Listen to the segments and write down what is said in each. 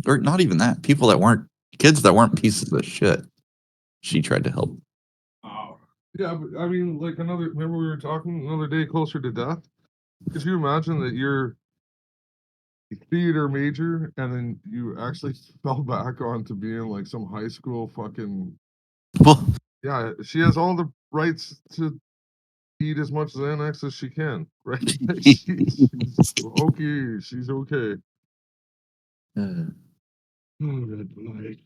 or not even that, people that weren't kids that weren't pieces of shit. She tried to help. Oh. Yeah, but I mean, like remember we were talking another day closer to death? Could you imagine that you're a theater major and then you actually fell back onto being like some high school fucking. Well, Yeah, she has all the rights to eat as much Xanax as she can, right? she's okay. She's okay. Oh, red pie.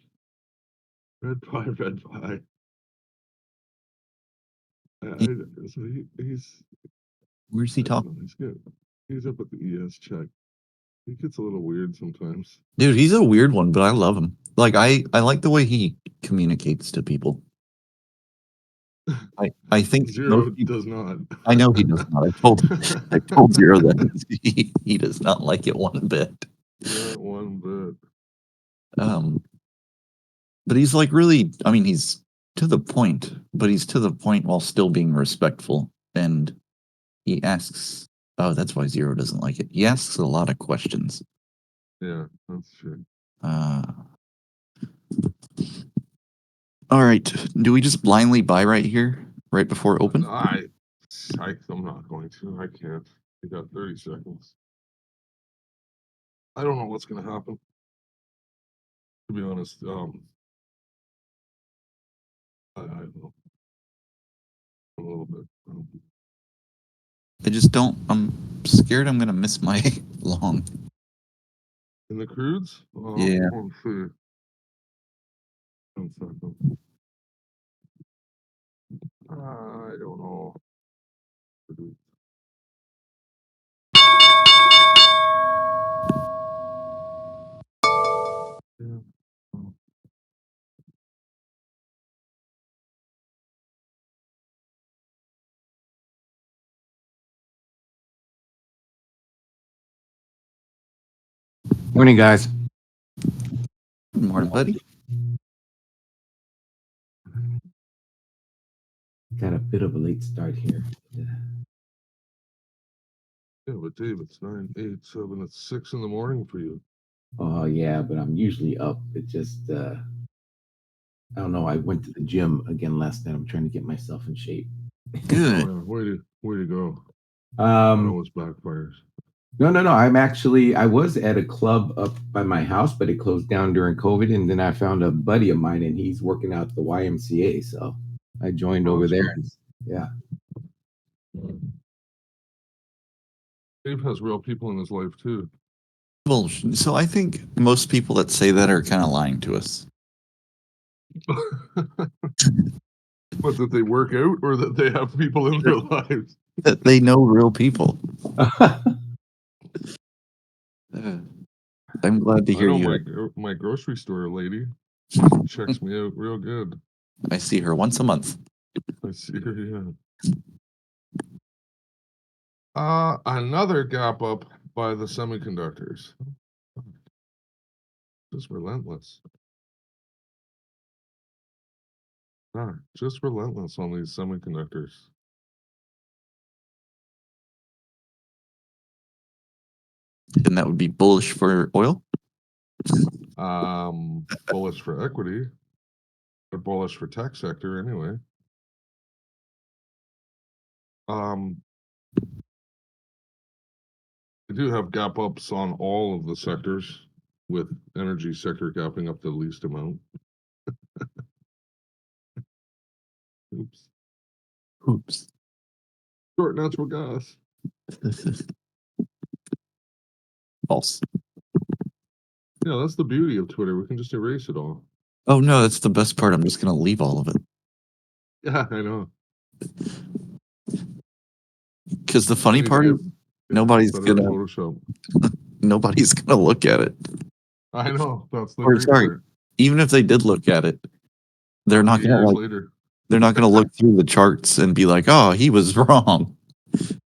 Red pie, red pie. So he's, where's I he don't talking? know, he's good. He's up at the ES check. He gets a little weird sometimes. Dude, he's a weird one, but I love him. Like I like the way he communicates to people. I think Zero most people, does not. I know he does not. I told Zero that he does not like it one bit. Not one bit. But he's like really, I mean, he's to the point, but he's to the point while still being respectful. And he asks, oh, that's why Zero doesn't like it. He asks a lot of questions. Yeah, that's true. All right. Do we just blindly buy right here, right before open? I'm not going to. I can't. You got 30 seconds. I don't know what's going to happen. To be honest, I don't know. A little bit. I just don't. I'm scared I'm gonna miss my long. In the crudes? Yeah. Let's see. 1 second. I don't know. Yeah. Morning, guys. Good morning, buddy. Got a bit of a late start here. Yeah, but Dave, it's 9, 8, 7, it's 6 in the morning for you. Oh, yeah, but I'm usually up. It just, I don't know. I went to the gym again last night. I'm trying to get myself in shape. Good. Oh, yeah. Way to go. That always backfires. No. I was at a club up by my house, but it closed down during COVID. And then I found a buddy of mine, and he's working out at the YMCA. So I joined over there. Yeah. Dave has real people in his life too. Well, so I think most people that say that are kind of lying to us. But that they work out or that they have people in their lives? That they know real people. I'm glad to hear I know you. my grocery store lady checks me out real good. I see her once a month. I see her, yeah. Another gap up by the semiconductors. Just relentless. Just relentless on these semiconductors. And that would be bullish for oil? Bullish for equity, but bullish for tech sector anyway. We do have gap ups on all of the sectors, with energy sector gapping up the least amount. Oops. Short natural gas. False. Yeah, that's the beauty of Twitter. We can just erase it all. Oh no, that's the best part. I'm just gonna leave all of it. Yeah, I know. Because the funny part is nobody's gonna Photoshop. Nobody's gonna look at it. I know, that's the Or great sorry, part. even if they did look at it, they're not gonna Years like. later. They're not gonna look through the charts and be like, "Oh, he was wrong." They're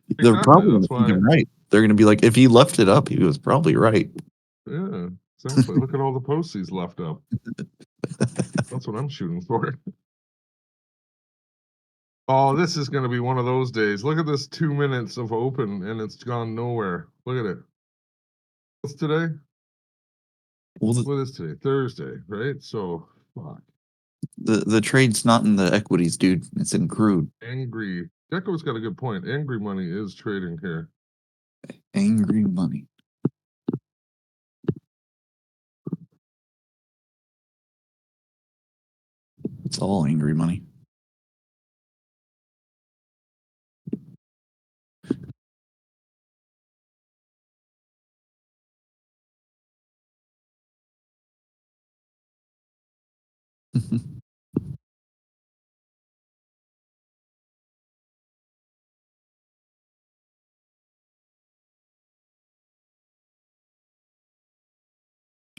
Exactly, probably gonna that's think I'm why. right. They're gonna be like, "If he left it up, he was probably right." Yeah, exactly. Look at all the posts he's left up. That's what I'm shooting for. Oh, this is going to be one of those days. Look at this 2 minutes of open and it's gone nowhere. Look at it. What's today? Well, What is today? Thursday, right? So, fuck. the trade's not in the equities, dude. It's in crude. Angry. Gecko's got a good point. Angry money is trading here. Angry money. It's all angry money.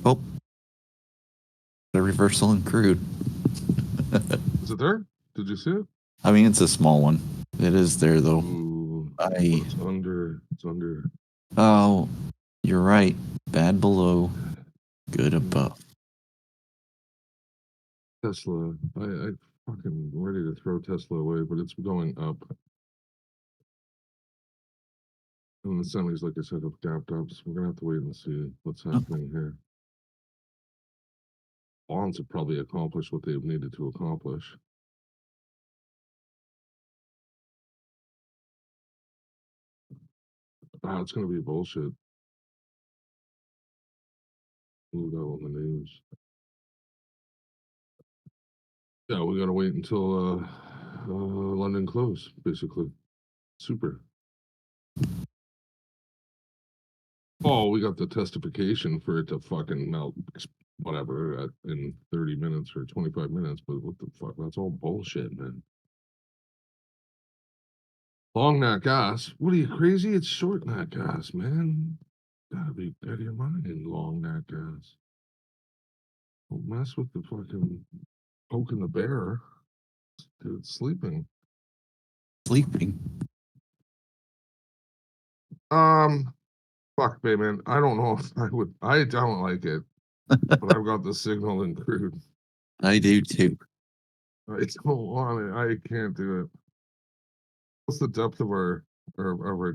Oh, a reversal in crude. Is it there? Did you see it? I mean, it's a small one. It is there though. Ooh, I. it's under. It's under. Oh, you're right. Bad below, good above. Tesla. I fucking ready to throw Tesla away, but it's going up. And the semis, like I said, have gapped up. So we're gonna have to wait and see what's happening here. Bonds have probably accomplished what they've needed to accomplish. Ah, it's gonna be bullshit. Ooh, that on the news. Yeah, we gotta wait until London close, basically. Super. Oh, we got the testification for it to fucking melt, whatever, in 30 minutes or 25 minutes. But what the fuck? That's all bullshit, man. Long nat gas. What are you crazy? It's short nat gas, man. Gotta be out of your mind. Long nat gas. Don't mess with the fucking poking the bear. Dude, it's sleeping. Sleeping. Fuck, man. I don't know if I would. I don't like it, but I've got the signal in crude. I do too. I don't want it. I can't do it. What's the depth of our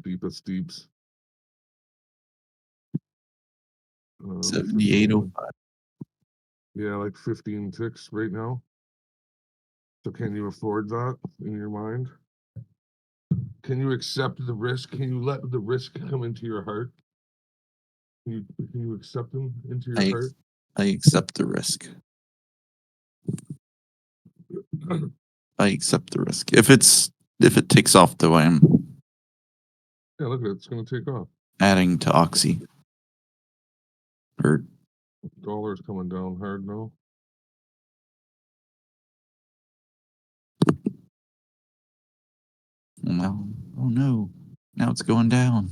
deepest deeps? 7805. Yeah, like 15 ticks right now. So can you afford that in your mind? Can you accept the risk? Can you let the risk come into your heart? Can you accept them into your heart? I accept the risk. I accept the risk. If it takes off the way I'm Yeah, look at it. It's going to take off. adding to Oxy. Or Dollar's coming down hard now. no. Oh no. Now it's going down.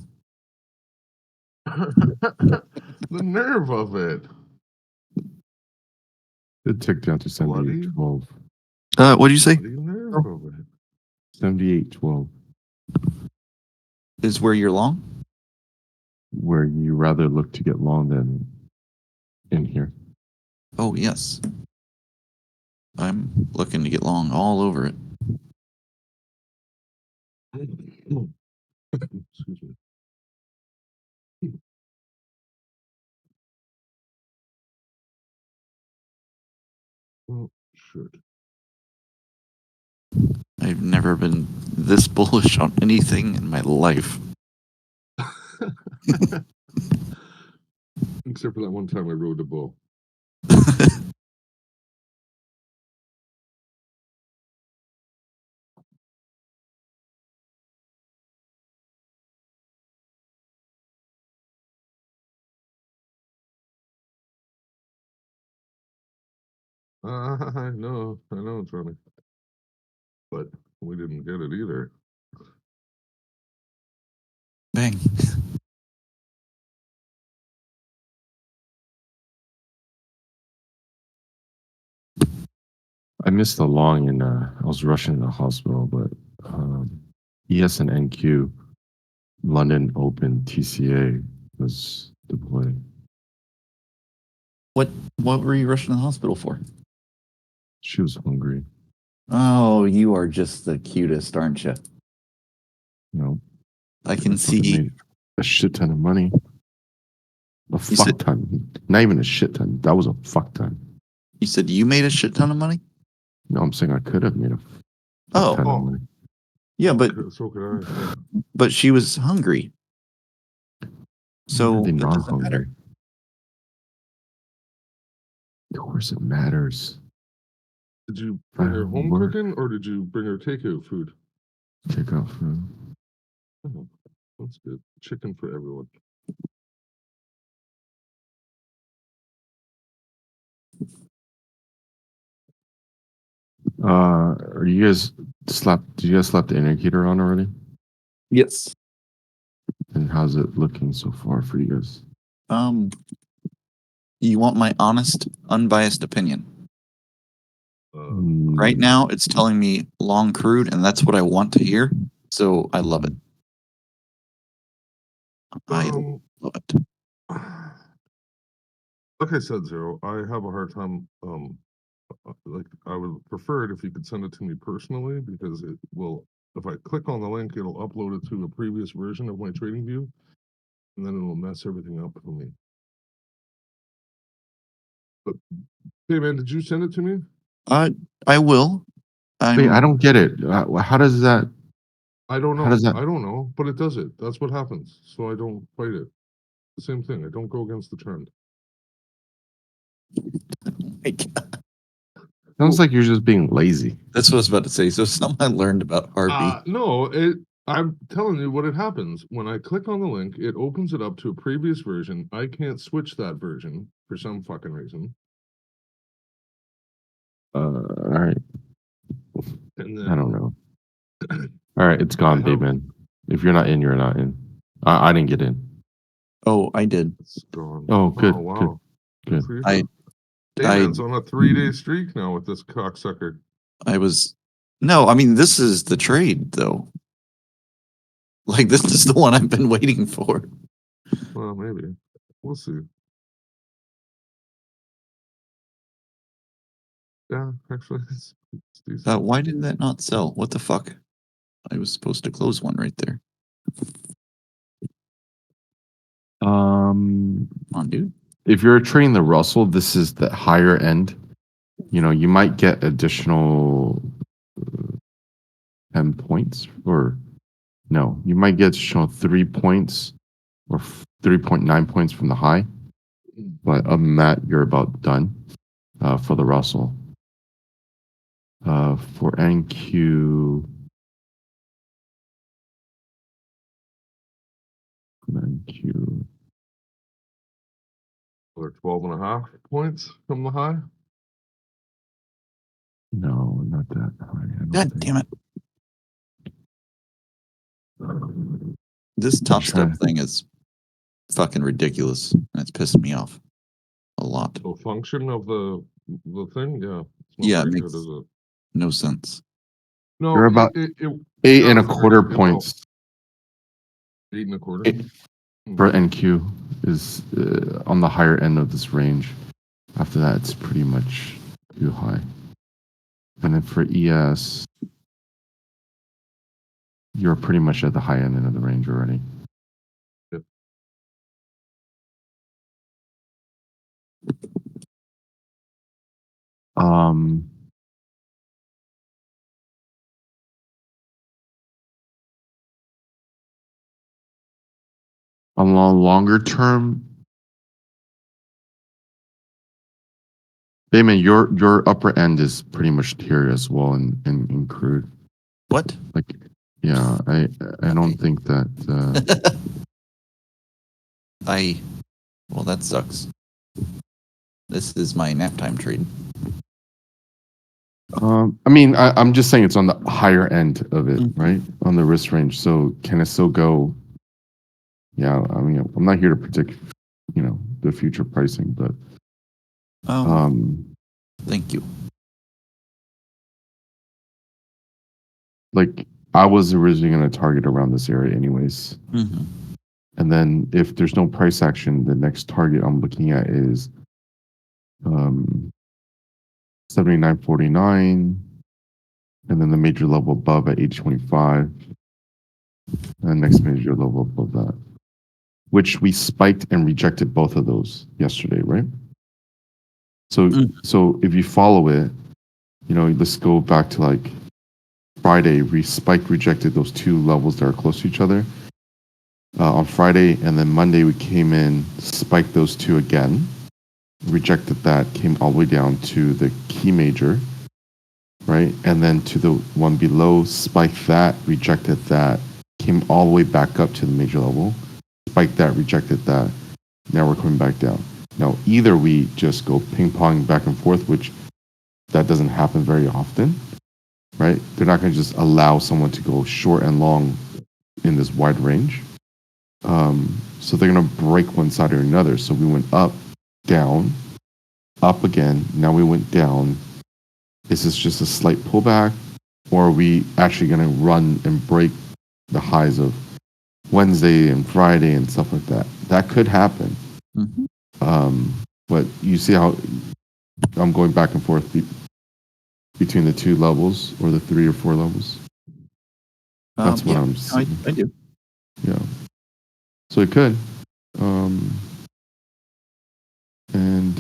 The nerve of it. It ticked down to 78.12. What do you say? The nerve of it. 78.12. Is where you're long? Where you rather look to get long than in here. Oh yes. I'm looking to get long all over it. Excuse me. Oh, shit. I've never been this bullish on anything in my life. Except for that one time I rode the bull. I know, Johnny. But we didn't get it either. Bang. I missed the long and I was rushing to the hospital, but ES and NQ, London Open TCA was the play. What were you rushing to the hospital for? She was hungry. Oh, you are just the cutest, aren't you? You know, I can fucking see. made a shit ton of money. A You fuck said- ton. Not even a shit ton. That was a fuck ton. You said you made a shit ton of money? No, I'm saying I could have made a Oh, ton Oh. of money. yeah, but So could I. Yeah. she was hungry. So Really that not doesn't matter. hungry. Of course, it matters. Did you bring her home Work. cooking or did you bring her takeout food? Take out food. Oh, that's good. Chicken for everyone. Are you guys Did you guys slap the indicator on already? Yes. And how's it looking so far for you guys? You want my honest, unbiased opinion? Uh, Right now, it's telling me long crude, and that's what I want to hear. So I love it. I um, love it. like I said, Zero, I have a hard time. Like I would prefer it if you could send it to me personally because it will. If I click on the link, it'll upload it to a previous version of my trading view, and then it'll mess everything up for me. But hey, man, did you send it to me? I will. Wait, I don't get it. How does that? I don't know. How does that- I don't know, but it does it. That's what happens. So I don't fight it. The same thing. I don't go against the trend. Sounds like you're just being lazy. That's what I was about to say. So something I learned about Harvey. No, I'm telling you what it happens. When I click on the link, it opens it up to a previous version. I can't switch that version for some fucking reason. All right. And then I don't know. All right, it's gone, have- Bateman. If you're not in, you're not in. I didn't get in. Oh, I did. it's gone. Oh, good, wow. good. For you. I- Bateman's on a 3-day streak now with this cocksucker. I was. No, I mean this is the trade though. Like this is the one I've been waiting for. Well, maybe. We'll see. Yeah, actually, it's decent. Why did that not sell? What the fuck? I was supposed to close one right there. Come on, dude. If you're trading the Russell, this is the higher end. You know, you might get additional 10 points, or no, you might get additional 3 points or 3.9 points from the high. But other than that, you're about done for the Russell. For NQ, Or 12.5 points from the high. no, not that high. I don't God think. damn it. This top step Try- thing is fucking ridiculous. And it's pissing me off a lot. The function of the thing, yeah. It's not Yeah, it very makes- good, is it? No sense. No, You're about it 8.25 does, it will. points 8.25. It- for NQ is on the higher end of this range. After that, it's pretty much too high. And then for ES, you're pretty much at the high end of the range already. Yep. Um, on a longer term, Damon, your upper end is pretty much here as well in crude. What? Like, yeah, I don't think that. Well, that sucks. This is my nap time trade. I mean, I'm just saying it's on the higher end of it, Mhm. right? On the risk range. So can it still go? Yeah, I mean, I'm not here to predict, the future pricing, but Thank you. like I was originally going to target around this area anyways. Mhm. And then if there's no price action, the next target I'm looking at is 79.49, and then the major level above at 8.25, and the next major level above that. which we spiked and rejected both of those yesterday, right? So, Mm. so if you follow it, let's go back to like Friday. We spiked, rejected those two levels that are close to each other on Friday, and then Monday we came in, spiked those two again, rejected that, came all the way down to the key major, right? And then to the one below, spiked that, rejected that, came all the way back up to the major level, spiked that, rejected that. Now we're coming back down. Now, either we just go ping pong back and forth, which that doesn't happen very often, right? They're not going to just allow someone to go short and long in this wide range. So they're going to break one side or another. So we went up, down, up again. Now we went down. Is this just a slight pullback, or are we actually going to run and break the highs of Wednesday and Friday and stuff like that? That could happen. Mhm. But you see how I'm going back and forth between the two levels or the 3 or 4 levels? That's what Yeah, I'm seeing. I do. Yeah. So it could. And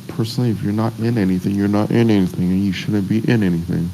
personally, if you're not in anything, you're not in anything, and you shouldn't be in anything.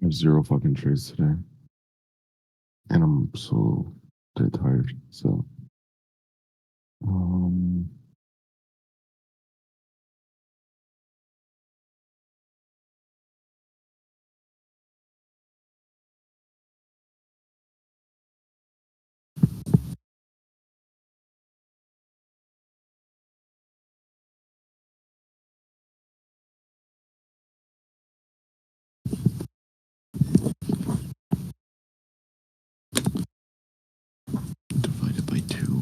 I have 0 fucking trades today, and I'm so dead tired. So, um, Divided by 2.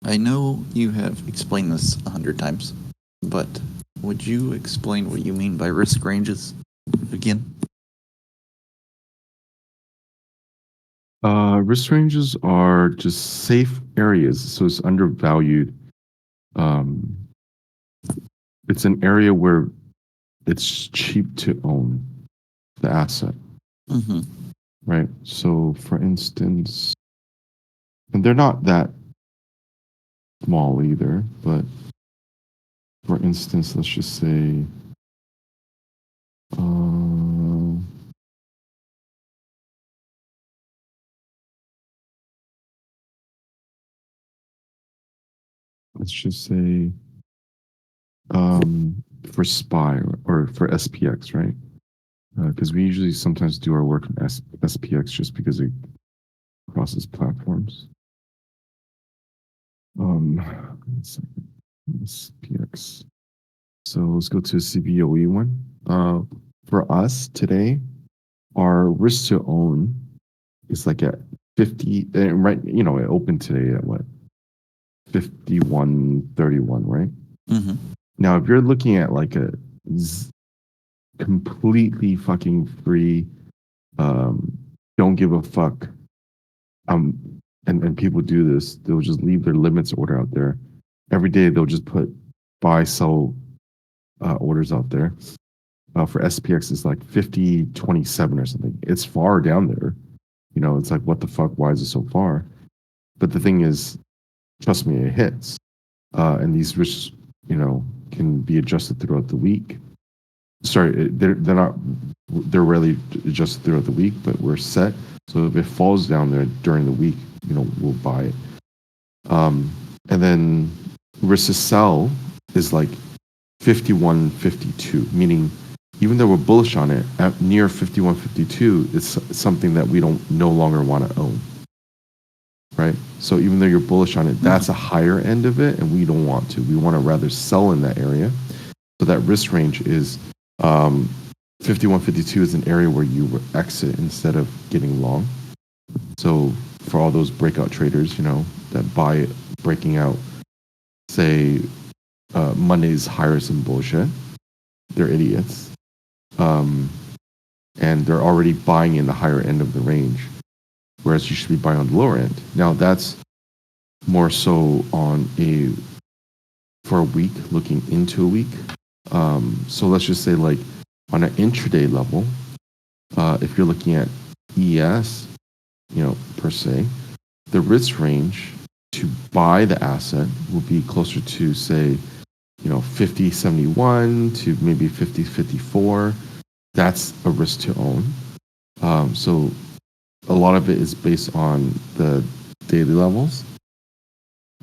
I know you have explained this 100 times, but would you explain what you mean by risk ranges again? Risk ranges are just safe areas, so it's undervalued. Um, it's an area where it's cheap to own the asset, Mm-hmm. right? So, for instance, and they're not that small either, but for instance, let's just say, uh, let's just say, for SPY or for SPX, right? Because we usually sometimes do our work in SPX just because it crosses platforms. One second. SPX. So let's go to a CBOE one. For us today, our risk to own is like at 50, right? You know, it opened today at what? 51.31, right? Mm-hmm. Now, if you're looking at like a completely fucking free, don't give a fuck, and people do this, they'll just leave their limits order out there. Every day they'll just put buy, sell orders out there. For SPX, it's like 50.27 or something. It's far down there. You know, it's like, what the fuck? Why is it so far? But the thing is, trust me, it hits. And these risks, you know, can be adjusted throughout the week. Sorry, they're not, they're rarely adjusted throughout the week, but we're set. So if it falls down there during the week, you know, we'll buy it. And then risk to sell is like 51.52, meaning even though we're bullish on it, at near 51.52, it's something that we don't no longer want to own, right? So even though you're bullish on it, that's a higher end of it, and we don't want to. We want to rather sell in that area. So that risk range is 51.52 is an area where you would exit instead of getting long. So for all those breakout traders, you know, that buy it breaking out, say Monday's higher some bullshit, they're idiots. And they're already buying in the higher end of the range, whereas you should be buying on the lower end. Now that's more so on for a week, looking into a week. So let's just say like on an intraday level, if you're looking at ES, you know, per se, the risk range to buy the asset will be closer to say, you know, 50.71 to maybe 50.54. That's a risk to own. So a lot of it is based on the daily levels.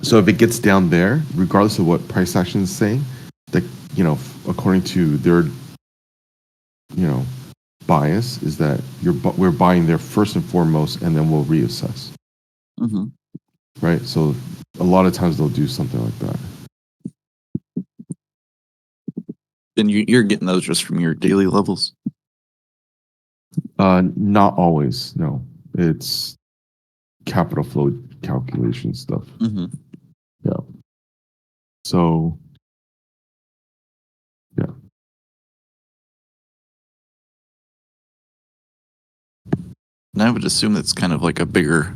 So if it gets down there, regardless of what price action is saying, that, you know, according to their, you know, bias, is that we're buying there first and foremost, and then we'll reassess. Mm-hmm. Right. So a lot of times they'll do something like that. And you're getting those just from your daily levels? Not always. No, it's capital flow calculation stuff. Hmm. Yeah. So, yeah. And I would assume that's kind of like a bigger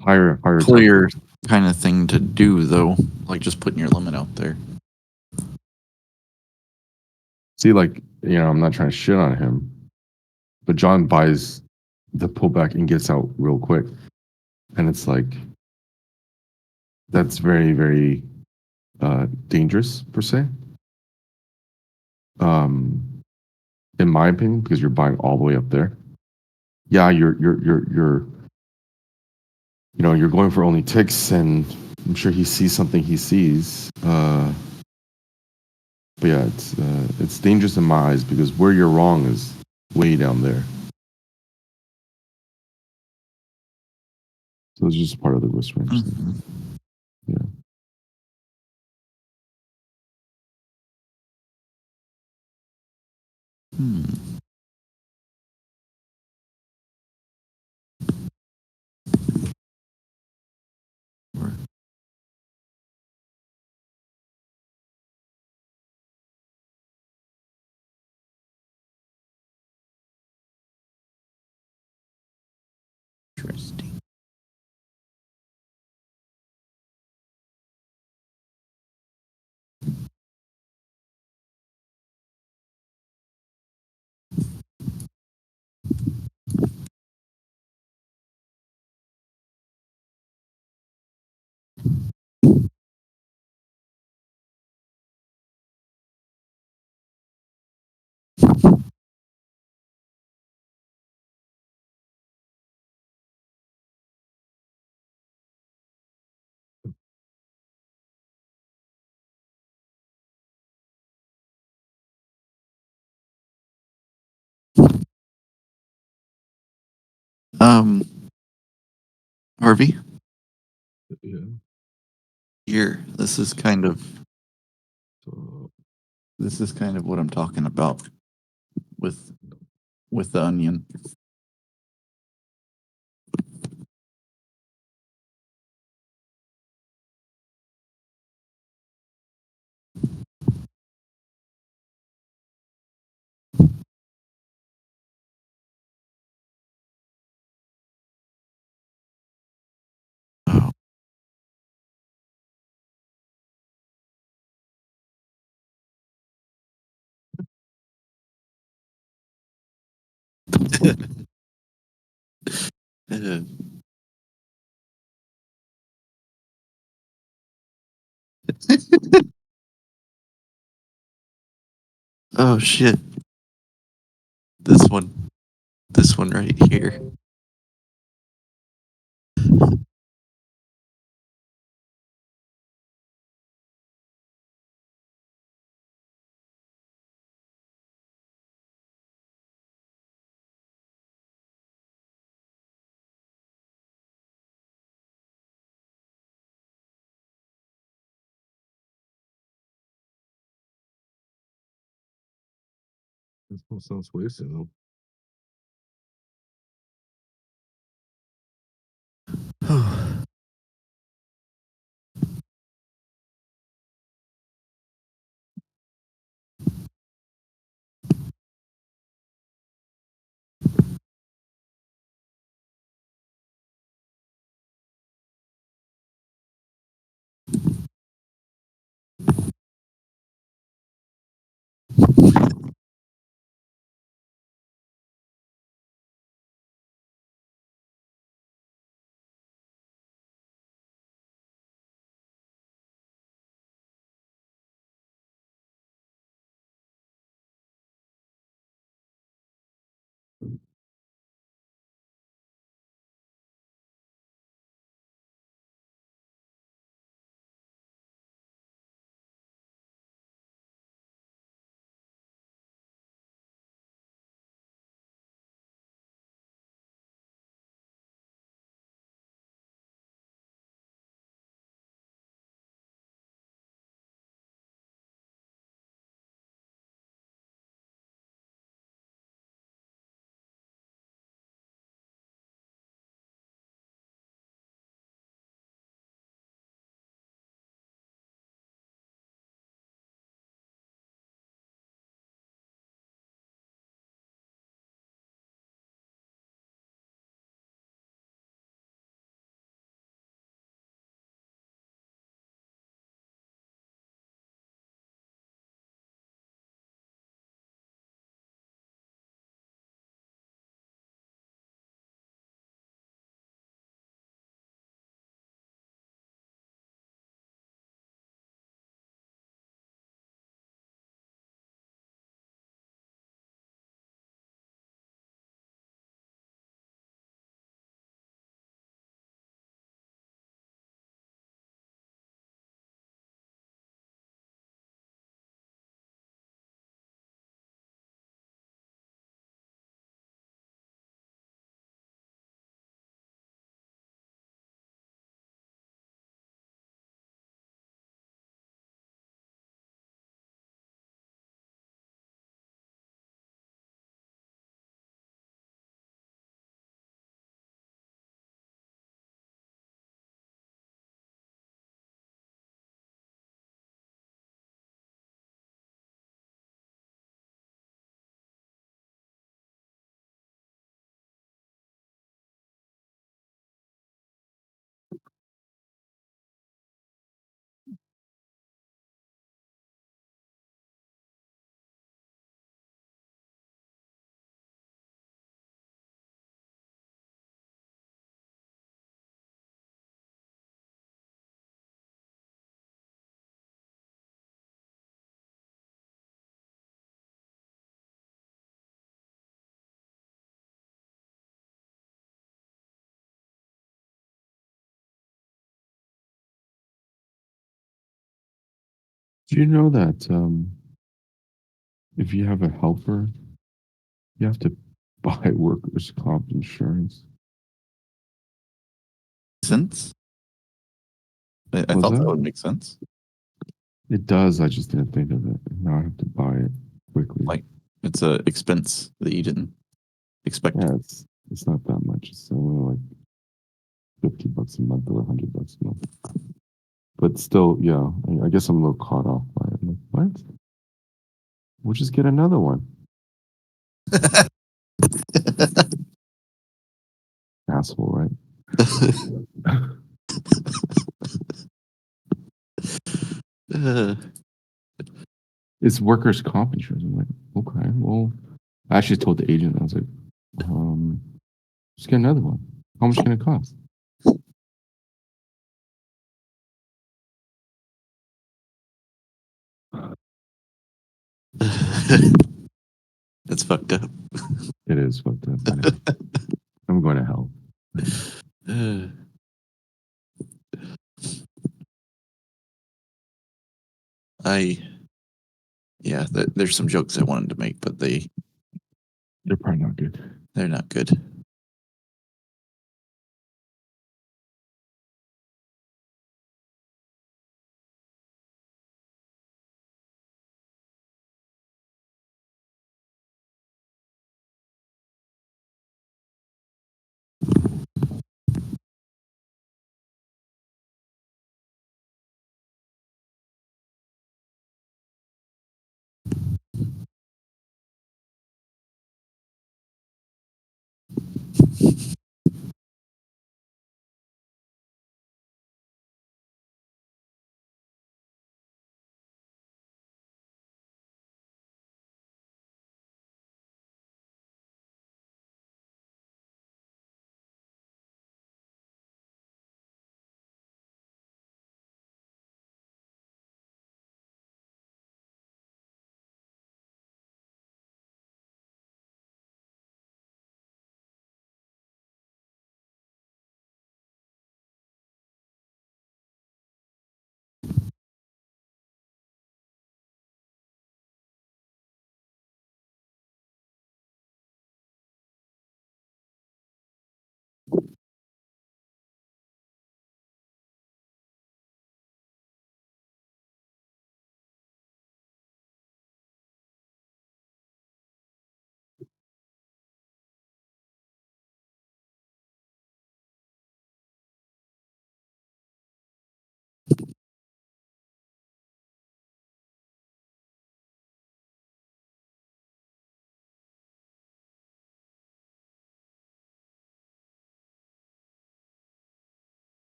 Higher clear kind of thing to do, though, like just putting your limit out there. See, like, I'm not trying to shit on him, but John buys the pullback and gets out real quick. And it's like, that's very, very dangerous, per se. In my opinion, because you're buying all the way up there. Yeah, you're going for only ticks, and I'm sure he sees something he sees. But yeah, it's dangerous in my eyes because where you're wrong is way down there. So it's just part of the risk range. Mhm. Yeah. Hmm. Interesting. Um, Harvey, Yeah. here, this is kind of So what I'm talking about with the onion. Oh. Uh, oh shit. This one. This one right here. this one sounds wasted though. Do you know that if you have a helper, you have to buy workers' comp insurance? Sense? I Was thought that that? would make sense. It does. I just didn't think of it. Now I have to buy it quickly. Like, it's a expense that you didn't expect. Yeah, it's not that much. It's only like $50 a month or $100 a month. But still, yeah, I guess I'm a little caught off by it. I'm like, what? We'll just get another one. Asshole, right? Uh, It's workers' comp insurance. I'm like, okay, well, I actually told the agent, I was like, just get another one. How much can it cost? That's fucked up. It is what I'm going to hell. Uh, yeah, there's some jokes I wanted to make, but They're probably not good. they're not good.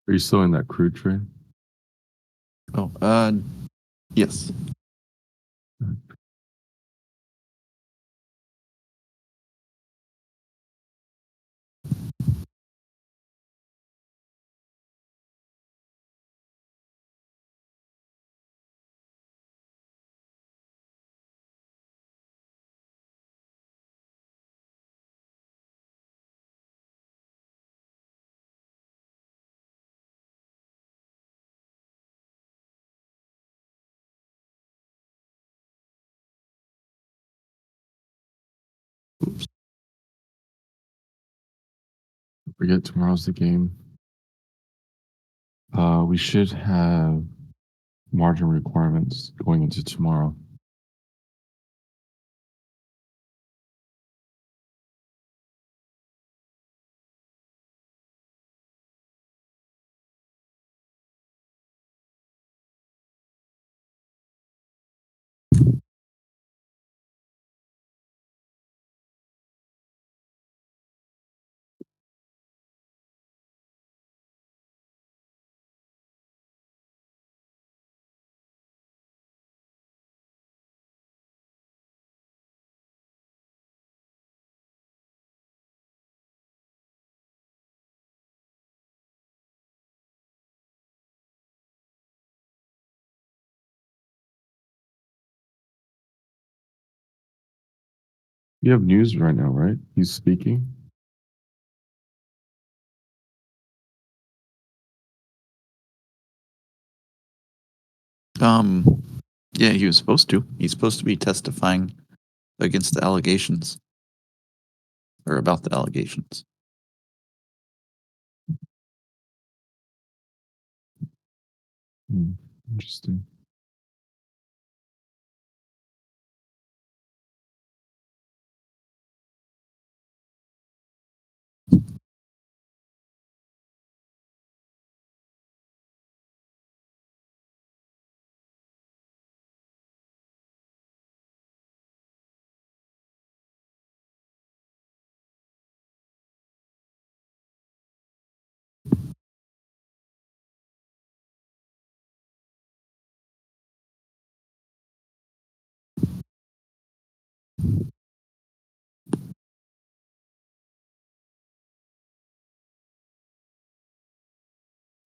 Are you still in that crude train? Oh, yes. Oops. Don't forget tomorrow's the game. We should have margin requirements going into tomorrow. You have news right now, right? He's speaking. Yeah, he was supposed to. He's supposed to be testifying against the allegations or about the allegations. Interesting.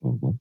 Oh, well.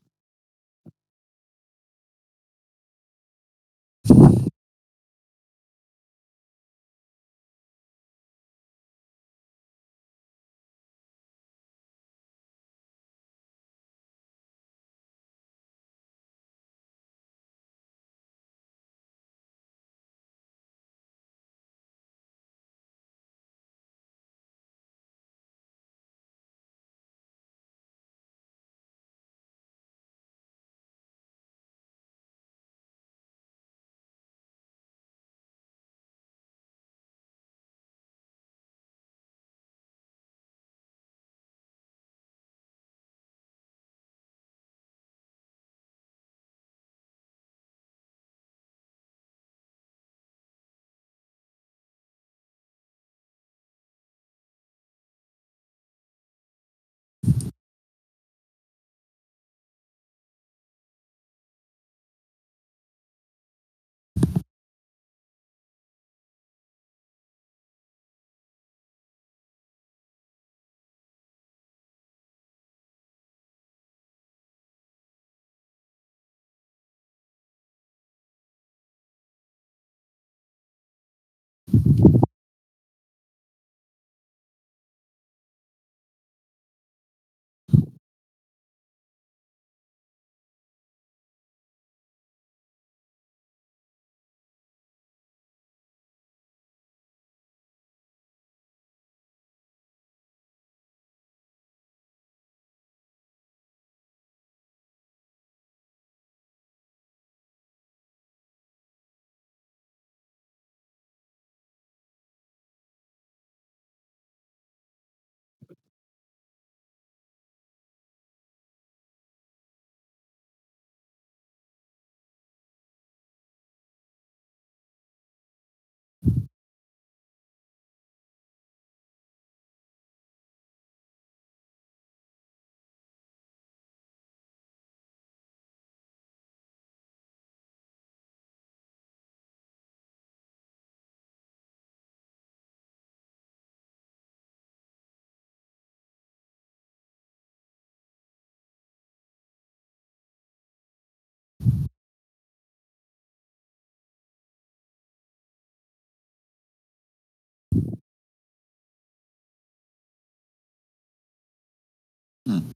Hmm.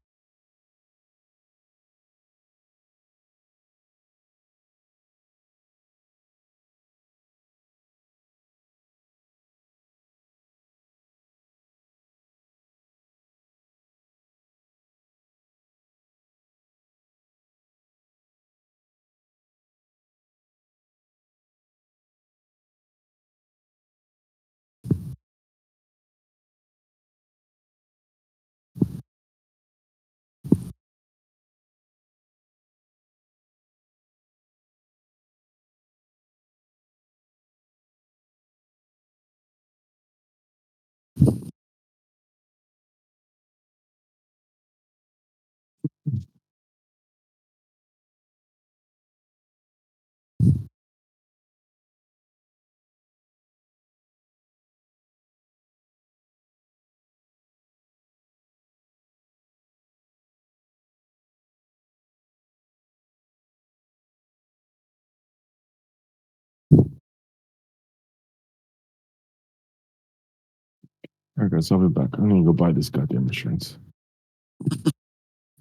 All right, guys, I'll be back. I'm gonna go buy this goddamn insurance.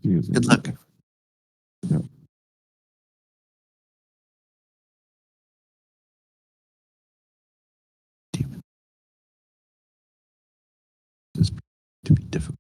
See you guys in a Good luck. bit. Yeah. This to be difficult.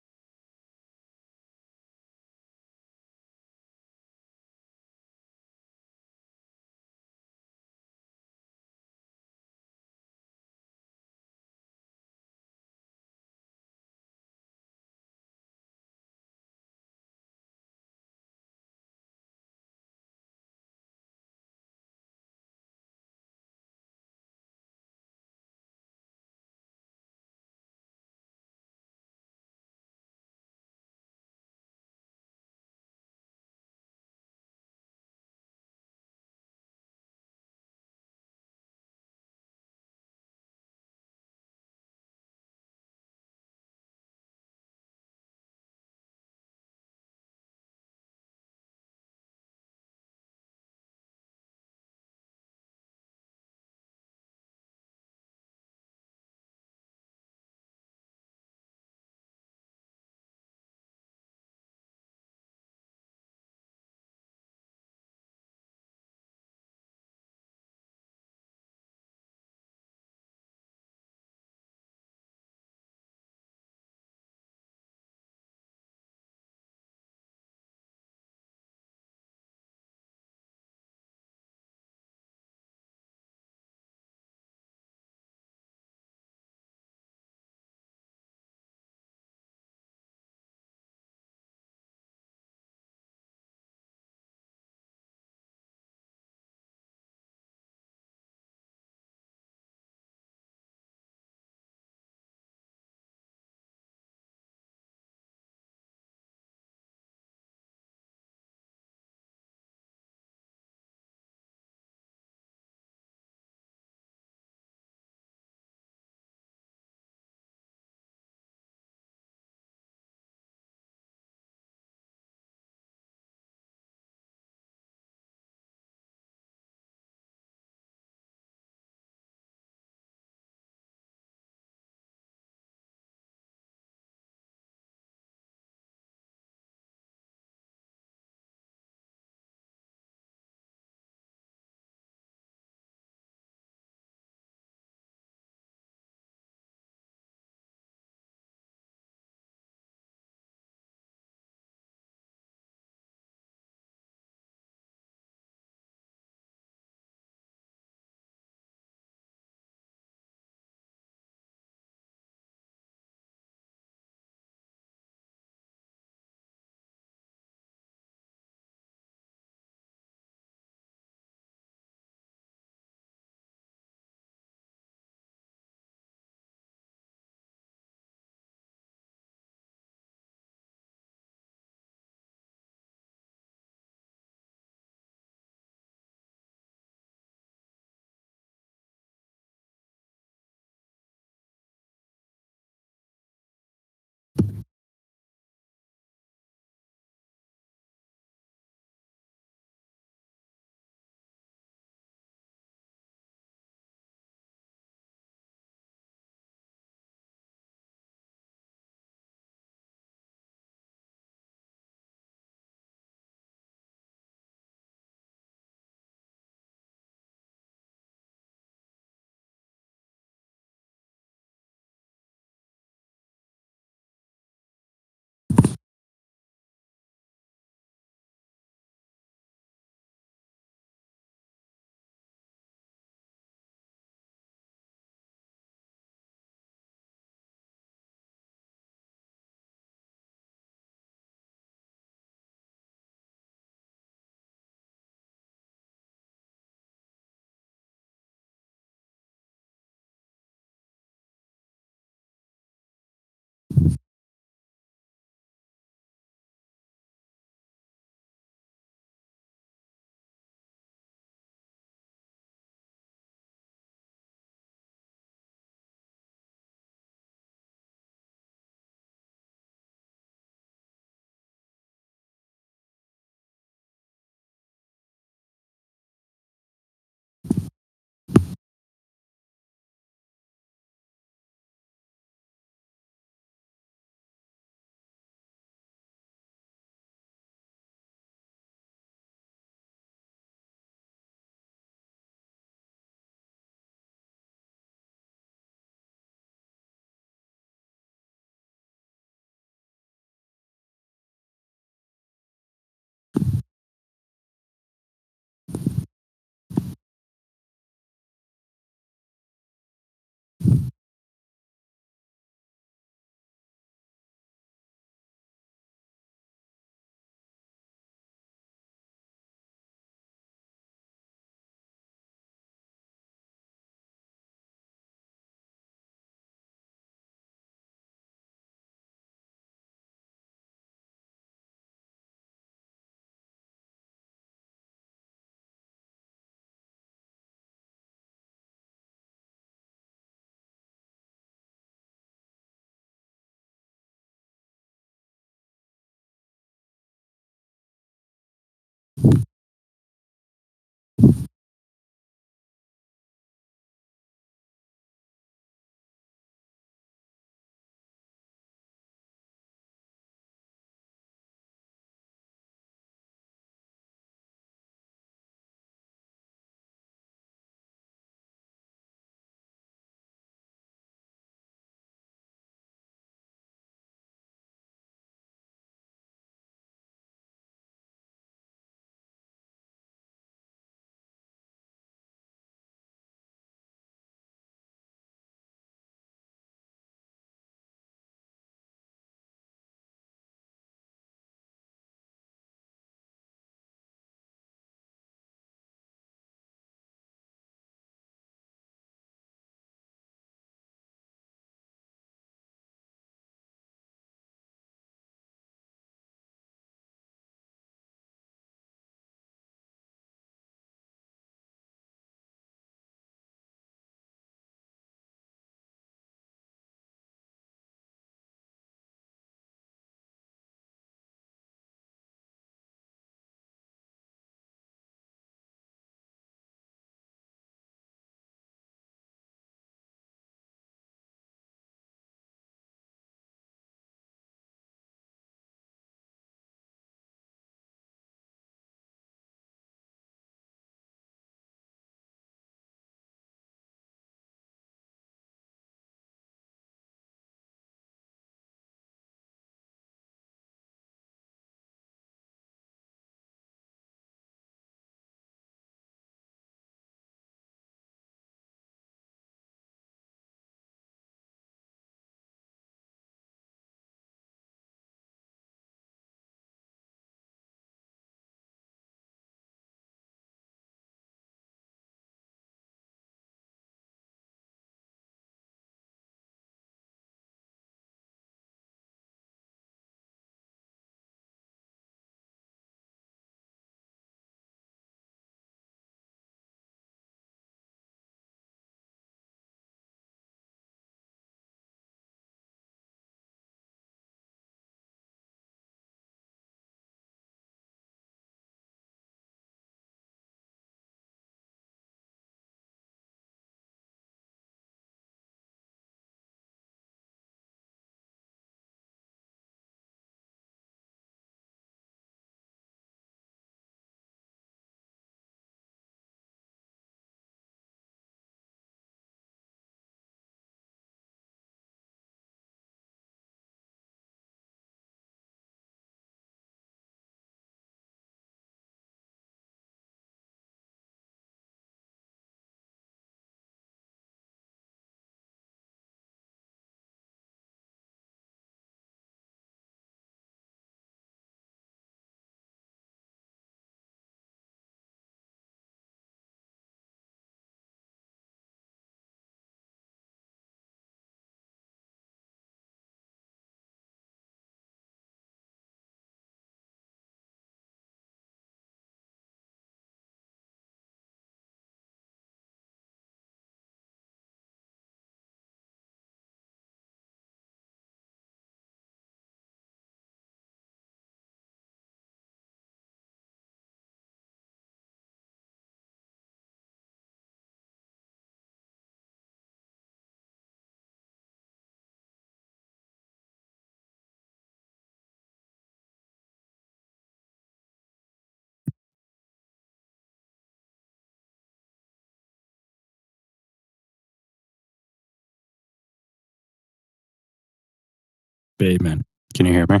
Bateman, can you hear me?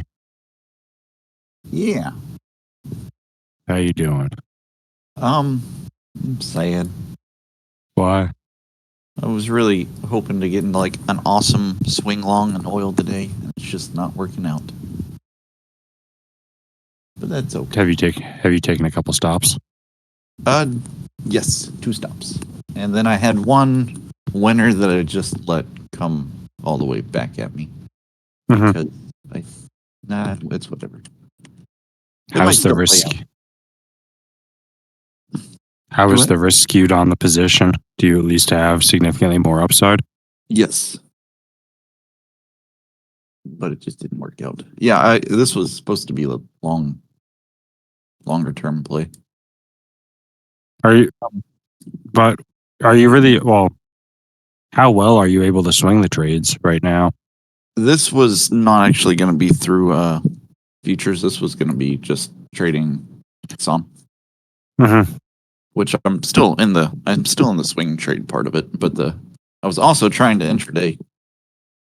Yeah. How you doing? I'm sad. Why? I was really hoping to get into like an awesome swing long and oil today. It's just not working out. But that's okay. Have you taken a couple stops? Yes, 2 stops. And then I had one winner that I just let come all the way back at me. Mhm. Because it's whatever. It might How's the still play risk? out. How Go is ahead. the risk skewed on the position? Do you at least have significantly more upside? Yes. But it just didn't work out. Yeah, this was supposed to be a longer term play. Are you? But are you really? Well, how well are you able to swing the trades right now? This was not actually going to be through futures. This was going to be just trading some, Mm-hmm. which I'm still in the swing trade part of it. But I was also trying to intraday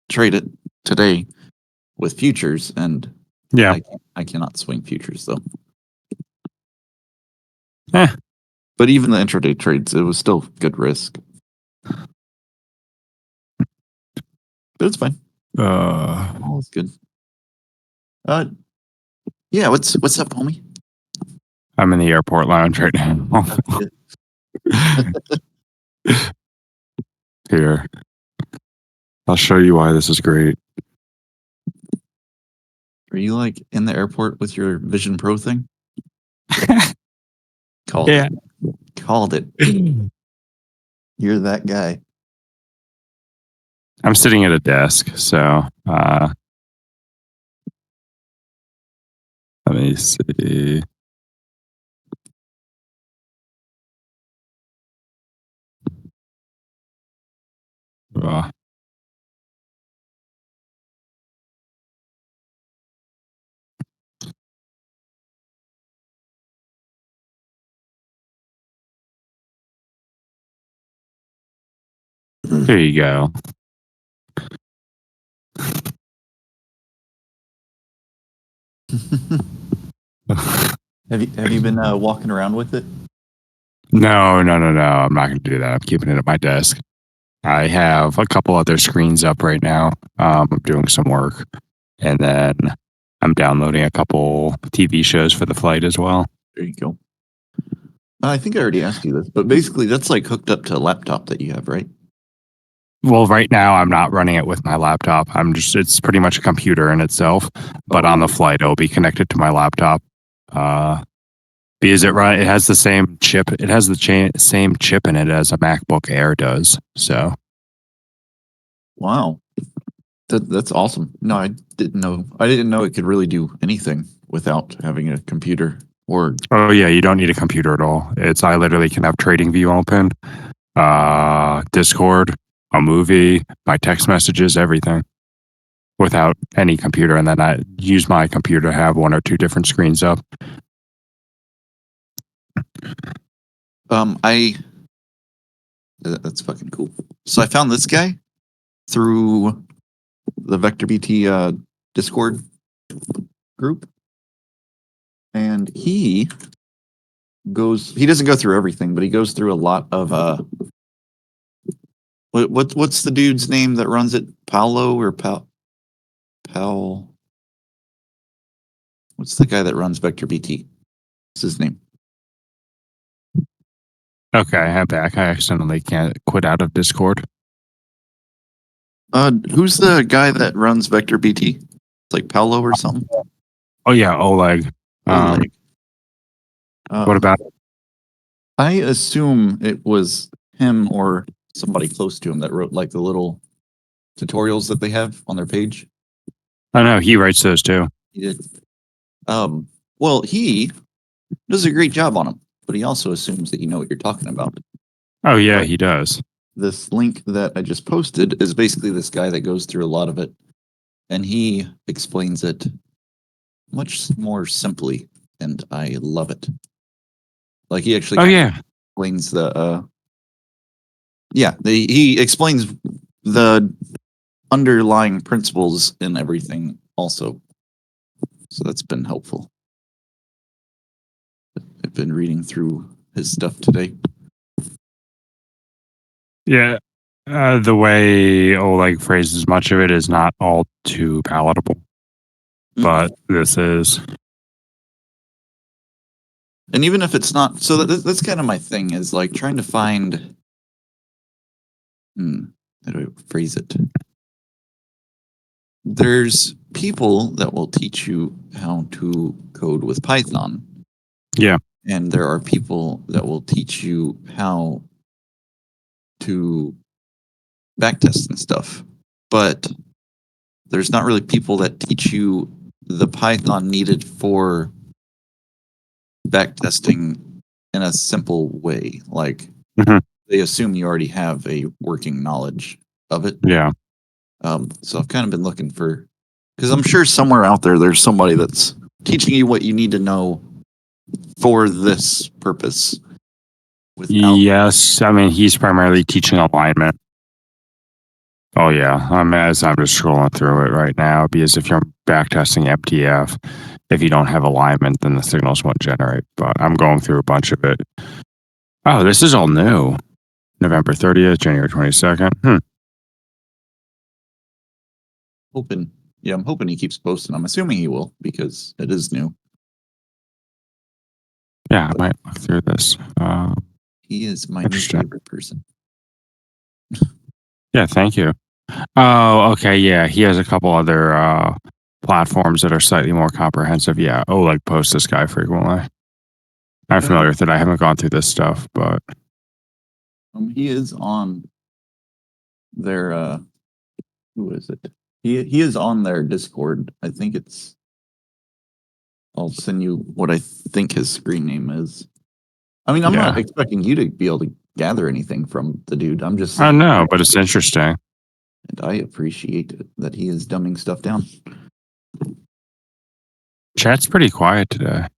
trade it today with futures, and Yeah. I cannot swing futures though. Eh. But even the intraday trades, it was still good risk. But it's fine. All is good. Yeah. What's up, homie? I'm in the airport lounge right now. Here, I'll show you why this is great. Are you like in the airport with your Vision Pro thing? Called Yeah. it. Called it. You're that guy. I'm sitting at a desk, so let me see. Uh, Here you go. Have you been walking around with it? No. I'm not going to do that. I'm keeping it at my desk. I have a couple other screens up right now. I'm doing some work, and then I'm downloading a couple TV shows for the flight as well. There you go. I think I already asked you this, but basically that's like hooked up to a laptop that you have, right? Well, right now I'm not running it with my laptop. It's pretty much a computer in itself, but on the flight it'll be connected to my laptop. Because it has the same chip. It has the same chip in it as a MacBook Air does. So, Wow. That's awesome. No, I didn't know. I didn't know it could really do anything without having a computer or oh yeah, you don't need a computer at all. I literally can have TradingView open, Discord, a movie, my text messages, everything without any computer. And then I use my computer to have 1 or 2 different screens up. That's fucking cool. So I found this guy through the VectorBT Discord group, and he doesn't go through everything, but he goes through a lot of what's the dude's name that runs it? Paolo or Powell? What's the guy that runs VectorBT? What's his name? Okay, I'm back. I accidentally can't quit out of Discord. Who's the guy that runs VectorBT? It's like Paolo or something. Oh yeah, Oleg. Oleg. What about? I assume it was him or somebody close to him that wrote like the little tutorials that they have on their page. Oh no, he writes those too. He did. Well, he does a great job on them, but he also assumes that you know what you're talking about. Oh yeah, Right. he does. This link that I just posted is basically this guy that goes through a lot of it, and he explains it much more simply, and I love it. Like he actually Oh yeah. explains he explains the underlying principles in everything also. So that's been helpful. I've been reading through his stuff today. Yeah. The way Oleg phrases much of it is not all too palatable, but this is. And even if it's not, so that's kind of my thing, is like trying to find, how do I phrase it? There's people that will teach you how to code with Python. Yeah. And there are people that will teach you how to backtest and stuff. But there's not really people that teach you the Python needed for backtesting in a simple way. Like Mhm. they assume you already have a working knowledge of it. Yeah. So I've kind of been looking for, because I'm sure somewhere out there there's somebody that's teaching you what you need to know for this purpose. Without Yes. I mean, he's primarily teaching alignment. Oh, yeah. As I'm just scrolling through it right now, because if you're backtesting MTF, if you don't have alignment, then the signals won't generate. But I'm going through a bunch of it. Oh, this is all new. November 30th, January 22nd. hoping, yeah, I'm hoping he keeps posting. I'm assuming he will because it is new. Yeah, I might look through this. He is my new Interesting. favorite person. Yeah, thank you. Oh, okay. Yeah, he has a couple other platforms that are slightly more comprehensive. Yeah, Oleg posts this guy frequently. I'm familiar with it. I haven't gone through this stuff, but He is on their who is it? He is on their Discord. I think it's, I'll send you what I think his screen name is. I mean, I'm not Yeah. expecting you to be able to gather anything from the dude. I'm just I saying, know, but it's interesting. and I appreciate it that he is dumbing stuff down. Chat's pretty quiet today.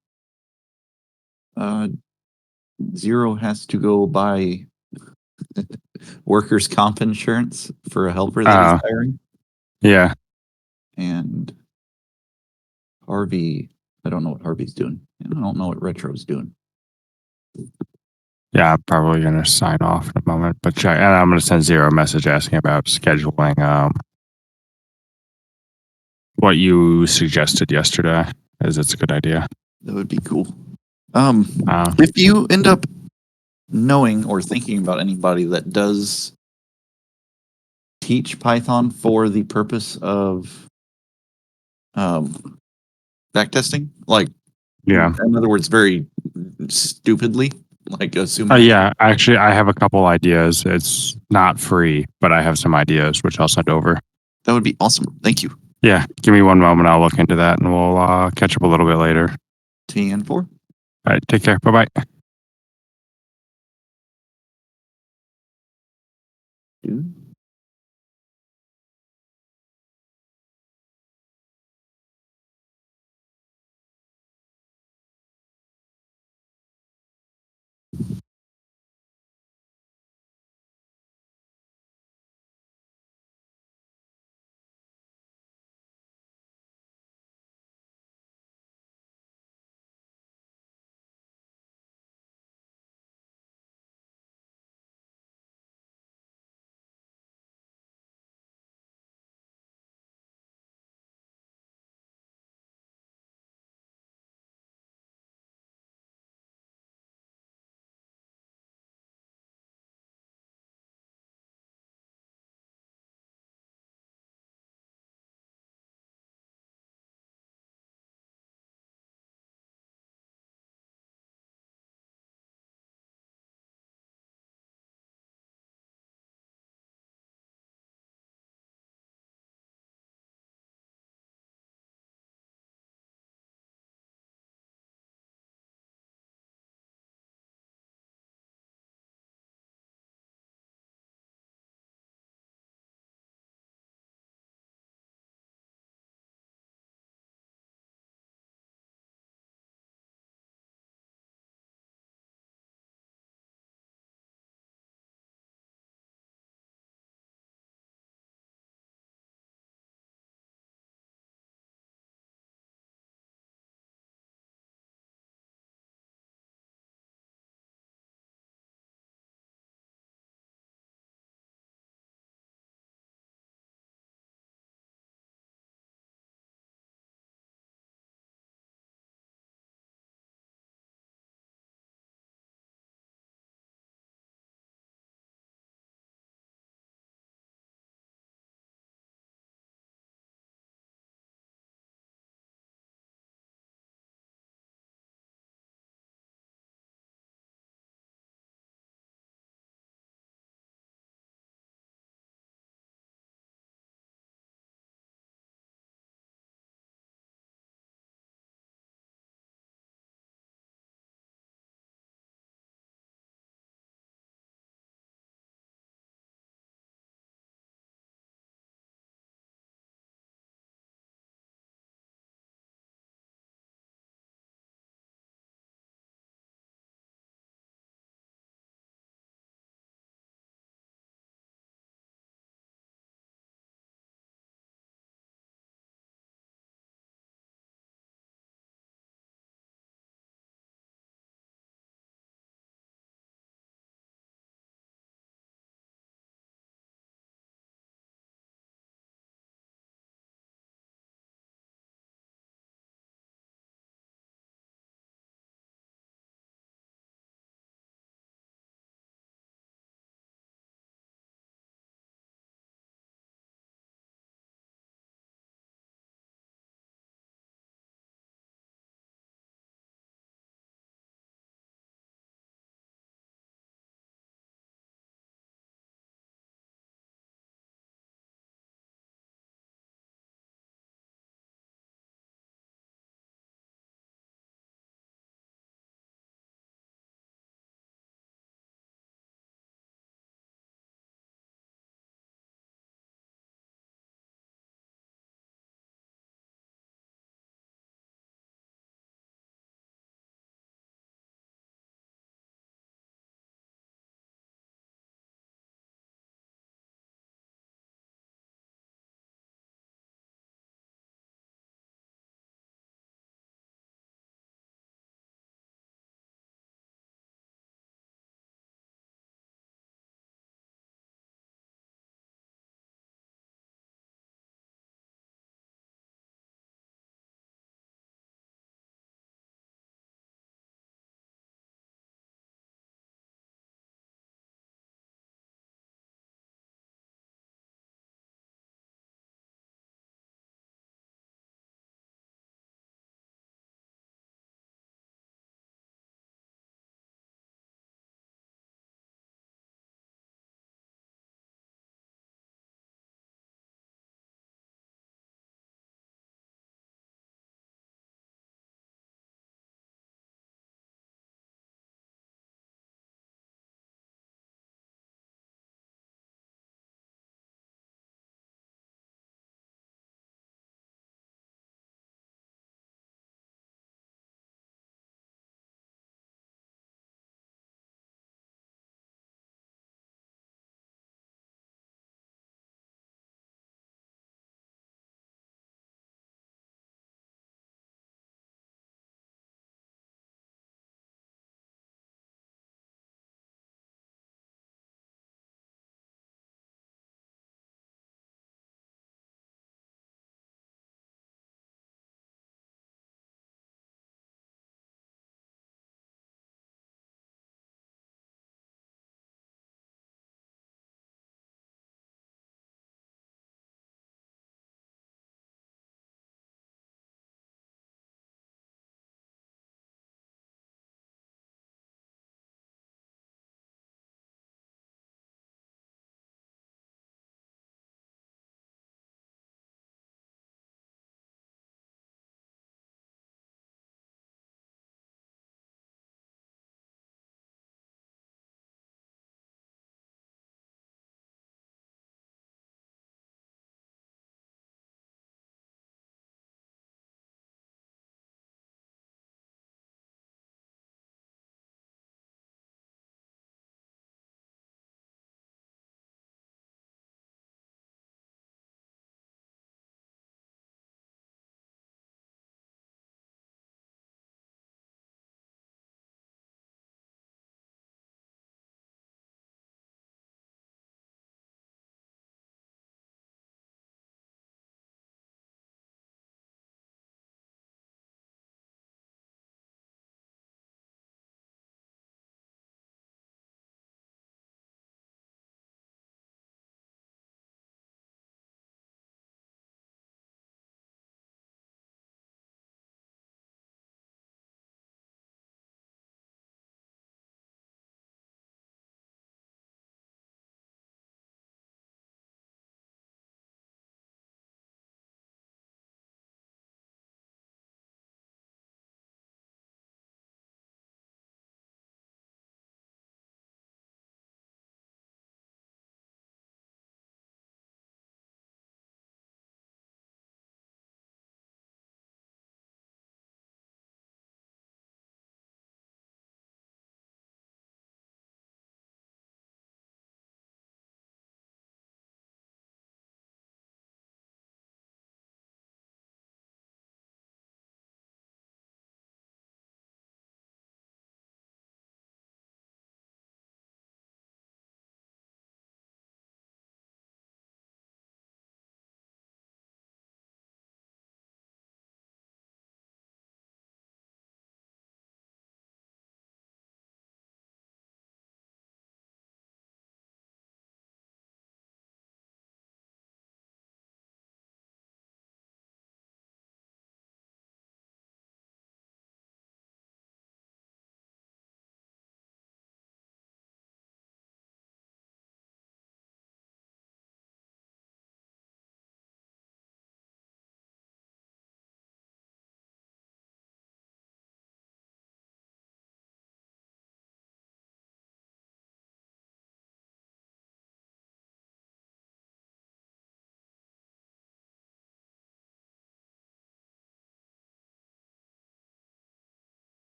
Zero has to go buy workers' comp insurance for a helper that he's hiring. Yeah. And Harvey, I don't know what Harvey's doing. And I don't know what Retro's doing. Yeah, I'm probably going to sign off in a moment, but check. And I'm going to send Zero a message asking about scheduling what you suggested yesterday, as it's a good idea. That would be cool. Uh, If you end up knowing or thinking about anybody that does teach Python for the purpose of backtesting, like, yeah. in other words, very stupidly, like assuming. Yeah, actually, I have a couple ideas. It's not free, but I have some ideas, which I'll send over. That would be awesome. Thank you. Yeah, give me one moment. I'll look into that and we'll catch up a little bit later. TN4. All right, take care. Bye bye. Dude.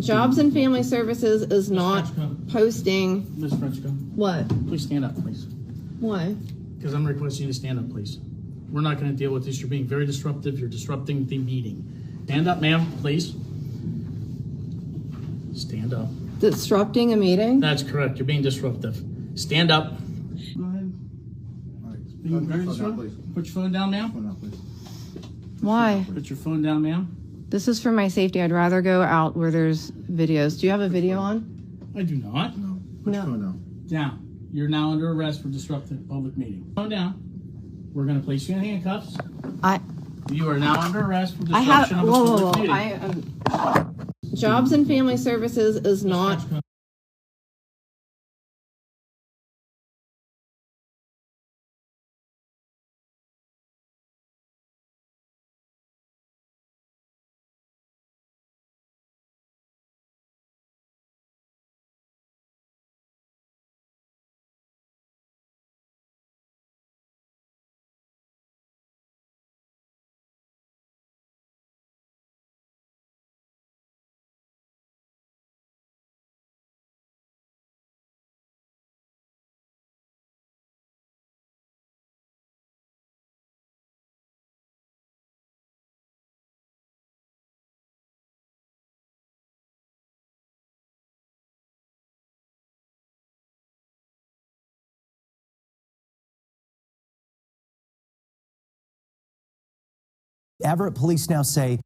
Jobs and Family Services is not posting Ms. Frenchco, what? please stand up, please. Why? Because I'm requesting you to stand up, please. We're not going to deal with this. You're being very disruptive. You're disrupting the meeting. Stand up, ma'am, please. Stand up. Disrupting a meeting? That's correct. You're being disruptive. Stand up. Go ahead. Being very disruptive. Put your phone down, ma'am. Why? Put your phone down, ma'am. This is for my safety. I'd rather go out where there's videos. Do you have a video on? I do not. No. Down. You're now under arrest for disrupting a public meeting. Phone down. We're going to place you in handcuffs. You are now under arrest for disruption of a public meeting. Jobs and Family Services is not. Everett police now say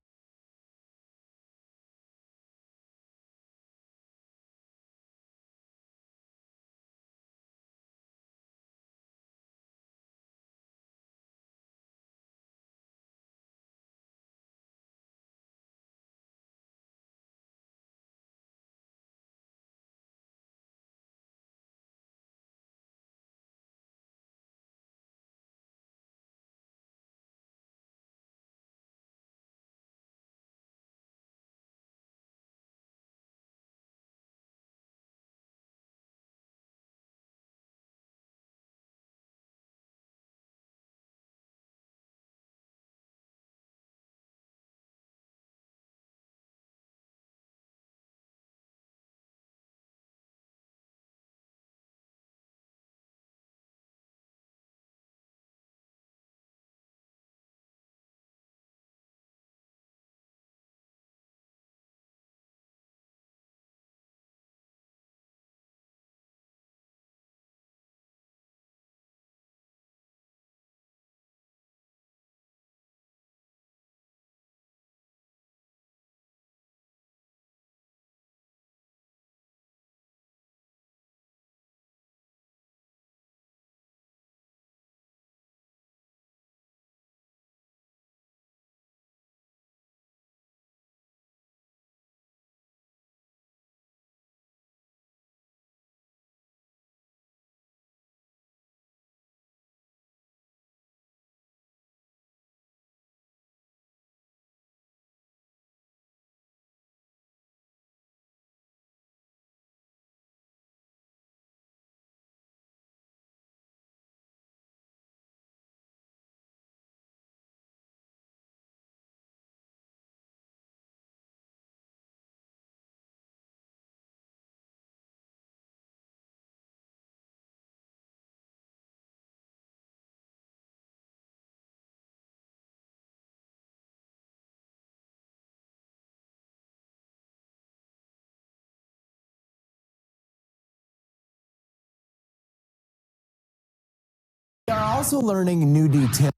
we are also learning new details.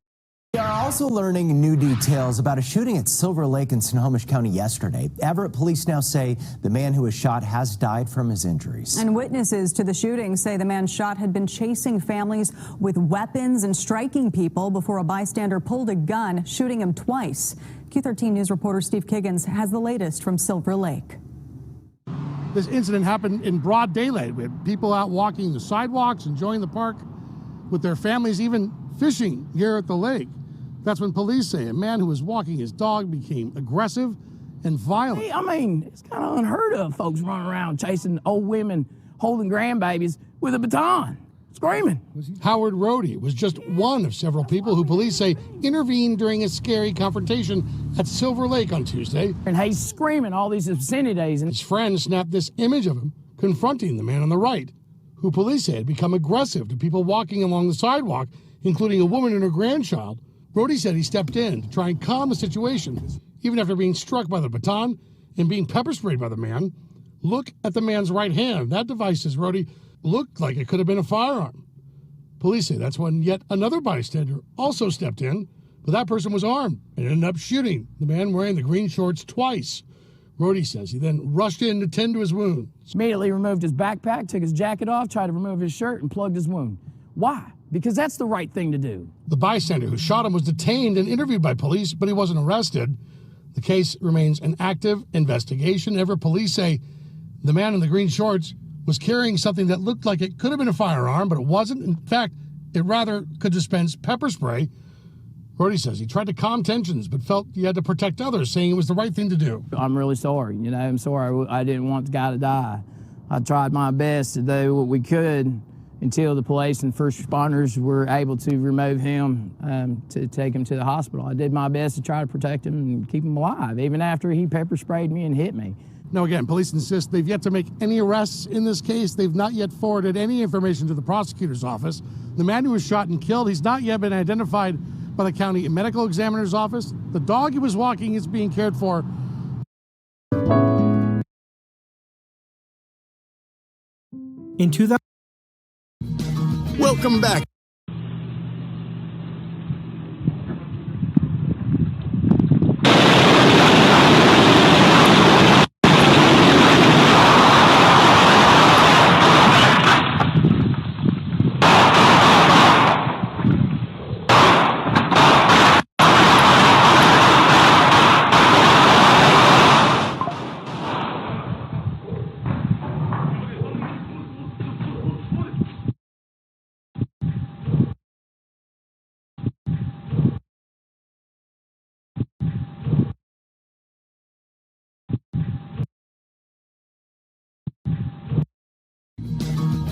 We are also learning new details about a shooting at Silver Lake in Snohomish County yesterday. Everett police now say the man who was shot has died from his injuries. And witnesses to the shooting say the man shot had been chasing families with weapons and striking people before a bystander pulled a gun, shooting him twice. Q13 News reporter Steve Kiggins has the latest from Silver Lake. This incident happened in broad daylight. We had people out walking the sidewalks, enjoying the park with their families, even fishing here at the lake. That's when police say a man who was walking his dog became aggressive and violent. Hey, I mean, it's kind of unheard of, folks running around chasing old women holding grandbabies with a baton. screaming. Howard Rohde was just one of several people who police say intervened during a scary confrontation at Silver Lake on Tuesday. And he's screaming all these obscenities. And his friend snapped this image of him confronting the man on the right, who police say had become aggressive to people walking along the sidewalk, including a woman and her grandchild. Rohde said he stepped in to try and calm the situation, even after being struck by the baton and being pepper sprayed by the man. Look at the man's right hand. That device, says Rohde, looked like it could have been a firearm. Police say that's when yet another bystander also stepped in, but that person was armed and ended up shooting the man wearing the green shorts twice. Rohde says he then rushed in to tend to his wound. Immediately removed his backpack, took his jacket off, tried to remove his shirt, and plugged his wound. Why? Because that's the right thing to do. The bystander who shot him was detained and interviewed by police, but he wasn't arrested. The case remains an active investigation. Everett police say the man in the green shorts was carrying something that looked like it could have been a firearm, but it wasn't. In fact, it rather could dispense pepper spray. Rohde says he tried to calm tensions, but felt he had to protect others, saying it was the right thing to do. I'm really sorry. I'm sorry. I didn't want the guy to die. I tried my best to do what we could until the police and first responders were able to remove him to take him to the hospital. I did my best to try to protect him and keep him alive, even after he pepper sprayed me and hit me. Now, again, police insist they've yet to make any arrests in this case. They've not yet forwarded any information to the prosecutor's office. The man who was shot and killed, he's not yet been identified by the county medical examiner's office. The dog he was walking is being cared for. In 2000. Welcome back.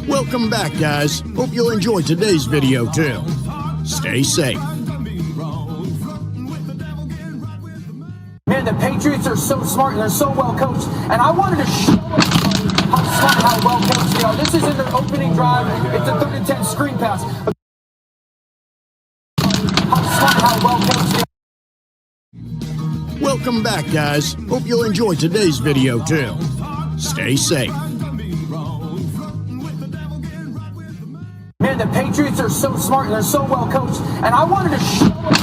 Welcome back, guys. Hope you'll enjoy today's video, too. Stay safe. Man, the Patriots are so smart and they're so well coached. And I wanted to show everybody how smart, how well coached they are. This is in their opening drive. It's a 3rd and 10 screen pass. How smart, how well coached they are. Welcome back, guys. Hope you'll enjoy today's video, too. Stay safe. Man, the Patriots are so smart and they're so well coached. And I wanted to show everybody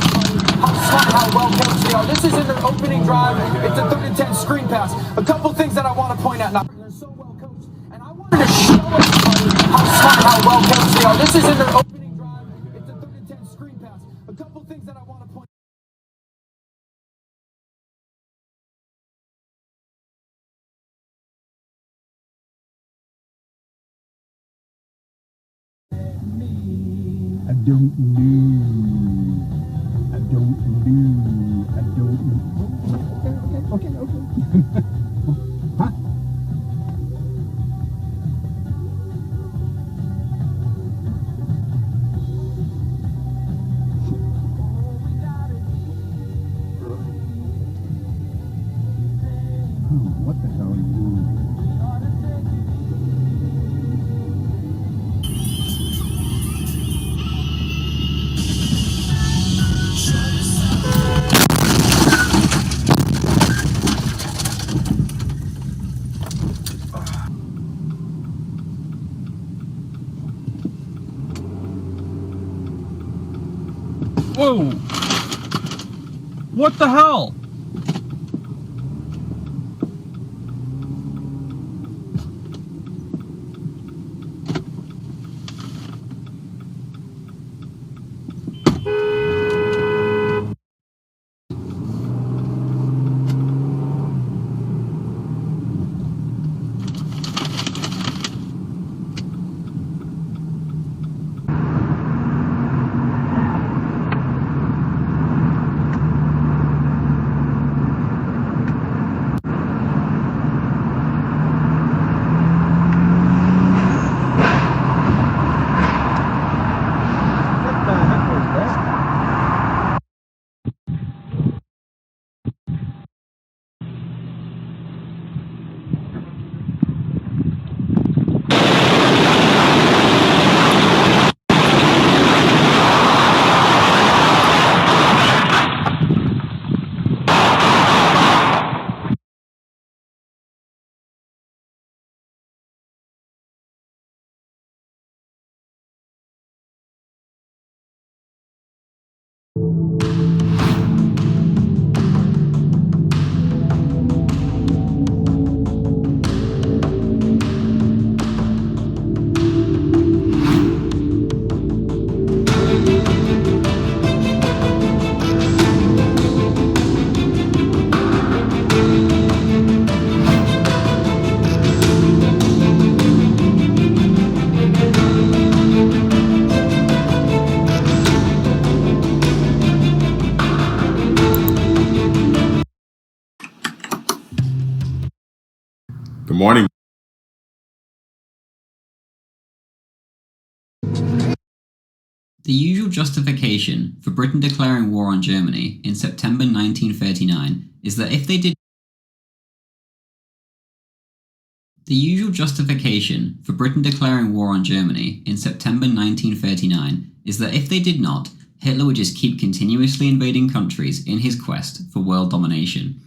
how smart, how well coached they are. This is in their opening drive. It's a 3rd and 10 screen pass. A couple things that I want to point out now. They're so well coached. And I wanted to show everybody how smart, how well coached they are. This is in their opening drive. It's a 3rd and 10 screen pass. A couple things that I want to point out. I don't know. I don't know. I don't know. Okay. Huh? Oh, what the hell are you doing? Whoa! What the hell? Good morning. The usual justification for Britain declaring war on Germany in September 1939 is that if they did The usual justification for Britain declaring war on Germany in September 1939 is that if they did not, Hitler would just keep continuously invading countries in his quest for world domination.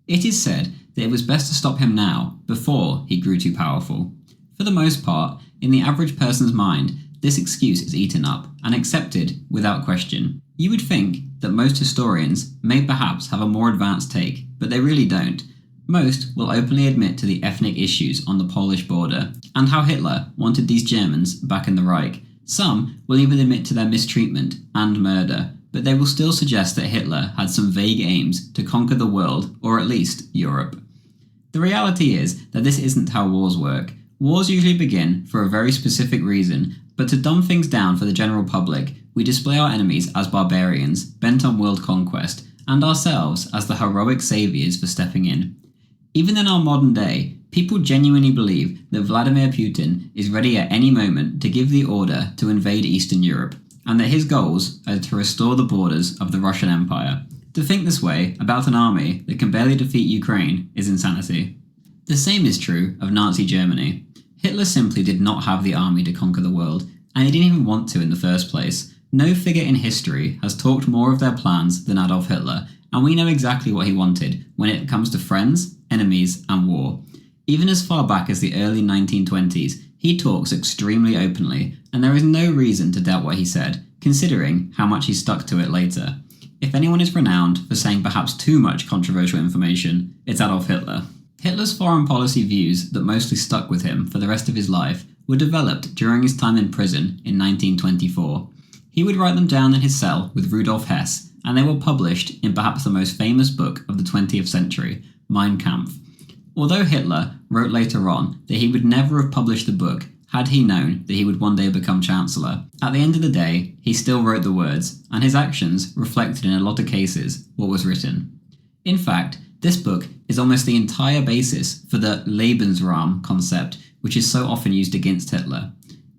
It is said that it was best to stop him now, before he grew too powerful. For the most part, in the average person's mind, this excuse is eaten up and accepted without question. You would think that most historians may perhaps have a more advanced take, but they really don't. Most will openly admit to the ethnic issues on the Polish border, and how Hitler wanted these Germans back in the Reich. Some will even admit to their mistreatment and murder, but they will still suggest that Hitler had some vague aims to conquer the world, or at least Europe. The reality is that this isn't how wars work. Wars usually begin for a very specific reason, but to dumb things down for the general public, we display our enemies as barbarians, bent on world conquest, and ourselves as the heroic saviours for stepping in. Even in our modern day, people genuinely believe that Vladimir Putin is ready at any moment to give the order to invade Eastern Europe, and that his goals are to restore the borders of the Russian Empire. To think this way about an army that can barely defeat Ukraine is insanity. The same is true of Nazi Germany. Hitler simply did not have the army to conquer the world, and he didn't even want to in the first place. No figure in history has talked more of their plans than Adolf Hitler, and we know exactly what he wanted when it comes to friends, enemies, and war. Even as far back as the early 1920s, he talks extremely openly, and there is no reason to doubt what he said, considering how much he stuck to it later. If anyone is renowned for saying perhaps too much controversial information, it's Adolf Hitler. Hitler's foreign policy views that mostly stuck with him for the rest of his life were developed during his time in prison in 1924. He would write them down in his cell with Rudolf Hess, and they were published in perhaps the most famous book of the 20th century, Mein Kampf. Although Hitler wrote later on that he would never have published the book had he known that he would one day become Chancellor, at the end of the day, he still wrote the words, and his actions reflected in a lot of cases what was written. In fact, this book is almost the entire basis for the Lebensraum concept, which is so often used against Hitler.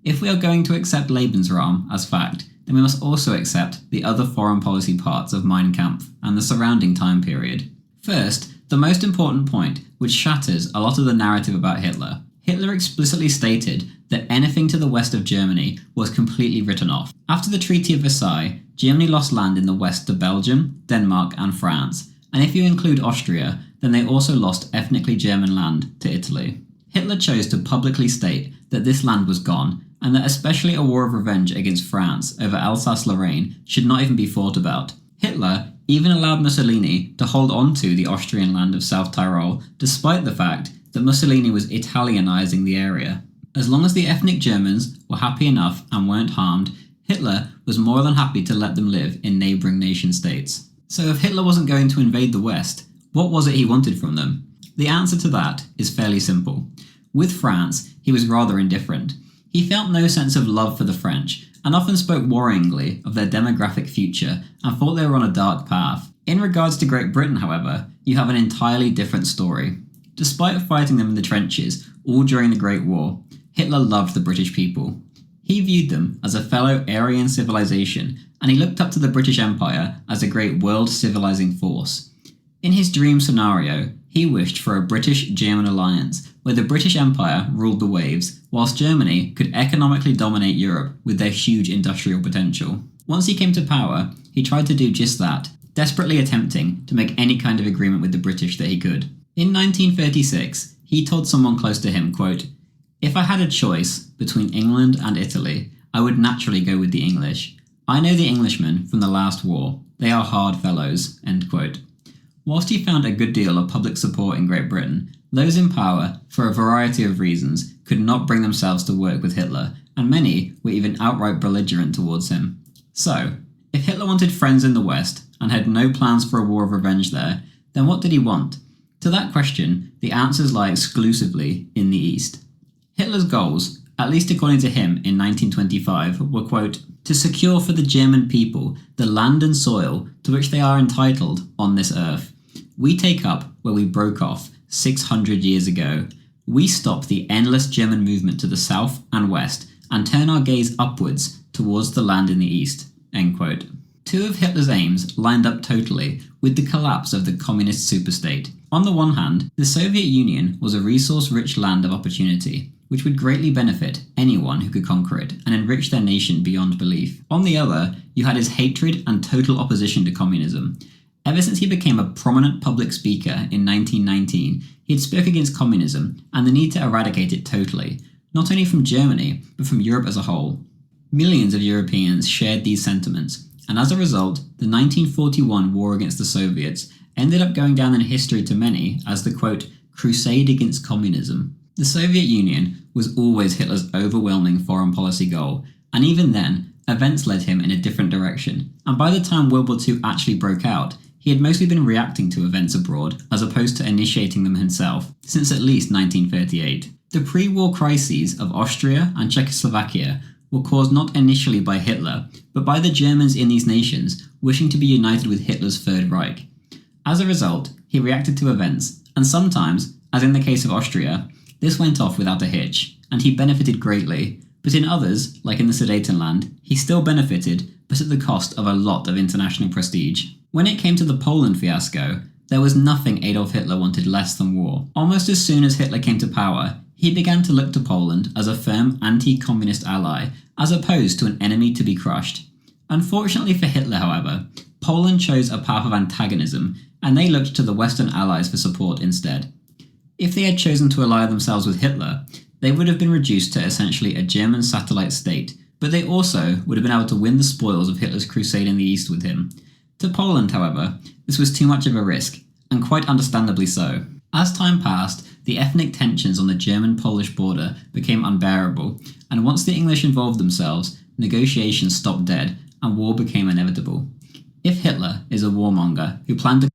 If we are going to accept Lebensraum as fact, then we must also accept the other foreign policy parts of Mein Kampf and the surrounding time period. First, the most important point, which shatters a lot of the narrative about Hitler. Hitler explicitly stated that anything to the west of Germany was completely written off. After the Treaty of Versailles, Germany lost land in the west to Belgium, Denmark, and France, and if you include Austria, then they also lost ethnically German land to Italy. Hitler chose to publicly state that this land was gone, and that especially a war of revenge against France over Alsace-Lorraine should not even be thought about. Hitler even allowed Mussolini to hold on to the Austrian land of South Tyrol, despite the fact that Mussolini was Italianizing the area. As long as the ethnic Germans were happy enough and weren't harmed, Hitler was more than happy to let them live in neighbouring nation-states. So if Hitler wasn't going to invade the West, what was it he wanted from them? The answer to that is fairly simple. With France, he was rather indifferent. He felt no sense of love for the French, and often spoke worryingly of their demographic future and thought they were on a dark path. In regards to Great Britain, however, you have an entirely different story. Despite fighting them in the trenches, all during the Great War, Hitler loved the British people. He viewed them as a fellow Aryan civilization, and he looked up to the British Empire as a great world civilizing force. In his dream scenario, he wished for a British-German alliance, where the British Empire ruled the waves, whilst Germany could economically dominate Europe with their huge industrial potential. Once he came to power, he tried to do just that, desperately attempting to make any kind of agreement with the British that he could. In 1936, he told someone close to him, quote, "If I had a choice between England and Italy, I would naturally go with the English. I know the Englishmen from the last war. They are hard fellows," end quote. Whilst he found a good deal of public support in Great Britain, those in power, for a variety of reasons, could not bring themselves to work with Hitler, and many were even outright belligerent towards him. So, if Hitler wanted friends in the West, and had no plans for a war of revenge there, then what did he want? To that question, the answers lie exclusively in the East. Hitler's goals, at least according to him in 1925, were, quote, "to secure for the German people the land and soil to which they are entitled on this earth. We take up where we broke off 600 years ago. we stop the endless German movement to the south and west and turn our gaze upwards towards the land in the east." End quote. Two of Hitler's aims lined up totally with the collapse of the communist superstate. On the one hand, the Soviet Union was a resource-rich land of opportunity, which would greatly benefit anyone who could conquer it and enrich their nation beyond belief. On the other, you had his hatred and total opposition to communism. Ever since he became a prominent public speaker in 1919, he had spoke against communism and the need to eradicate it totally, not only from Germany, but from Europe as a whole. Millions of Europeans shared these sentiments, and as a result, the 1941 war against the Soviets ended up going down in history to many as the, quote, crusade against communism. The Soviet Union was always Hitler's overwhelming foreign policy goal, and even then, events led him in a different direction, and by the time World War II actually broke out, he had mostly been reacting to events abroad, as opposed to initiating them himself, since at least 1938. The pre-war crises of Austria and Czechoslovakia were caused not initially by Hitler, but by the Germans in these nations wishing to be united with Hitler's Third Reich. As a result, he reacted to events, and sometimes, as in the case of Austria, this went off without a hitch, and he benefited greatly, but in others, like in the Sudetenland, he still benefited, but at the cost of a lot of international prestige. When it came to the Poland fiasco, there was nothing Adolf Hitler wanted less than war. Almost as soon as Hitler came to power, he began to look to Poland as a firm anti-communist ally, as opposed to an enemy to be crushed. Unfortunately for Hitler, however, Poland chose a path of antagonism, and they looked to the Western allies for support instead. If they had chosen to ally themselves with Hitler, they would have been reduced to essentially a German satellite state, but they also would have been able to win the spoils of Hitler's crusade in the east with him. To Poland, however, this was too much of a risk, and quite understandably so. As time passed, the ethnic tensions on the German-Polish border became unbearable, and once the English involved themselves, negotiations stopped dead, and war became inevitable. If Hitler is a warmonger who planned to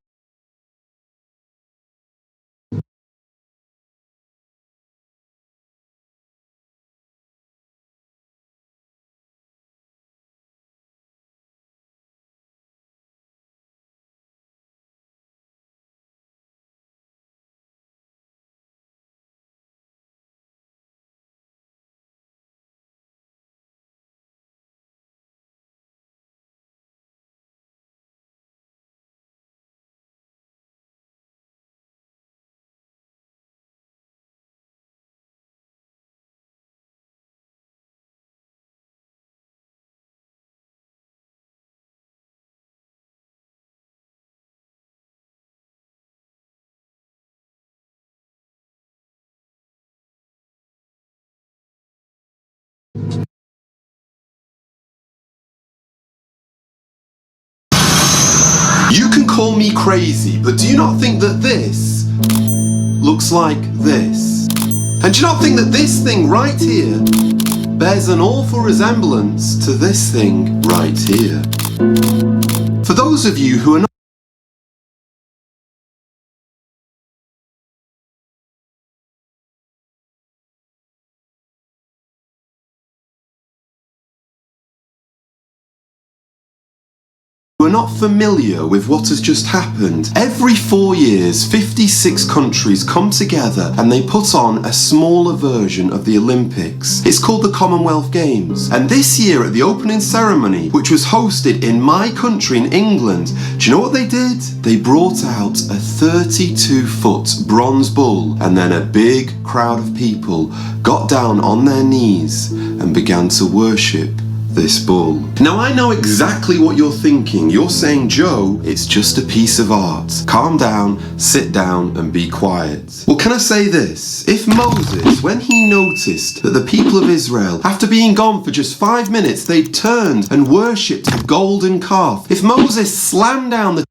You can call me crazy, but do you not think that this looks like this? And do you not think that this thing right here bears an awful resemblance to this thing right here? For those of you who are not familiar with what has just happened, every 4 years, 56 countries come together and they put on a smaller version of the Olympics. It's called the Commonwealth Games. And this year at the opening ceremony, which was hosted in my country in England, do you know what they did? They brought out a 32-foot bronze bull, and then a big crowd of people got down on their knees and began to worship this bull. Now I know exactly what you're thinking. You're saying, Joe, it's just a piece of art. Calm down, sit down and be quiet. Well, can I say this? If Moses, when he noticed that the people of Israel, after being gone for just 5 minutes, they'd turned and worshipped a golden calf, if Moses slammed down the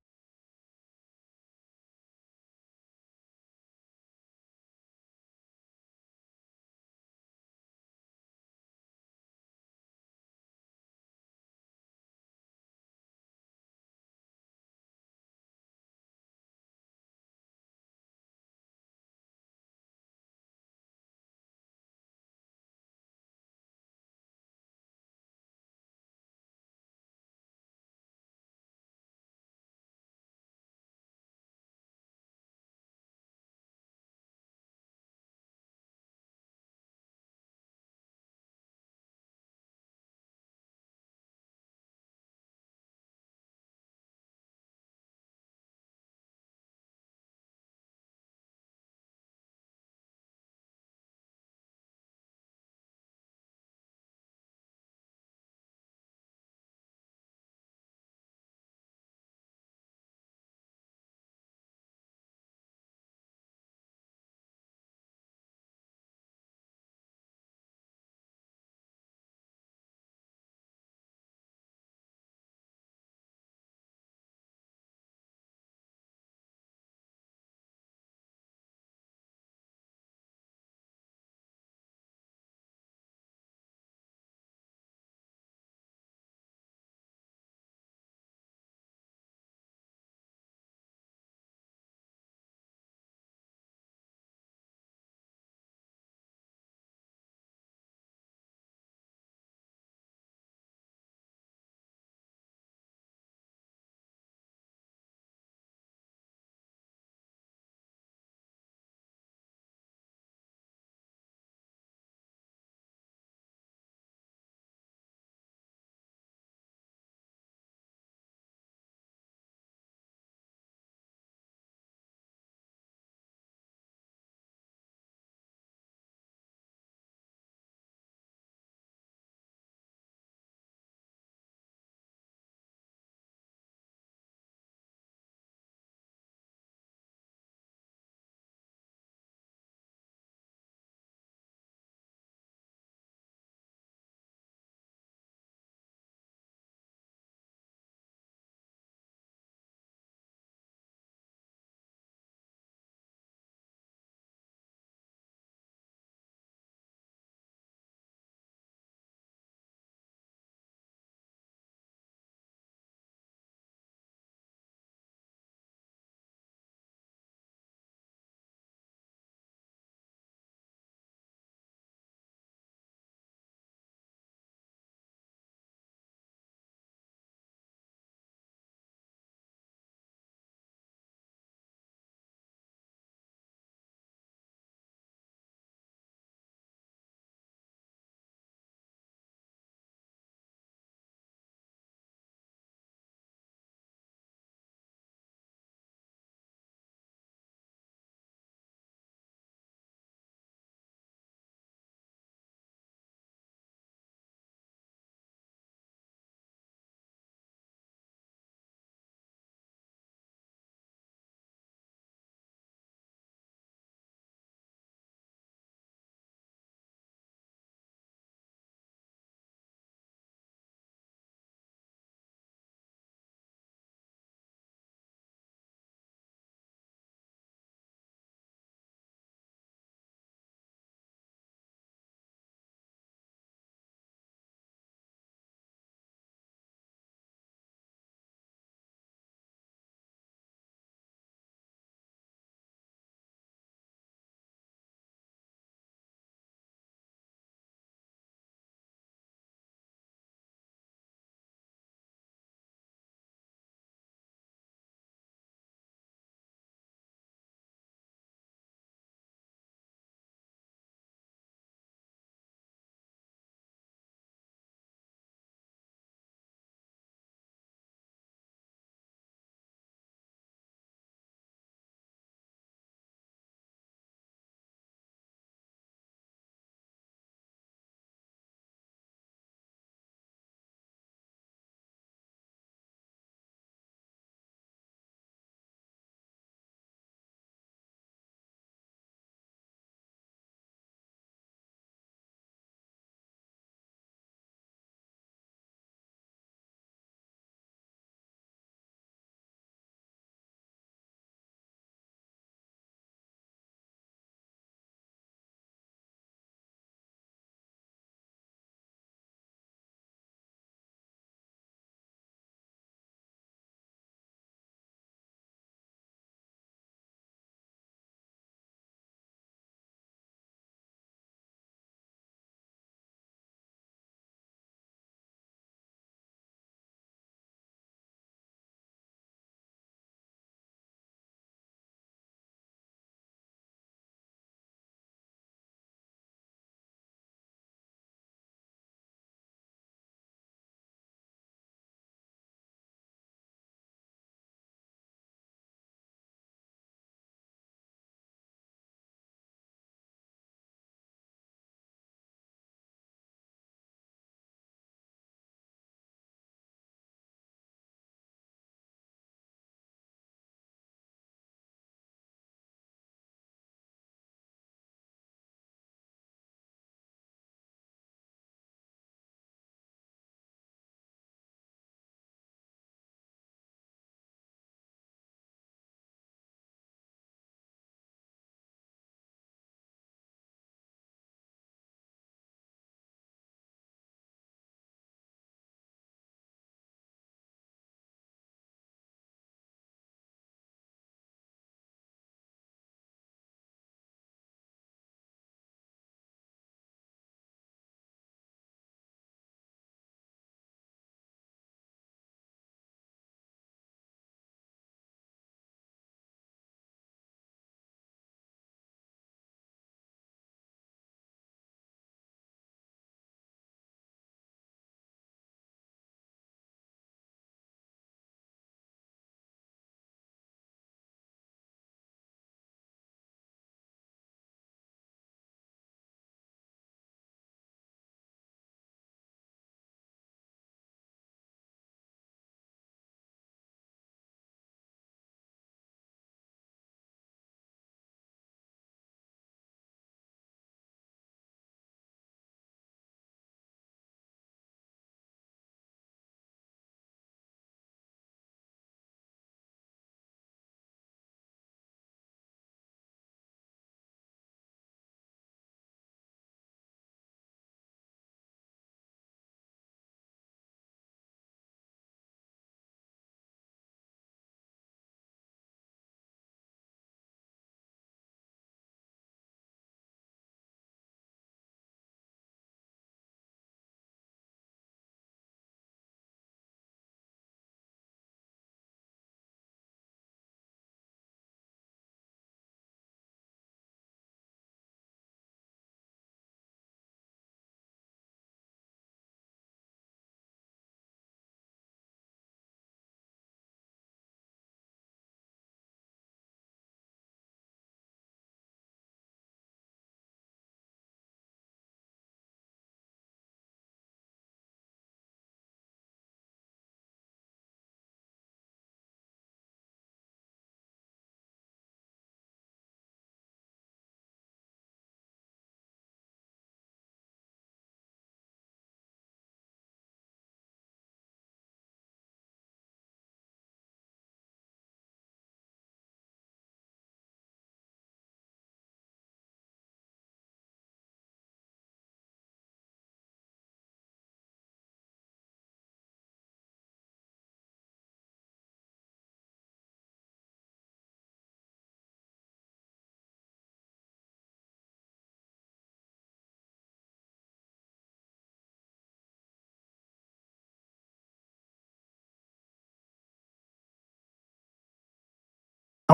I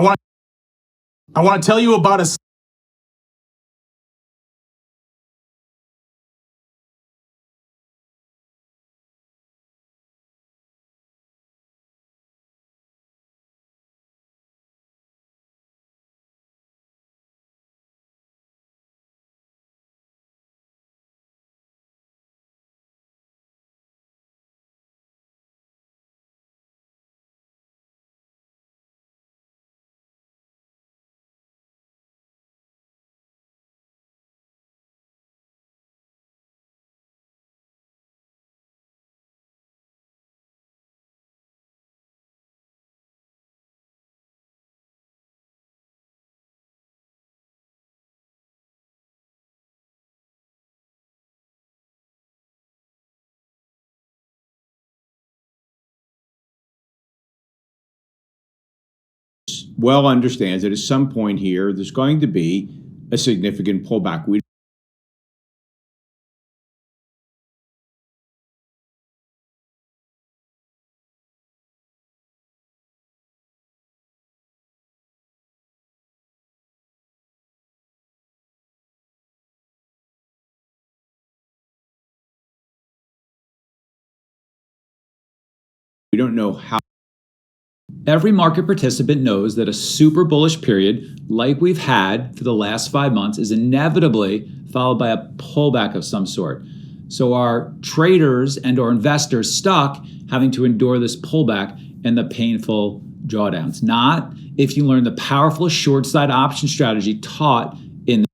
want to tell you about a well understands that at some point here, there's going to be a significant pullback. We don't know how. Every market participant knows that a super bullish period, like we've had for the last 5 months, is inevitably followed by a pullback of some sort. So are traders and or investors stuck having to endure this pullback and the painful drawdowns? Not if you learn the powerful short side option strategy taught in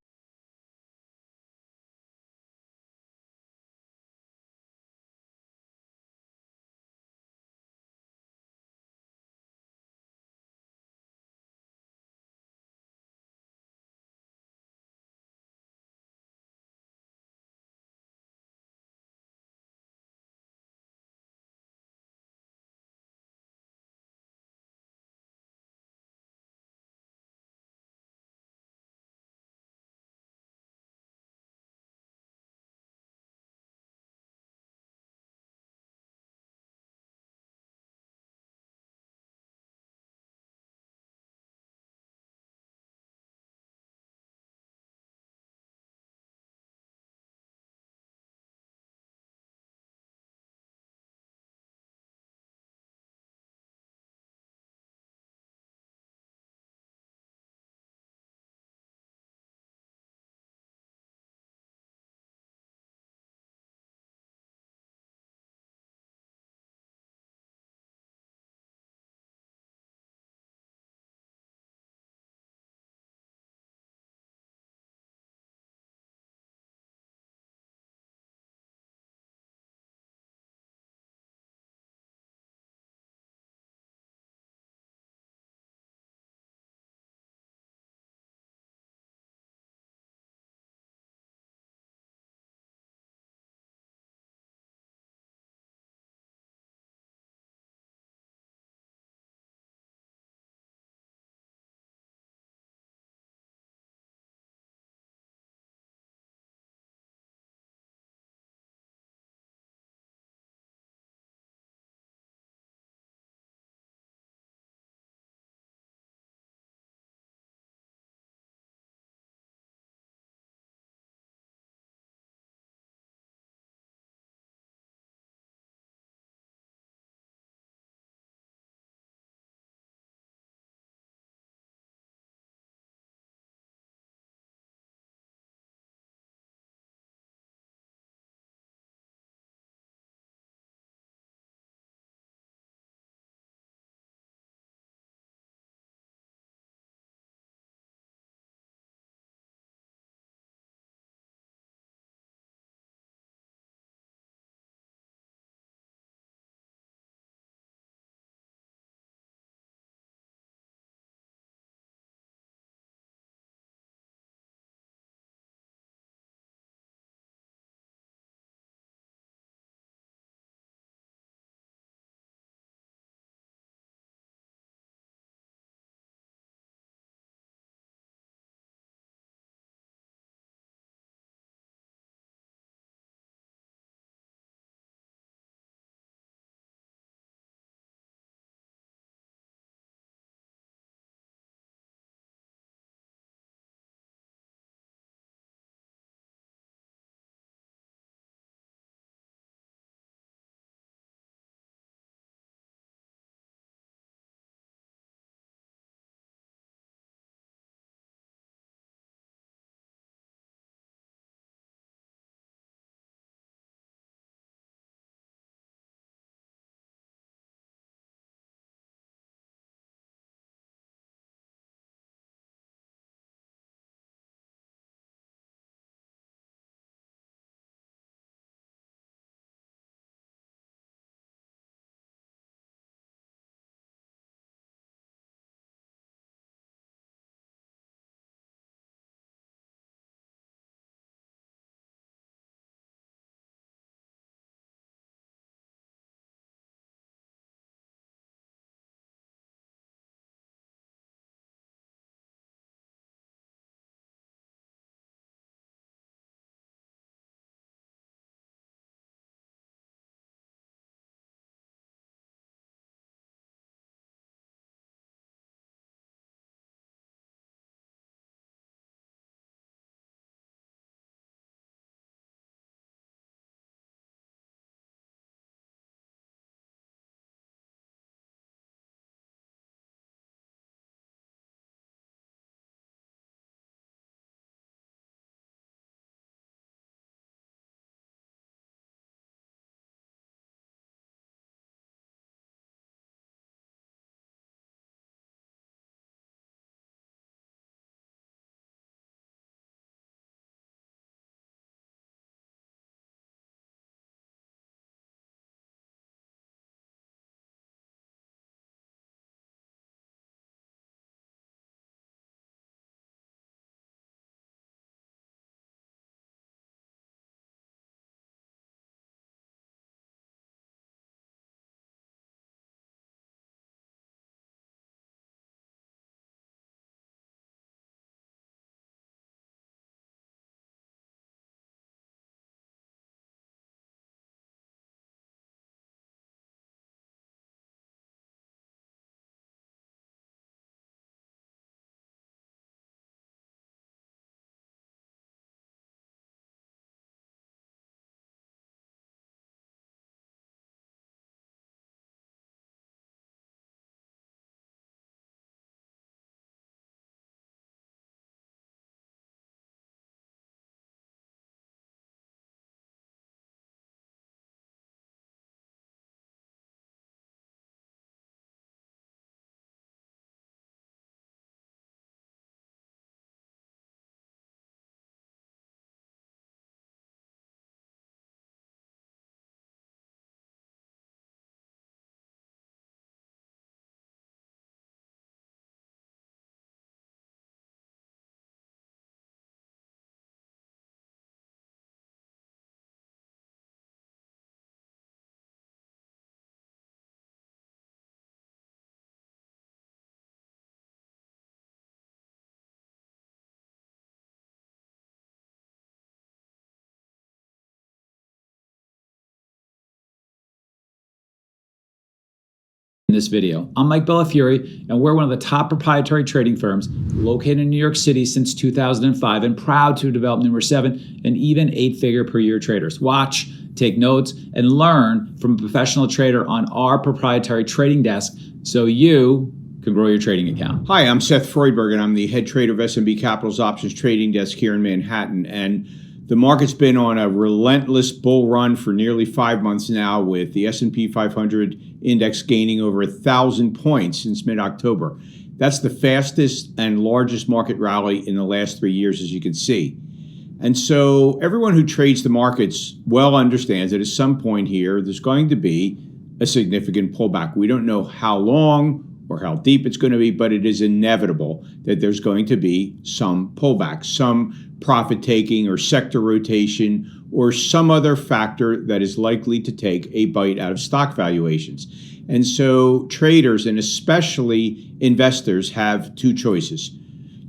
in this video. I'm Mike Bellafiore, and we're one of the top proprietary trading firms located in New York City since 2005 and proud to develop numerous 7 and even 8-figure per year traders. Watch, take notes, and learn from a professional trader on our proprietary trading desk so you can grow your trading account. Hi, I'm Seth Freudberg, and I'm the head trader of S&B Capital's options trading desk here in Manhattan. And the market's been on a relentless bull run for nearly 5 months now, with the S&P 500 index gaining over 1,000 points since mid-October. That's the fastest and largest market rally in the last 3 years, as you can see. And so everyone who trades the markets well understands that at some point here, there's going to be a significant pullback. We don't know how long or how deep it's going to be, but it is inevitable that there's going to be some pullback, some profit taking or sector rotation or some other factor that is likely to take a bite out of stock valuations. And so traders and especially investors have 2 choices.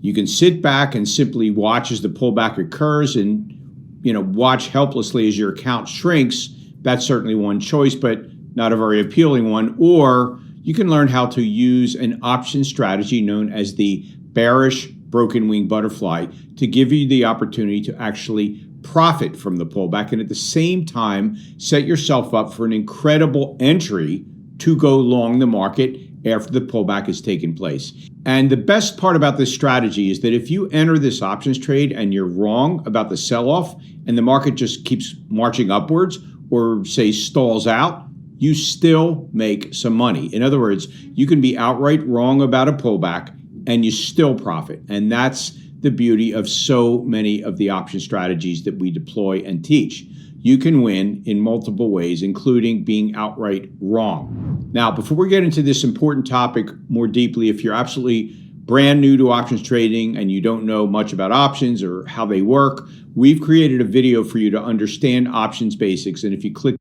You can sit back and simply watch as the pullback occurs and, watch helplessly as your account shrinks. That's certainly one choice, but not a very appealing one. Or you can learn how to use an option strategy known as the bearish broken wing butterfly to give you the opportunity to actually profit from the pullback and at the same time set yourself up for an incredible entry to go long the market after the pullback has taken place. And the best part about this strategy is that if you enter this options trade and you're wrong about the sell-off and the market just keeps marching upwards or say stalls out, you still make some money. In other words, you can be outright wrong about a pullback and you still profit. And that's the beauty of so many of the option strategies that we deploy and teach. You can win in multiple ways, including being outright wrong. Now, before we get into this important topic more deeply, if you're absolutely brand new to options trading and you don't know much about options or how they work, we've created a video for you to understand options basics. And if you click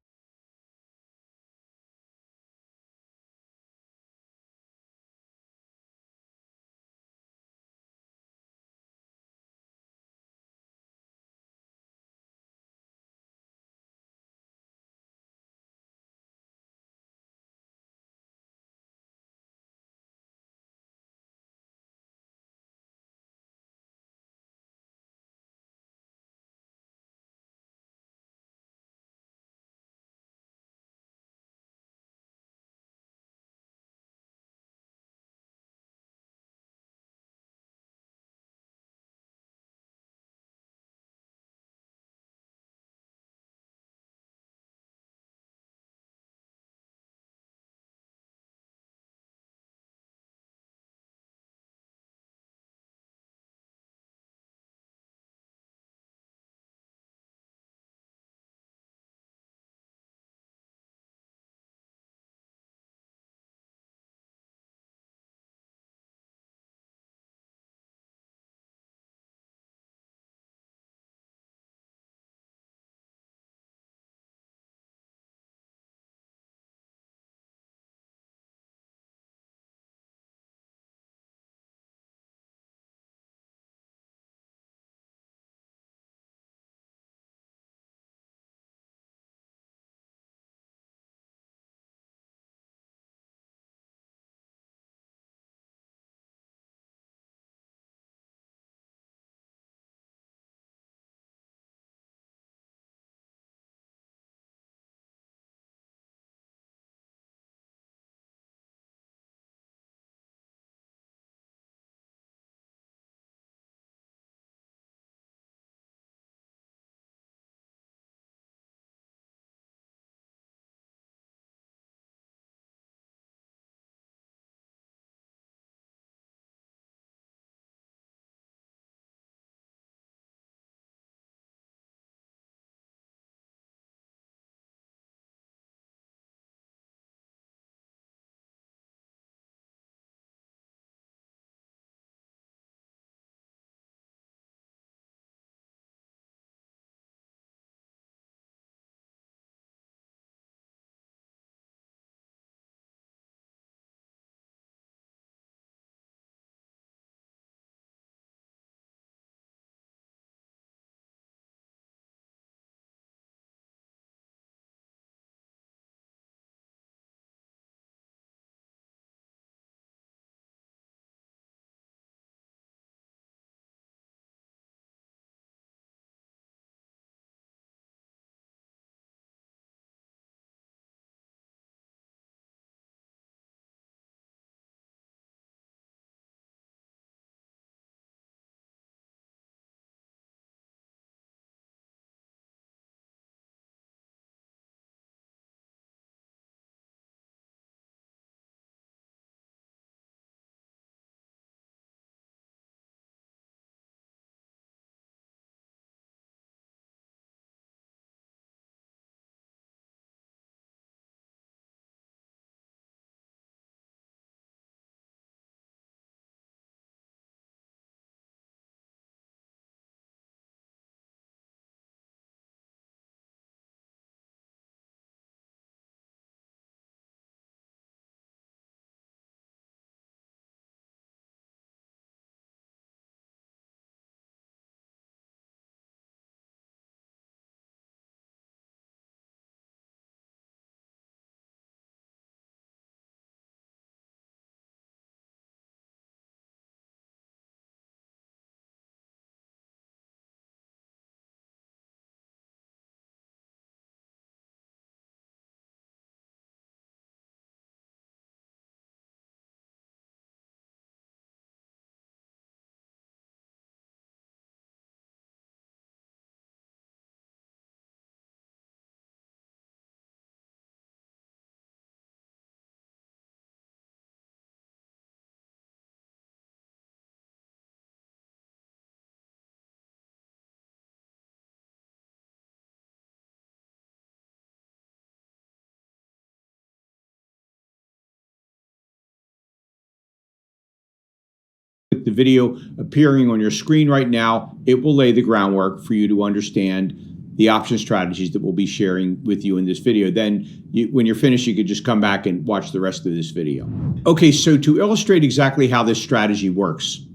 the video appearing on your screen right now, it will lay the groundwork for you to understand the option strategies that we'll be sharing with you in this video. Then when you're finished, you could just come back and watch the rest of this video. Okay, so to illustrate exactly how this strategy works,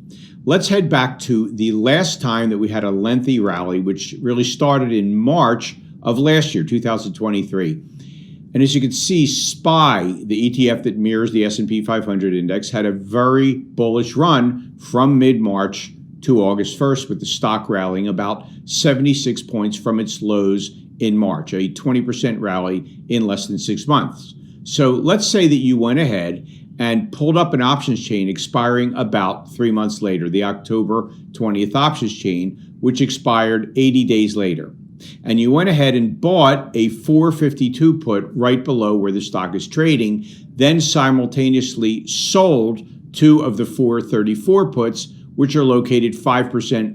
let's head back to the last time that we had a lengthy rally, which really started in March of last year, 2023. And as you can see, SPY, the ETF that mirrors the S&P 500 index, had a very bullish run from mid-March to August 1st, with the stock rallying about 76 points from its lows in March, a 20% rally in less than 6 months. So let's say that you went ahead and pulled up an options chain expiring about 3 months later, the October 20th options chain, which expired 80 days later. And you went ahead and bought a 452 put right below where the stock is trading, then simultaneously sold 2 of the 434 puts, which are located 5%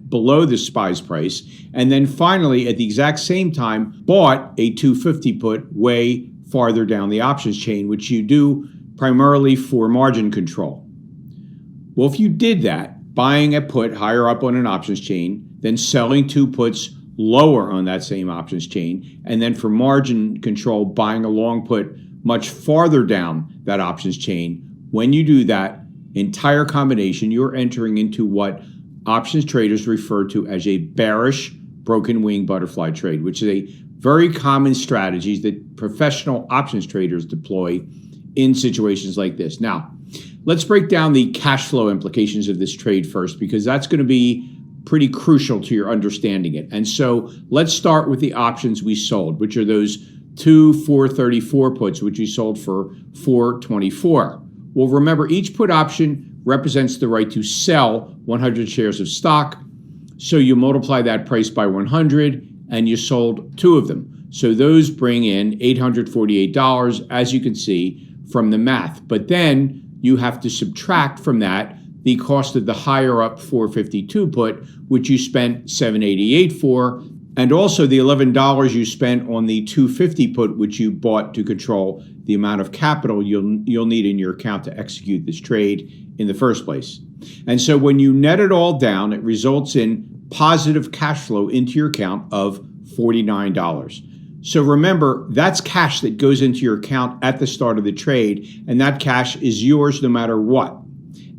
below the SPY's price, and then finally at the exact same time bought a 250 put way farther down the options chain, which you do primarily for margin control. Well, if you did that, buying a put higher up on an options chain, then selling 2 puts lower on that same options chain, and then for margin control, buying a long put much farther down that options chain, when you do that entire combination, you're entering into what options traders refer to as a bearish broken wing butterfly trade, which is a very common strategy that professional options traders deploy in situations like this. Now, let's break down the cash flow implications of this trade first, because that's going to be pretty crucial to your understanding it. And so let's start with the options we sold, which are those 2 434 puts, which we sold for 424. Well, remember, each put option represents the right to sell 100 shares of stock. So you multiply that price by 100 and you sold 2 of them. So those bring in $848, as you can see from the math. But then you have to subtract from that the cost of the higher up 452 put, which you spent $788 for, and also the $11 you spent on the 250 put, which you bought to control the amount of capital you'll need in your account to execute this trade in the first place. And so when you net it all down, it results in positive cash flow into your account of $49. So remember, that's cash that goes into your account at the start of the trade, and that cash is yours no matter what.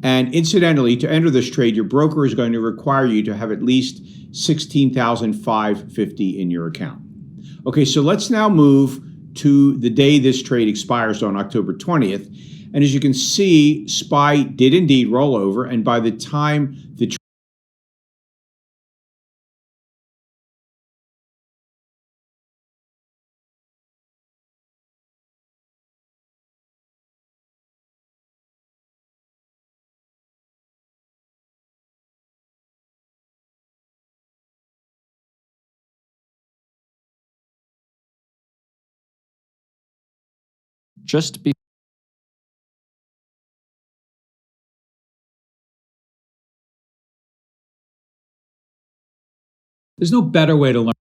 And incidentally, to enter this trade, your broker is going to require you to have at least $16,550 in your account. Okay, so let's now move to the day this trade expires on October 20th. And as you can see, SPY did indeed roll over. And by the time the just be There's no better way to learn.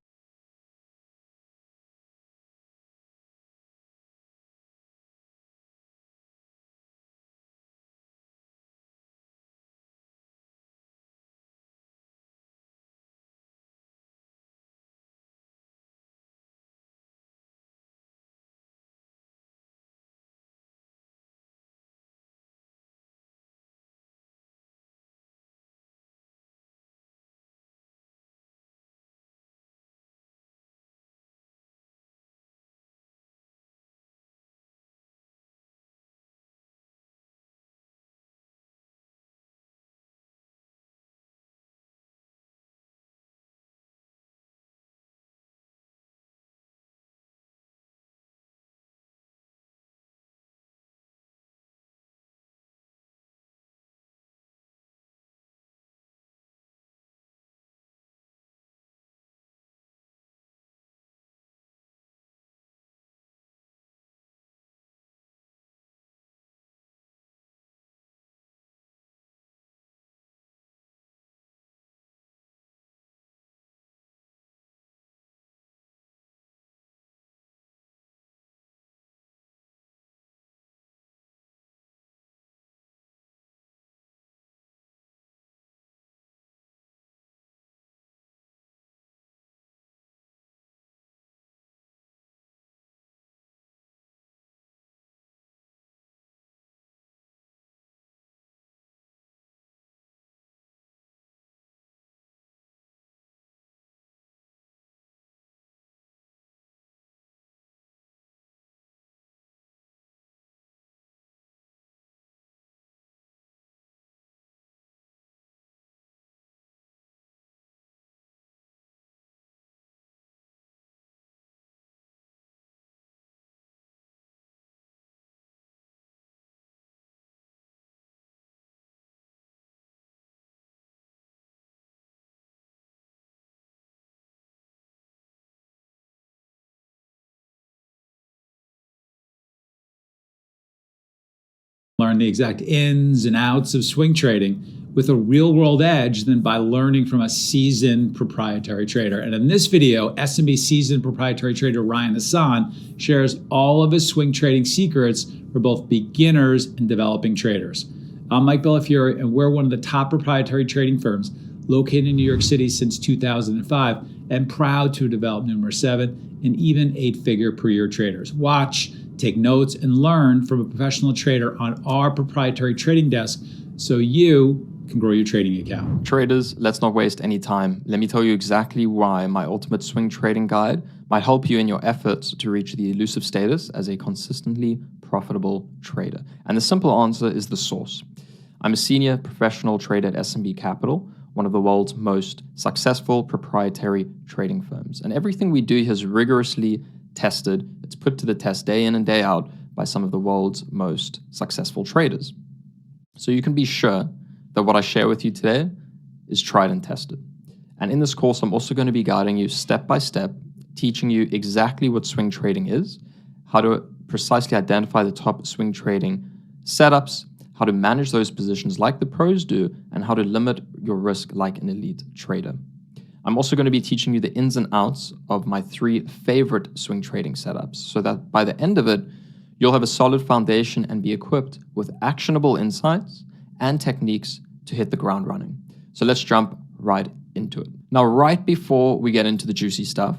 Learn the exact ins and outs of swing trading with a real-world edge than by learning from a seasoned proprietary trader. And in this video, SMB seasoned proprietary trader Ryan Hassan shares all of his swing trading secrets for both beginners and developing traders. I'm Mike Bellafiore, and we're one of the top proprietary trading firms located in New York City since 2005 and proud to develop numerous 7 and even 8-figure per year traders. Watch, take notes, and learn from a professional trader on our proprietary trading desk so you can grow your trading account. Traders, let's not waste any time. Let me tell you exactly why my ultimate swing trading guide might help you in your efforts to reach the elusive status as a consistently profitable trader. And the simple answer is the source. I'm a senior professional trader at SMB Capital, one of the world's most successful proprietary trading firms. And everything we do here is rigorously tested. It's put to the test day in and day out by some of the world's most successful traders. So you can be sure that what I share with you today is tried and tested. And in this course, I'm also going to be guiding you step by step, teaching you exactly what swing trading is, how to precisely identify the top swing trading setups, how to manage those positions like the pros do, and how to limit your risk like an elite trader. I'm also going to be teaching you the ins and outs of my 3 favorite swing trading setups so that by the end of it, you'll have a solid foundation and be equipped with actionable insights and techniques to hit the ground running. So let's jump right into it. Now, right before we get into the juicy stuff,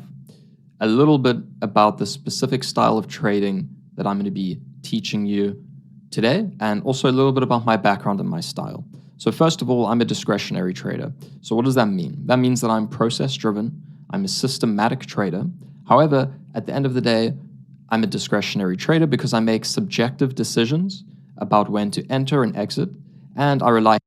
a little bit about the specific style of trading that I'm going to be teaching you today, and also a little bit about my background and my style. So first of all, I'm a discretionary trader. So what does that mean? That means that I'm process-driven. I'm a systematic trader. However, at the end of the day, I'm a discretionary trader because I make subjective decisions about when to enter and exit, and I rely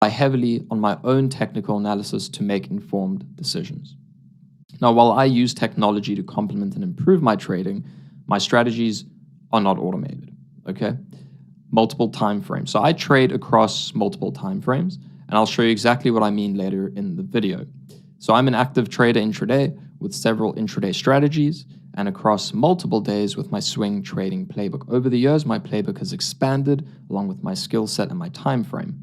heavily on my own technical analysis to make informed decisions. Now, while I use technology to complement and improve my trading, my strategies are not automated, okay? Multiple time frames. So I trade across multiple time frames, and I'll show you exactly what I mean later in the video. So I'm an active trader intraday with several intraday strategies and across multiple days with my swing trading playbook. Over the years, my playbook has expanded along with my skill set and my time frame.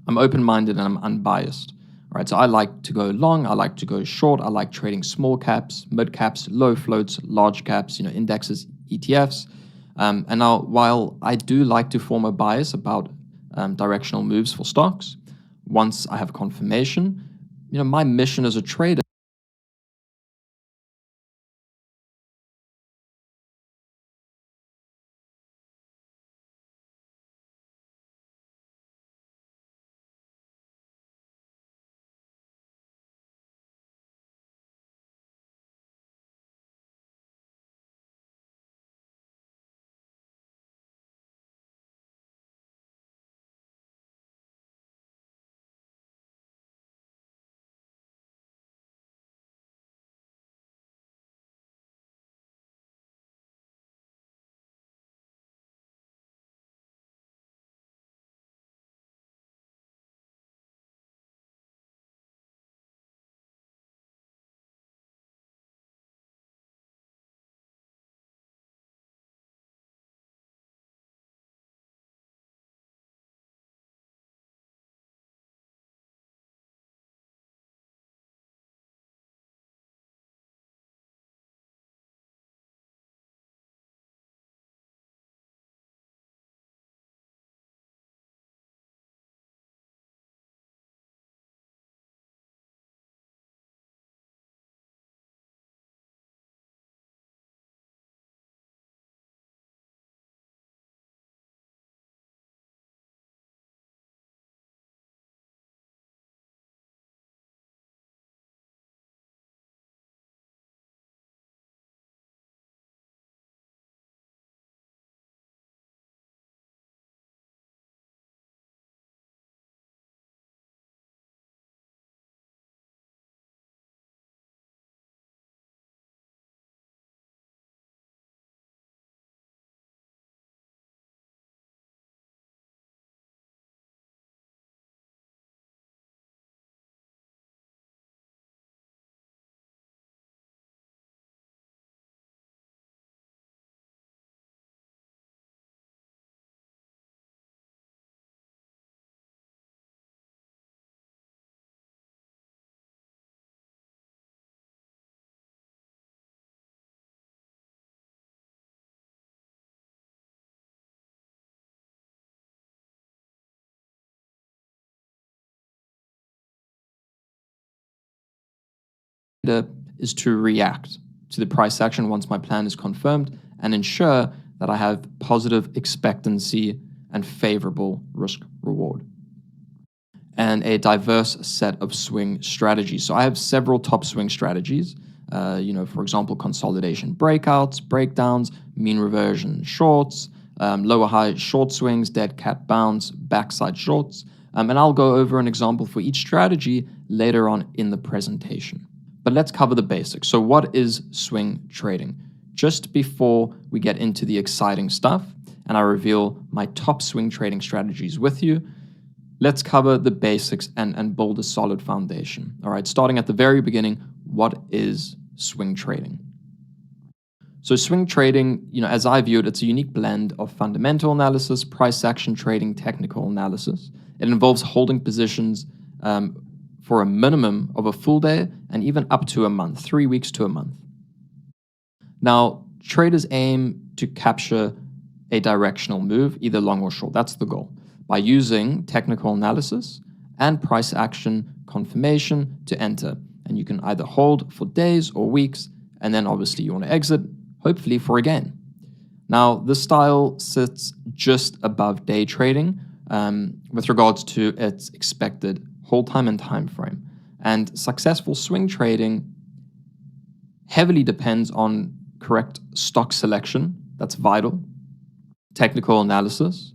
I'm open-minded and I'm unbiased. All right, so I like to go long, I like to go short, I like trading small caps, mid caps, low floats, large caps, indexes, ETFs. And now, while I do like to form a bias about directional moves for stocks, once I have confirmation, my mission as a trader is to react to the price action once my plan is confirmed and ensure that I have positive expectancy and favorable risk reward, and a diverse set of swing strategies. So I have several top swing strategies. For example, consolidation breakouts, breakdowns, mean reversion shorts, lower high short swings, dead cat bounce, backside shorts. And I'll go over an example for each strategy later on in the presentation. But let's cover the basics. So what is swing trading? Just before we get into the exciting stuff and I reveal my top swing trading strategies with you, let's cover the basics and build a solid foundation. All right, starting at the very beginning, what is swing trading? So swing trading, as I view it, it's a unique blend of fundamental analysis, price action trading, technical analysis. It involves holding positions for a minimum of a full day and even up to a month, 3 weeks to a month. Now, traders aim to capture a directional move, either long or short. That's the goal, by using technical analysis and price action confirmation to enter. And you can either hold for days or weeks, and then obviously you want to exit, hopefully for a gain. Now, this style sits just above day trading with regards to its expected hold time and time frame. And successful swing trading heavily depends on correct stock selection, that's vital, technical analysis,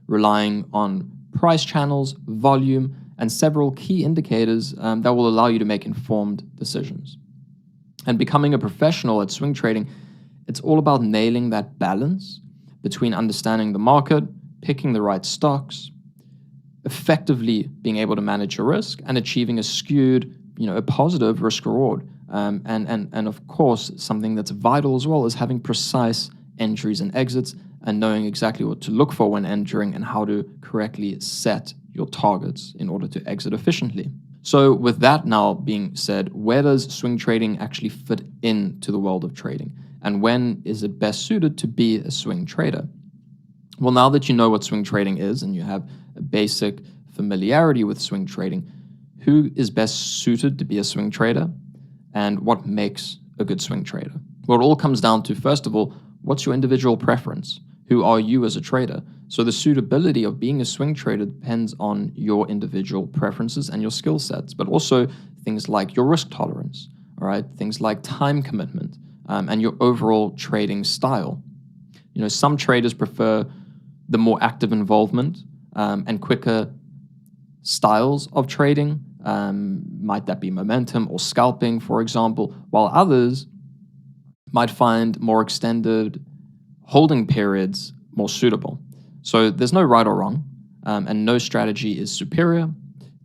relying on price channels, volume, and several key indicators that will allow you to make informed decisions. And becoming a professional at swing trading, it's all about nailing that balance between understanding the market, picking the right stocks, effectively being able to manage your risk, and achieving a skewed, a positive risk reward. And of course, something that's vital as well is having precise entries and exits and knowing exactly what to look for when entering and how to correctly set your targets in order to exit efficiently. So with that now being said, where does swing trading actually fit into the world of trading? And when is it best suited to be a swing trader? Well, now that you know what swing trading is and you have a basic familiarity with swing trading, who is best suited to be a swing trader and what makes a good swing trader? Well, it all comes down to, first of all, what's your individual preference? Who are you as a trader? So the suitability of being a swing trader depends on your individual preferences and your skill sets, but also things like your risk tolerance, all right? Things like time commitment and your overall trading style. Some traders prefer the more active involvement and quicker styles of trading. Might that be momentum or scalping, for example, while others might find more extended holding periods more suitable. So there's no right or wrong, and no strategy is superior.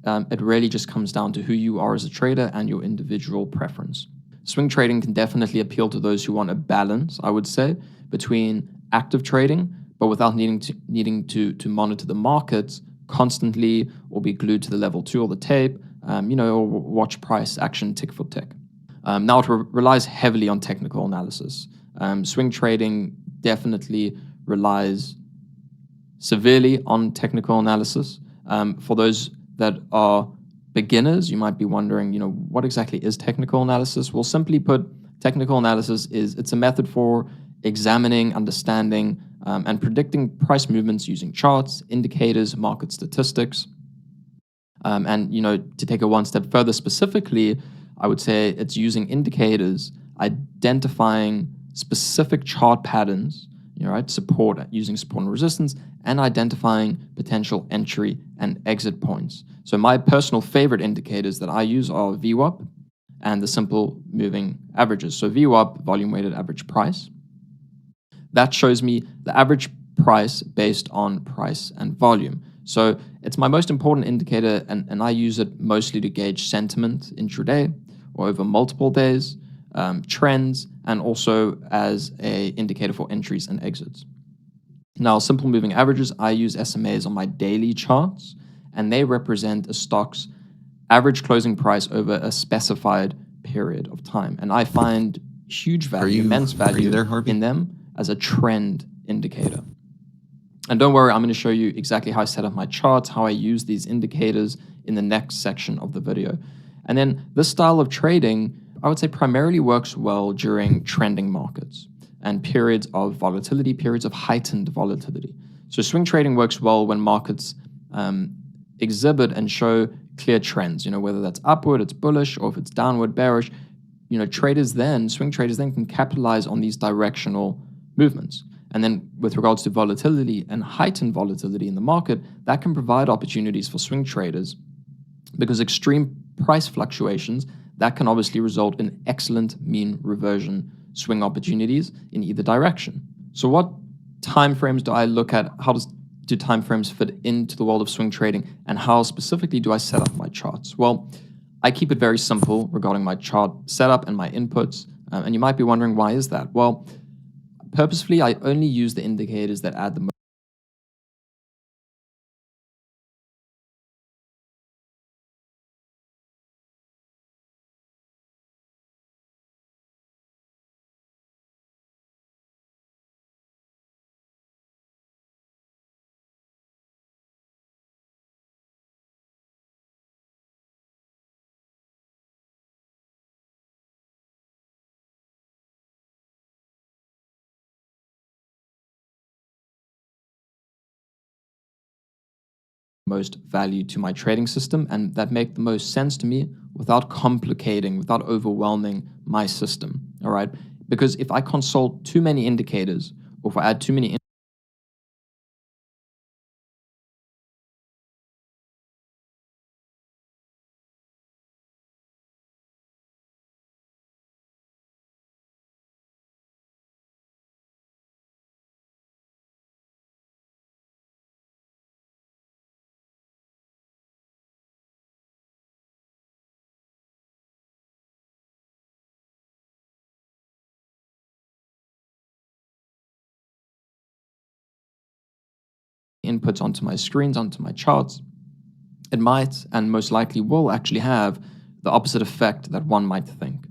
It really just comes down to who you are as a trader and your individual preference. Swing trading can definitely appeal to those who want a balance, I would say, between active trading, but without needing to monitor the markets constantly or be glued to the level 2 or the tape, or watch price action tick for tick. Now it relies heavily on technical analysis. Swing trading definitely relies severely on technical analysis. For those that are beginners, you might be wondering, what exactly is technical analysis? Well, simply put, technical analysis it's a method for examining, understanding, and predicting price movements using charts, indicators, market statistics. And to take it one step further specifically, I would say it's using indicators, identifying specific chart patterns, using support and resistance, and identifying potential entry and exit points. So my personal favorite indicators that I use are VWAP and the simple moving averages. So VWAP, volume weighted average price. That shows me the average price based on price and volume. So it's my most important indicator, and I use it mostly to gauge sentiment intraday or over multiple days, trends, and also as an indicator for entries and exits. Now, simple moving averages, I use SMAs on my daily charts, and they represent a stock's average closing price over a specified period of time. And I find huge value, immense value in them as a trend indicator. And don't worry, I'm going to show you exactly how I set up my charts, how I use these indicators in the next section of the video. And then this style of trading, I would say, primarily works well during trending markets and periods of volatility, periods of heightened volatility. So swing trading works well when markets exhibit and show clear trends, whether that's upward, it's bullish, or if it's downward, bearish. Swing traders then can capitalize on these directional movements. And then with regards to volatility and heightened volatility in the market, that can provide opportunities for swing traders because extreme price fluctuations, that can obviously result in excellent mean reversion swing opportunities in either direction. So what timeframes do I look at? How do timeframes fit into the world of swing trading? And how specifically do I set up my charts? Well, I keep it very simple regarding my chart setup and my inputs. And you might be wondering, why is that? Well, purposefully, I only use the indicators that add the most value to my trading system and that make the most sense to me without complicating, without overwhelming my system, all right? Because if I consult too many indicators or if I add too many inputs onto my screens, onto my charts, it might and most likely will actually have the opposite effect that one might think.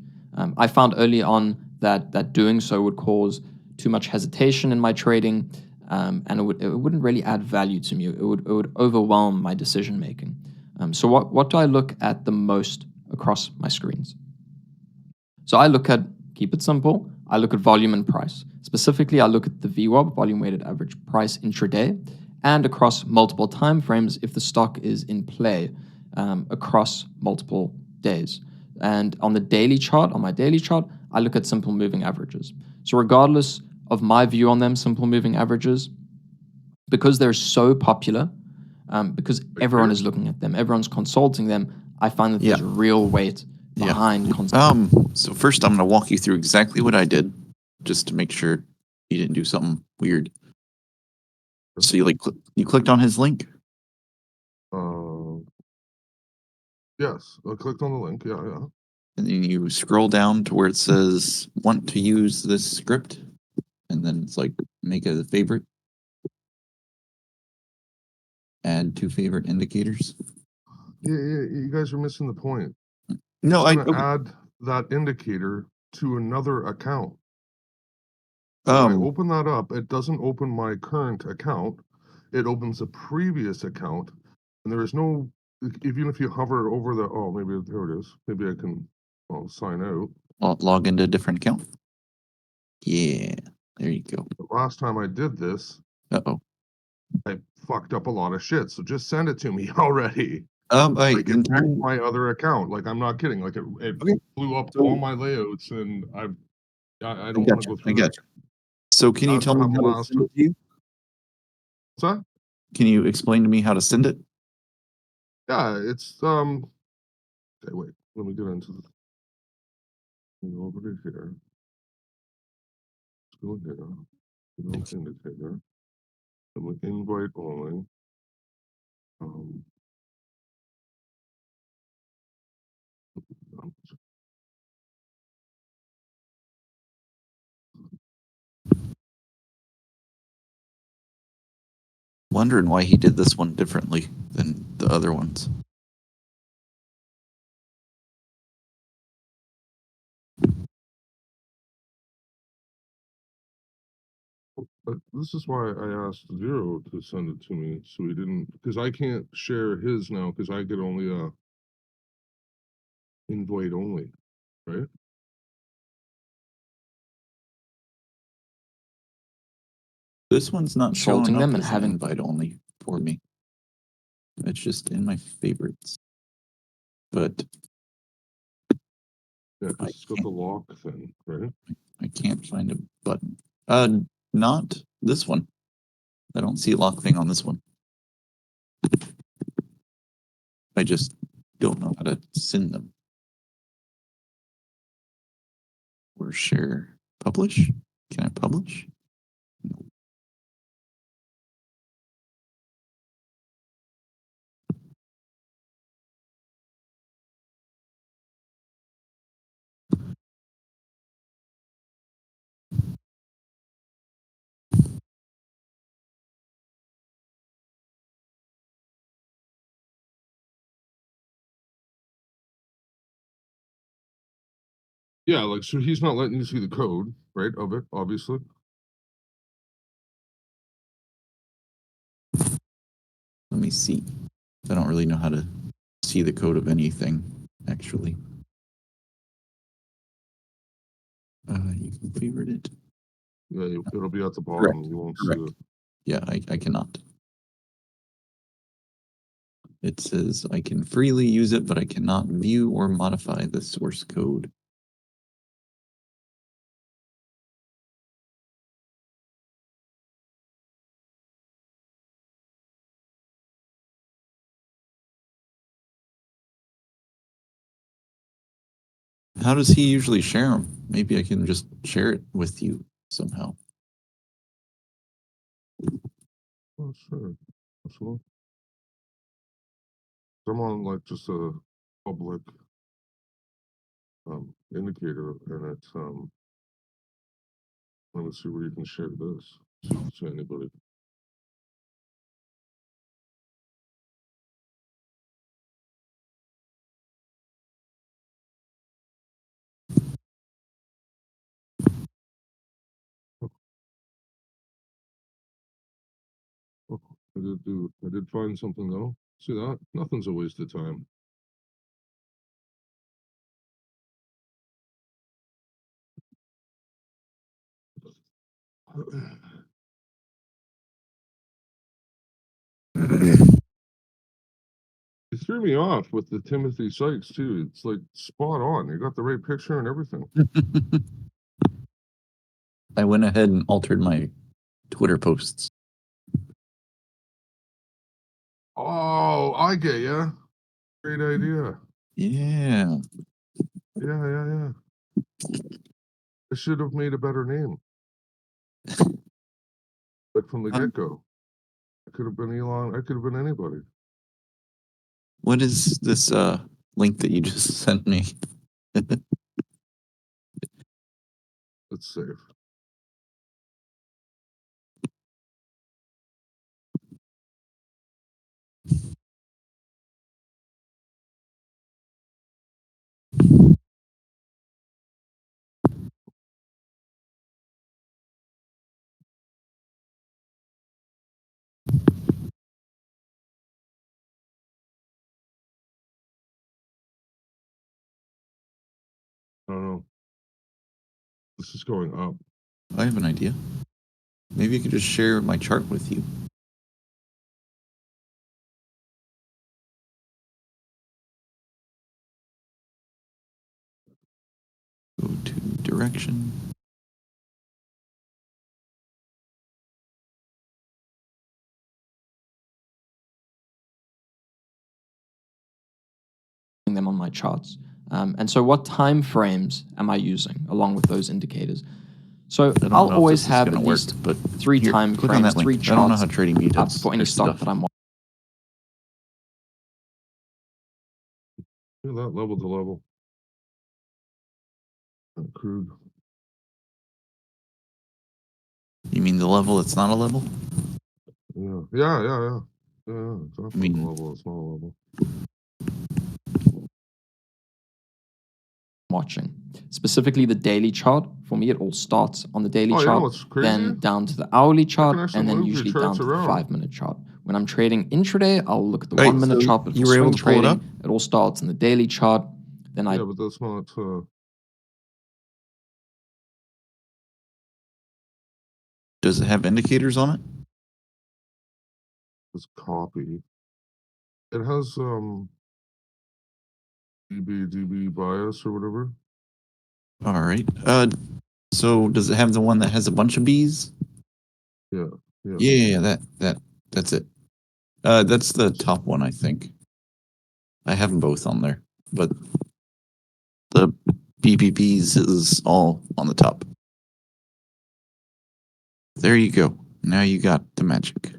I found early on that doing so would cause too much hesitation in my trading, and it wouldn't really add value to me. It would overwhelm my decision making. So what do I look at the most across my screens? So I look at, keep it simple, I look at volume and price. Specifically, I look at the VWAP, volume weighted average price intraday, and across multiple time frames if the stock is in play across multiple days. And on the daily chart, on my daily chart, I look at simple moving averages. So regardless of my view on them, simple moving averages, because they're so popular, because everyone is looking at them, everyone's consulting them, I find that there's real weight behind So first I'm going to walk you through exactly what I did, just to make sure you didn't do something weird. So you you clicked on his link? Yes, I clicked on the link. Yeah. And then you scroll down to where it says want to use this script, and then it's like make a favorite, add 2 favorite indicators. Yeah, you guys are missing the point. No, I'm gonna add that indicator to another account. When I open that up, it doesn't open my current account. It opens a previous account, and there is no, even if you hover over the, oh, maybe there it is. Maybe I can, sign out. Log into a different account. Yeah, there you go. The last time I did this, I fucked up a lot of shit. So just send it to me already. Like it hacked my other account. Like I'm not kidding. Like it blew up all my layouts, and I don't want to go through that. So can you That's tell what me happened how to last send it to you? What's that? Can you explain to me how to send it? Yeah, it's okay, wait, let me get into this. Go over to here. Let's go here. Go indicator. I'm with invite only. Wondering why he did this one differently than the other ones. But this is why I asked Zero to send it to me, so he didn't, because I can't share his now, because I get only invite only, right? This one's not showing Consulting up them and as an having invite only for me. It's just in my favorites. But yeah, because it's got the lock thing, right? I can't find a button. Not this one. I don't see a lock thing on this one. I just don't know how to send them. Or share, publish? Can I publish? No. Yeah, like so he's not letting you see the code, right, of it, obviously. Let me see. I don't really know how to see the code of anything, actually. You can favorite it. Yeah, it'll be at the bottom. You won't see it. Yeah, I cannot. It says I can freely use it, but I cannot view or modify the source code. How does he usually share them? Maybe I can just share it with you somehow. Oh, sure. Absolutely. I'm on like just a public indicator, and it's let me see where you can share this to anybody. I did find something though. See that? Nothing's a waste of time. You threw me off with the Timothy Sykes too. It's like spot on. You got the right picture and everything. I went ahead and altered my Twitter posts. Oh, I get ya. Great idea. Yeah. Yeah. I should have made a better name. Like from the get-go. I could have been Elon. I could have been anybody. What is this link that you just sent me? Let's save. I don't know. This is going up. I have an idea. Maybe you could just share my chart with you. Go to direction. Them on my charts. And so what time frames am I using along with those indicators? So I'll always have at least but 3 time frames, 3 charts I don't know how trading view up does for any their stock stuff. that I'm watching. Look at that level to level. Crude. You mean the level that's not a level? Yeah. It's not a level. It's not a level. Watching. Specifically the daily chart. For me, it all starts on the daily chart, then down to the hourly chart, and then usually down to the 5-minute chart. When I'm trading intraday, I'll look at the 1-minute chart, but for swing trading, it all starts in the daily chart. Then Yeah, but that's not. Does it have indicators on it? It's copy. It has DB bias or whatever. All right. So does it have the one that has a bunch of B's? Yeah. Yeah, that's it. That's the top one, I think. I have them both on there, but the BPPs is all on the top. There you go. Now you got the magic.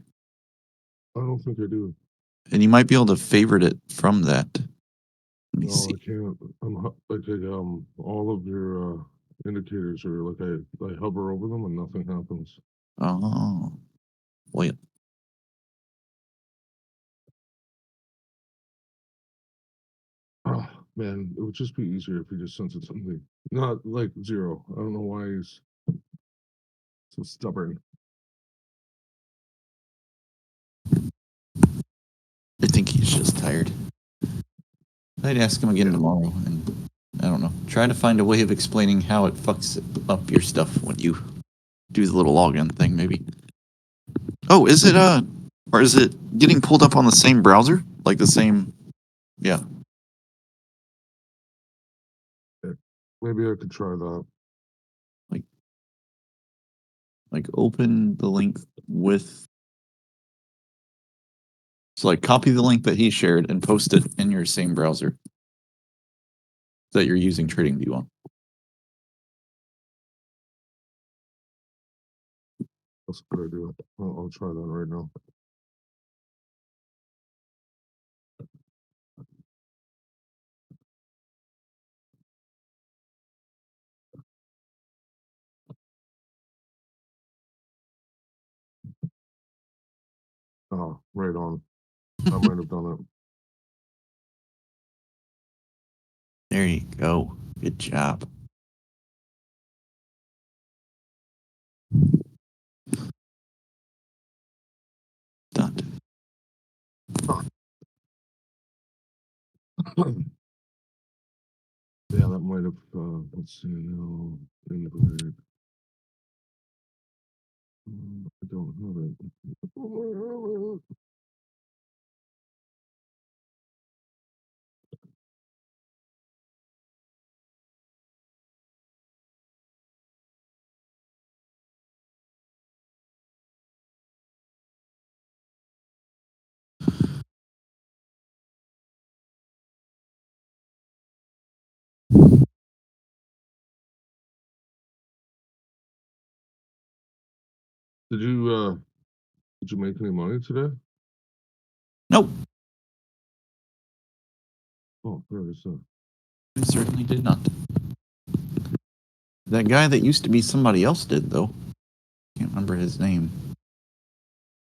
I don't think I do. And you might be able to favorite it from that. Let me see. I can't. I'm all of your indicators are like I hover over them and nothing happens. Oh, well, Oh, man, it would just be easier if he just sent it to me. Not like zero. I don't know why he's so stubborn. I think he's just tired. I'd ask him again tomorrow, and I don't know. Try to find a way of explaining how it fucks up your stuff when you do the little login thing, maybe. Oh, is it or is it getting pulled up on the same browser? Like the same, yeah. Maybe I could try that. Like open the link with. So like copy the link that he shared and post it in your same browser that you're using TradingView on. That's a good idea. I'll try that right now. Oh, right on. I might have done it. There you go. Good job. Done. Yeah, that might have, let's see, no, invalid. I don't have it. Did you make any money today? Nope. Oh, very so. I certainly did not. That guy that used to be somebody else did, though. Can't remember his name.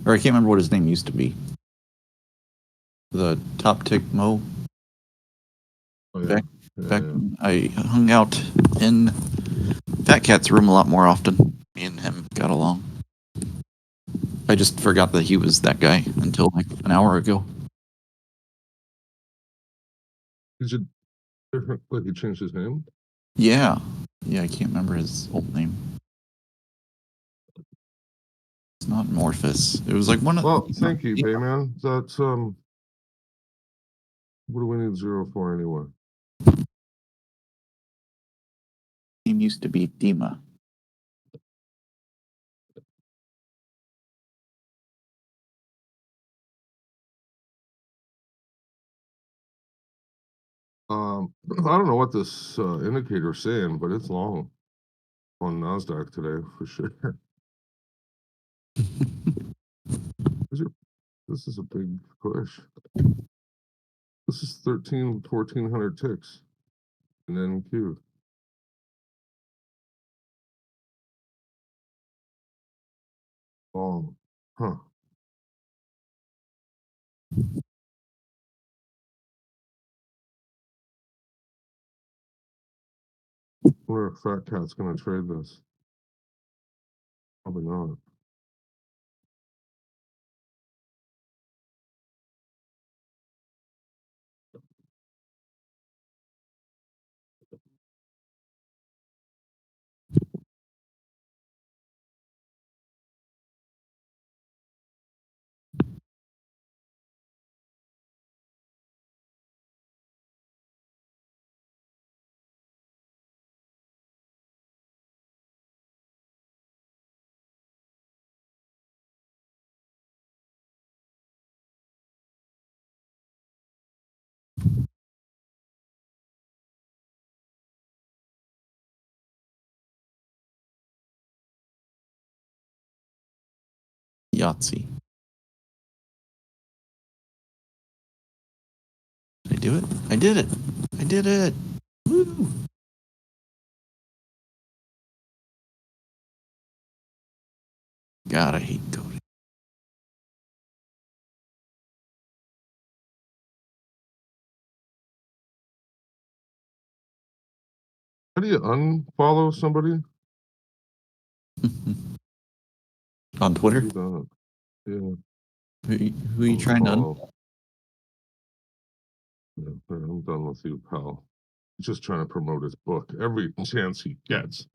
Or I can't remember what his name used to be. The top tick Mo. Oh, yeah. Back I hung out in Fat Cat's room a lot more often. Me and him got along. I just forgot that he was that guy until like an hour ago. Is it different? Like he changed his name? Yeah. Yeah, I can't remember his old name. It's not Morphus. It was like one of. Well, thank you, Bayman. That's what do we need 0 for anyway? Name used to be Dima. I don't know what this indicator is saying, but it's long on NASDAQ today for sure. This is a big push. This is 1,400 ticks in NQ. Oh, huh. Wonder if Fat Cat's gonna trade this. Probably not. Yahtzee. Did I do it? I did it. I did it. Woo. God, I hate coding. How do you unfollow somebody? On Twitter? Yeah. Who are you trying to unfollow? Yeah, I'm done with you, pal. He's just trying to promote his book every chance he gets.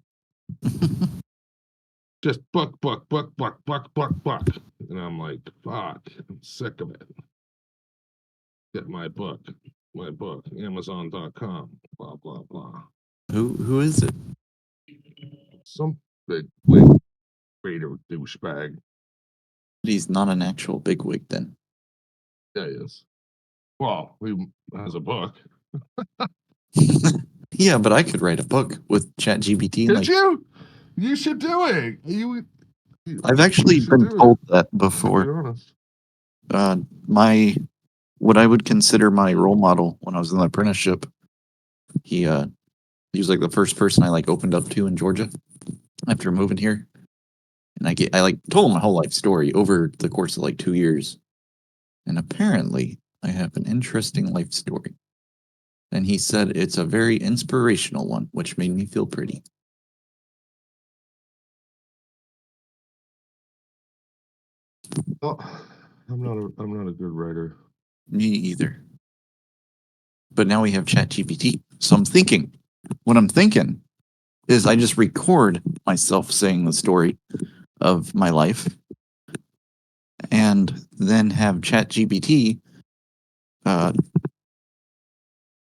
Just buck. And I'm like, fuck, I'm sick of it. Get my book, Amazon.com, blah, blah, blah. Who is it? Some big waiter douchebag. He's not an actual bigwig then. Yeah, he is. Well, he has a book. Yeah, but I could write a book with ChatGPT. Could you? You should do it. I've actually been told that before. What I would consider my role model when I was in the apprenticeship, he was like the first person I like opened up to in Georgia after moving here. And I like told him my whole life story over the course of like 2 years. And apparently I have an interesting life story. And he said it's a very inspirational one, which made me feel pretty. Well, I'm not a good writer. Me either. But now we have ChatGPT. So I'm thinking, what I'm thinking is I just record myself saying the story of my life and then have ChatGPT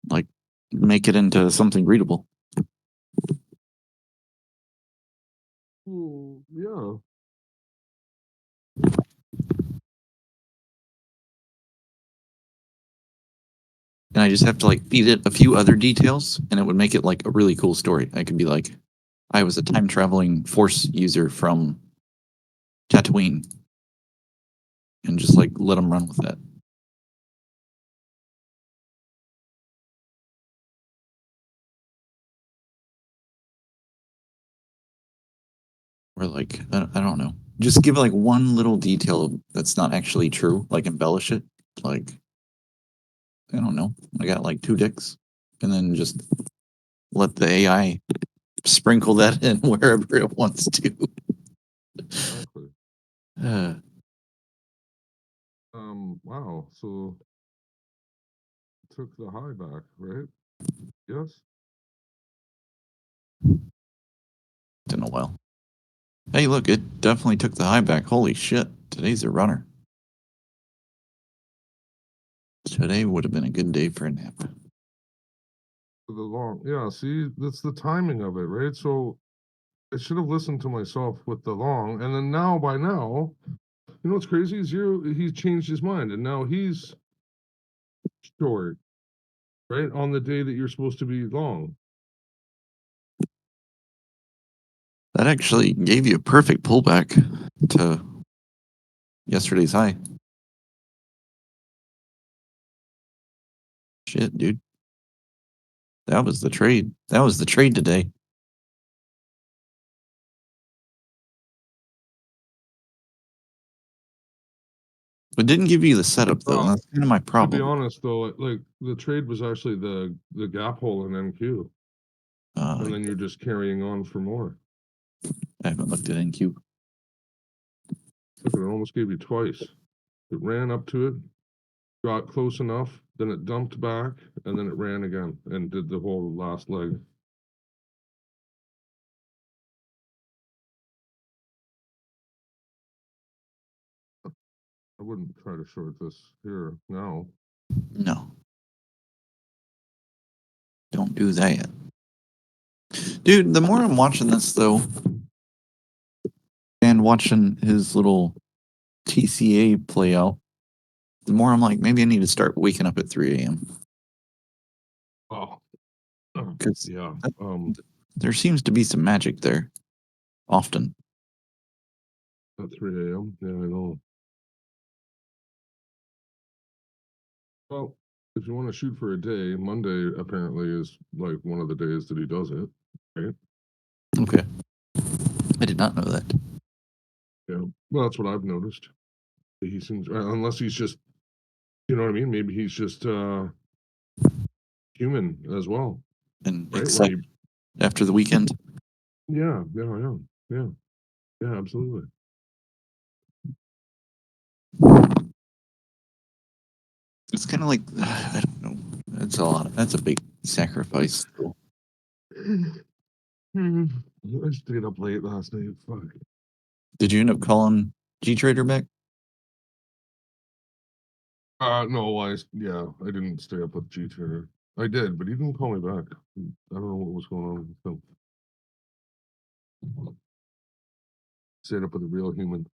like make it into something readable. Yeah. And I just have to like feed it a few other details and it would make it like a really cool story. I could be like, I was a time traveling Force user from Tatooine and just like let them run with that. Or like, I don't know. Just give like one little detail that's not actually true, like embellish it. Like, I don't know. I got like 2 dicks and then just let the AI sprinkle that in wherever it wants to. Exactly. Wow. So took the high back, right? Yes. It's in a while. Hey, look, it definitely took the high back. Holy shit. Today's a runner. Today would have been a good day for a nap. The long, yeah. See, that's the timing of it, right? So I should have listened to myself with the long, and then now by now, you know what's crazy is he's changed his mind, and now he's short, right? On the day that you're supposed to be long. That actually gave you a perfect pullback to yesterday's high. Shit, dude. That was the trade. That was the trade today. But didn't give you the setup though. That's kind of my To be problem. honest, though, like the trade was actually the gap hole in NQ, and then you're just carrying on for more. I haven't looked at NQ. Look, it almost gave you twice. It ran up to it, got close enough, then it dumped back, and then it ran again and did the whole last leg. I wouldn't try to short this here now. No. Don't do that. Dude, the more I'm watching this though, and watching his little TCA play out, the more I'm like, maybe I need to start waking up at 3 a.m. Oh, Because yeah. There seems to be some magic there. Often. At 3 a.m. Yeah, I know. Well, if you want to shoot for a day, Monday apparently is like one of the days that he does it, right? Okay. I did not know that. Yeah. Well, that's what I've noticed. He seems, unless he's just, you know what I mean? Maybe he's just human as well. And right? excited after the weekend. Yeah, absolutely. It's kind of like, I don't know. That's a lot. That's a big sacrifice. I stayed up late last night. Fuck. Did you end up calling G-Trader back? No, I didn't stay up with G-Trader. I did, but he didn't call me back. I don't know what was going on with him. Stayed up with a real human.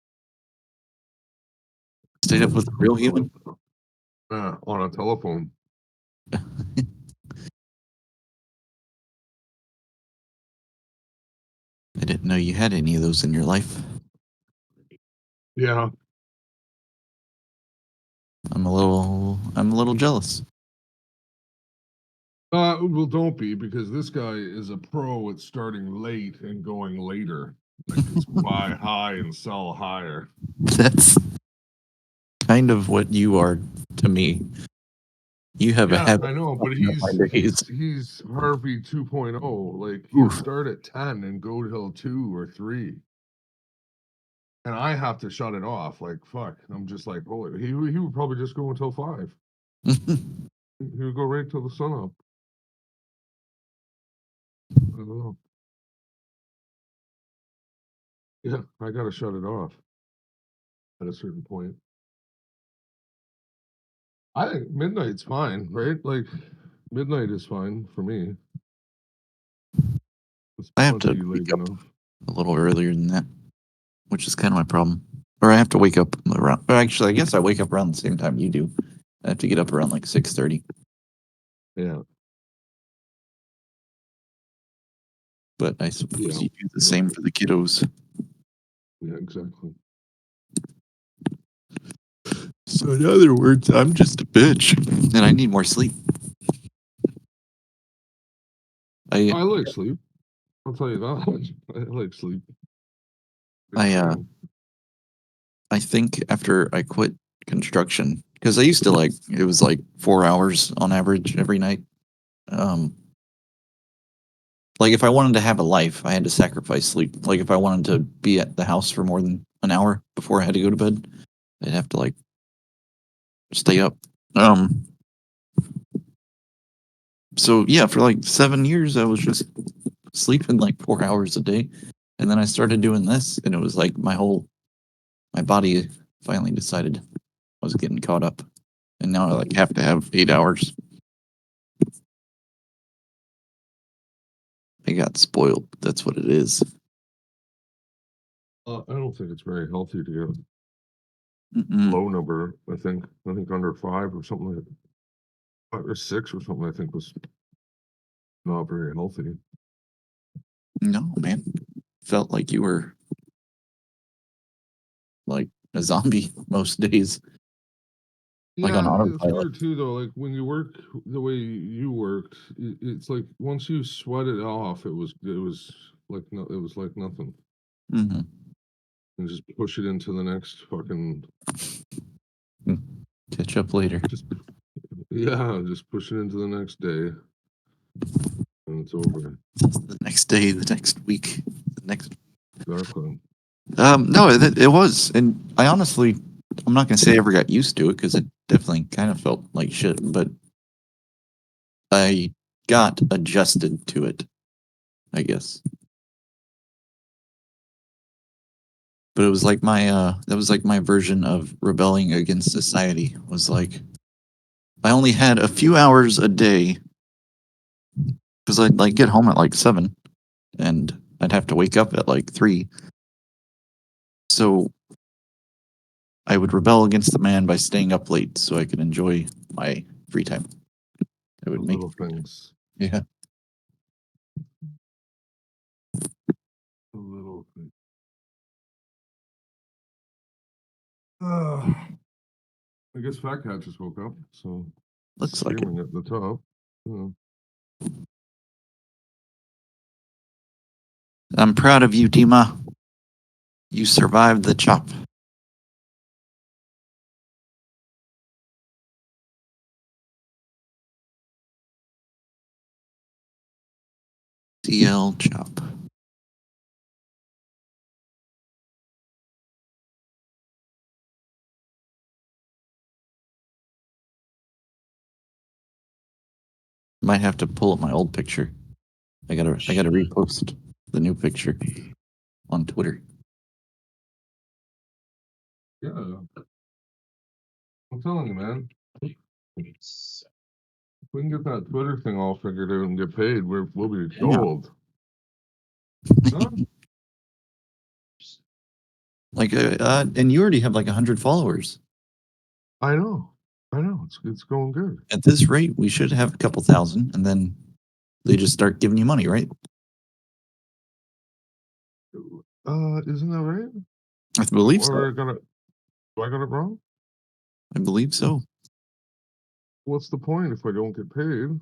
Stayed up with a real human? On a telephone. I didn't know you had any of those in your life. Yeah. I'm a little jealous. Well, don't be, because this guy is a pro at starting late and going later. Like it's buy high and sell higher. That's kind of what you are to me. You have a habit. I know, but he's Harvey 2.0. Like he'll start at 10 and go till 2 or 3. and I have to shut it off. Like, fuck. I'm just like, oh, he would probably just go until 5. He would go right till the sun up. I don't know. Yeah, I gotta shut it off at a certain point. I think midnight's fine, right? Like, midnight is fine for me. It's I have to plenty late wake up enough. a little earlier than that, which is kind of my problem. Or I have to wake up around. Or actually, I guess I wake up around the same time you do. I have to get up around like 6:30. Yeah. But I suppose Yeah. you do the same for the kiddos. Yeah, exactly. So in other words, I'm just a bitch, and I need more sleep. I like sleep. I'll tell you that. I like sleep. I think after I quit construction, because I used to like it was like 4 hours on average every night. Like if I wanted to have a life, I had to sacrifice sleep. Like if I wanted to be at the house for more than an hour before I had to go to bed, I'd have to like stay up. So yeah, for like 7 years, I was just sleeping like 4 hours a day, and then I started doing this, and it was like my body finally decided I was getting caught up, and now I like have to have 8 hours. I got spoiled. That's what it is. I don't think it's very healthy to get Mm-mm. low number. I think under 5 or something like 5 or 6 or something. I think was not very healthy. No, man. Felt like you were like a zombie most days. Like on Yeah, it's autopilot. weird too, though. Like when you work the way you worked, it's like once you sweat it off, it was like it was like nothing. Mm-hmm. And just push it into the next fucking. Catch up later. Yeah, just push it into the next day, and it's over. The next day, the next week, the next. Exactly. No, it was, and I honestly, I'm not gonna say I ever got used to it because it definitely kind of felt like shit, but I got adjusted to it, I guess. But it was like that was like my version of rebelling against society. Was like I only had a few hours a day because I'd like get home at like 7, and I'd have to wake up at like 3. So I would rebel against the man by staying up late so I could enjoy my free time. I would make little things. Yeah. A little thing. I guess Fat Cat just woke up, so Looks like it. screaming at the top. I'm proud of you, Dima. You survived the chop. CL chop. Might have to pull up my old picture. I gotta repost the new picture on Twitter. Yeah. I'm telling you, man. If we can get that Twitter thing all figured out and get paid, we'll be gold. Huh? Like, and you already have like 100 followers. I know. It's going good. At this rate, we should have a couple thousand, and then they just start giving you money, right? Isn't that right? I believe so. Do I got it wrong? I believe so. What's the point if I don't get paid?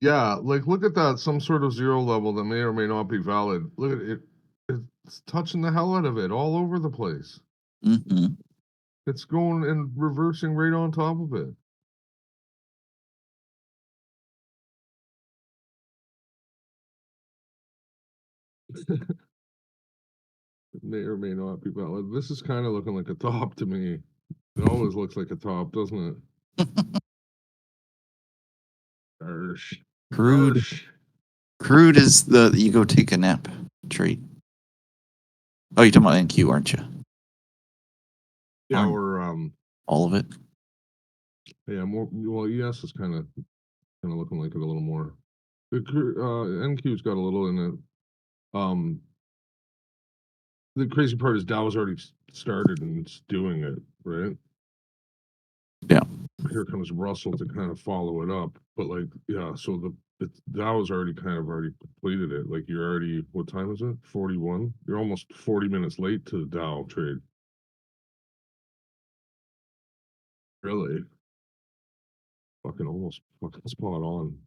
Yeah, like look at that, some sort of zero level that may or may not be valid. Look at it. It's touching the hell out of it all over the place. Mm-hmm. It's going and reversing right on top of it. It may or may not be valid. This is kind of looking like a top to me. It always looks like a top, doesn't it? Arsh. Crude. Arsh. Crude is the you go take a nap trade. Oh, you're talking about NQ, aren't you? Yeah, Aren't or all of it. yeah, more. Well, ES is kind of looking like it a little more. The NQ's got a little in it. The crazy part is Dow's already started and it's doing it, right? Yeah. Here comes Russell to kind of follow it up, but like, yeah. So Dow's already completed it. Like you're already, what time is it? 41. You're almost 40 minutes late to the Dow trade. Really? Fucking almost fucking spot on.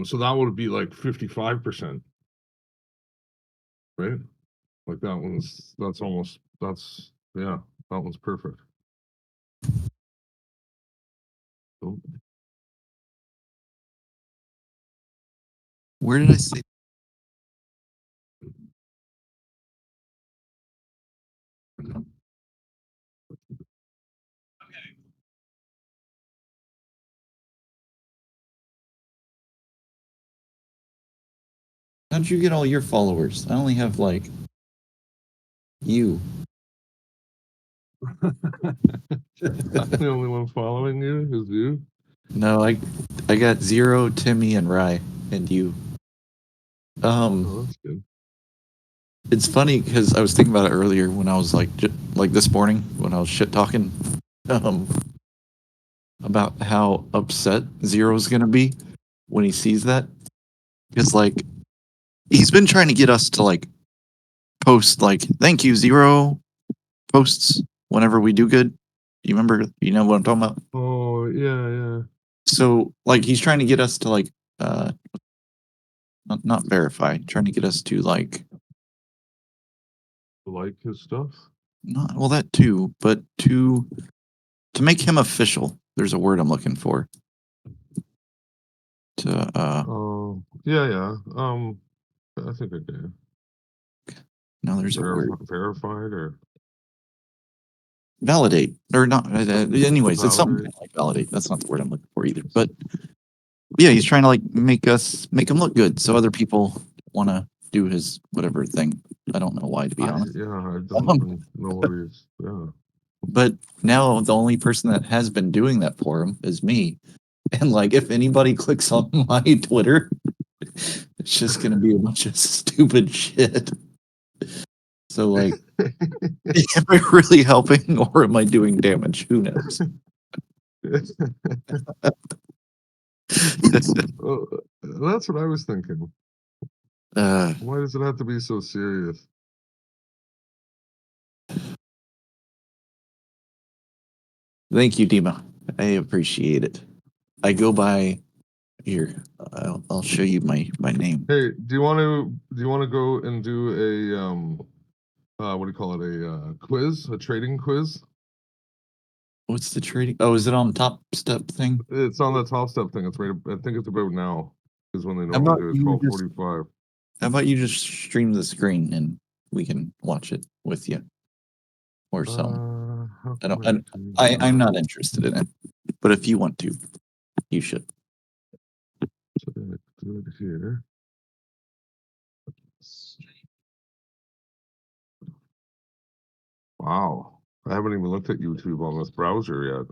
So that would be like 55%, right? Like yeah, that one's perfect. Oh, Where did I say? How'd you get all your followers? I only have like you. the only one following you is you. No, I got Zero, Timmy, and Rye, and you. Oh, that's good. It's funny because I was thinking about it earlier when I was like this morning when I was shit talking, about how upset Zero's gonna be when he sees that, because like he's been trying to get us to like post like thank you Zero posts whenever we do good. You remember? You know what I'm talking about? Oh yeah. So like he's trying to get us to like not verify, trying to get us to like His stuff. not well that too, but to make him official. There's a word I'm looking for. To Oh yeah. I think I did. no, there's a word. Verified or Validate or not. Anyways, it's something Validate. like validate. That's not the word I'm looking for either. But yeah, he's trying to like make him look good, so other people want to do his whatever thing. I don't know why, to be honest. Yeah, I don't even know what he's. Yeah. But now the only person that has been doing that for him is me. And like, if anybody clicks on my Twitter, it's just gonna be a bunch of stupid shit. So like, am I really helping or am I doing damage? Who knows? Oh, that's what I was thinking. Why does it have to be so serious? Thank you, Dima. I appreciate it. I go by here. I'll show you my name. Hey, do you want to go and do a what do you call it? A quiz, a trading quiz? What's the trading? Oh, is it on Top Step thing? It's on the Top Step thing. It's right. I think it's about now is when they How about normally do it. you 12:45. How about you just stream the screen and we can watch it with you or something? I'm not interested in it, but if you want to, you should. So then I do it here. Wow, I haven't even looked at YouTube on this browser yet.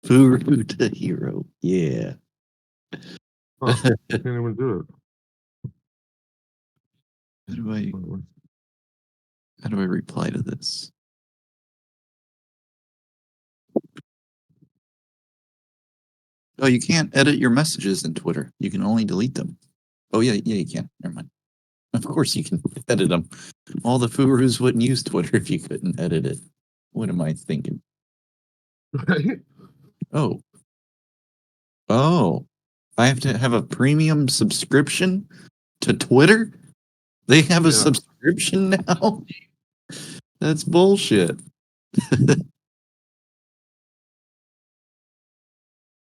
Guru to hero. Yeah. Huh, I can't even do it. How do I reply to this? Oh, you can't edit your messages in Twitter. You can only delete them. Oh yeah, you can. Never mind. Of course you can edit them. All the Furus wouldn't use Twitter if you couldn't edit it. What am I thinking? Right? Oh. Oh. I have to have a premium subscription to Twitter? They have a Yeah. subscription now? That's bullshit.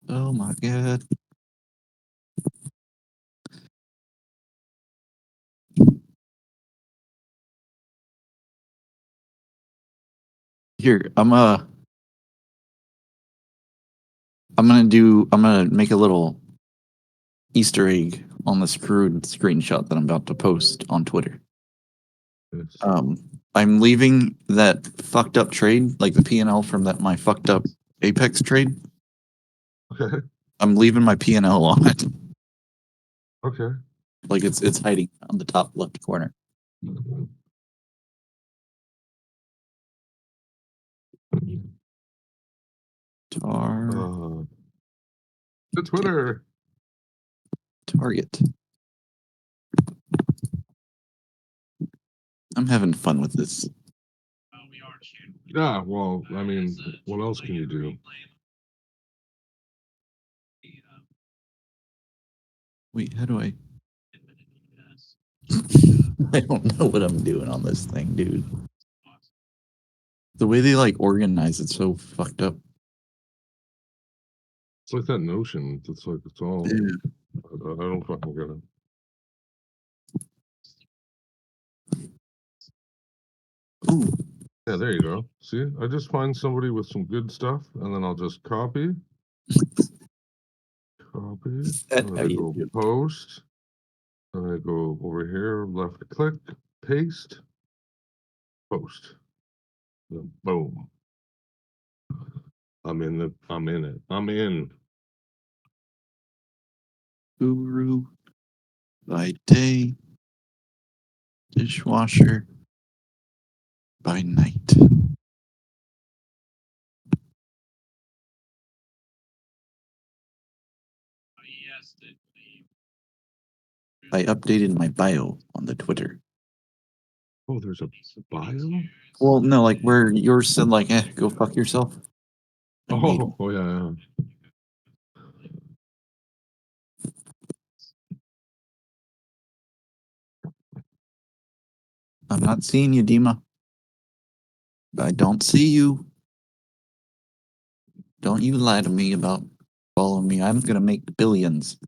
Oh my god. Here, I'm gonna make a little Easter egg on the screwed screenshot that I'm about to post on Twitter. Yes. I'm leaving that fucked up trade, like the P&L from my fucked up Apex trade. Okay. I'm leaving my P&L on it. Okay. Like it's hiding on the top left corner. Tar The Twitter. target. I'm having fun with this. Yeah, well, I mean, what else can you do? Wait, how do I? I don't know what I'm doing on this thing, dude. The way they like organize it's so fucked up. It's like that notion. It's like it's all. I don't fucking get it. Ooh. Yeah, there you go. See, I just find somebody with some good stuff, and then I'll just copy, and then I go post, and I go over here, left click, paste, post. Then boom. I'm in it. I'm in. Guru by day, dishwasher by night. I updated my bio on the Twitter. Oh, there's a bio? Well, no, like where yours said like, go fuck yourself. Oh, yeah. I'm not seeing you, Dima. I don't see you. Don't you lie to me about following me. I'm gonna make billions.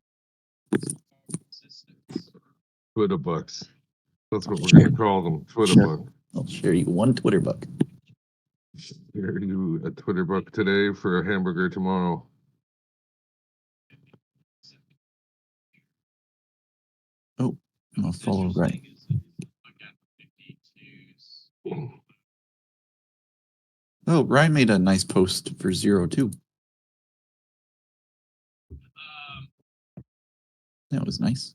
Twitter bucks. That's what we're gonna call them. Twitter buck. I'll share you one Twitter buck. Share you a Twitter buck today for a hamburger tomorrow. Oh, I'll follow right. Oh, Ryan made a nice post for 02. That was nice.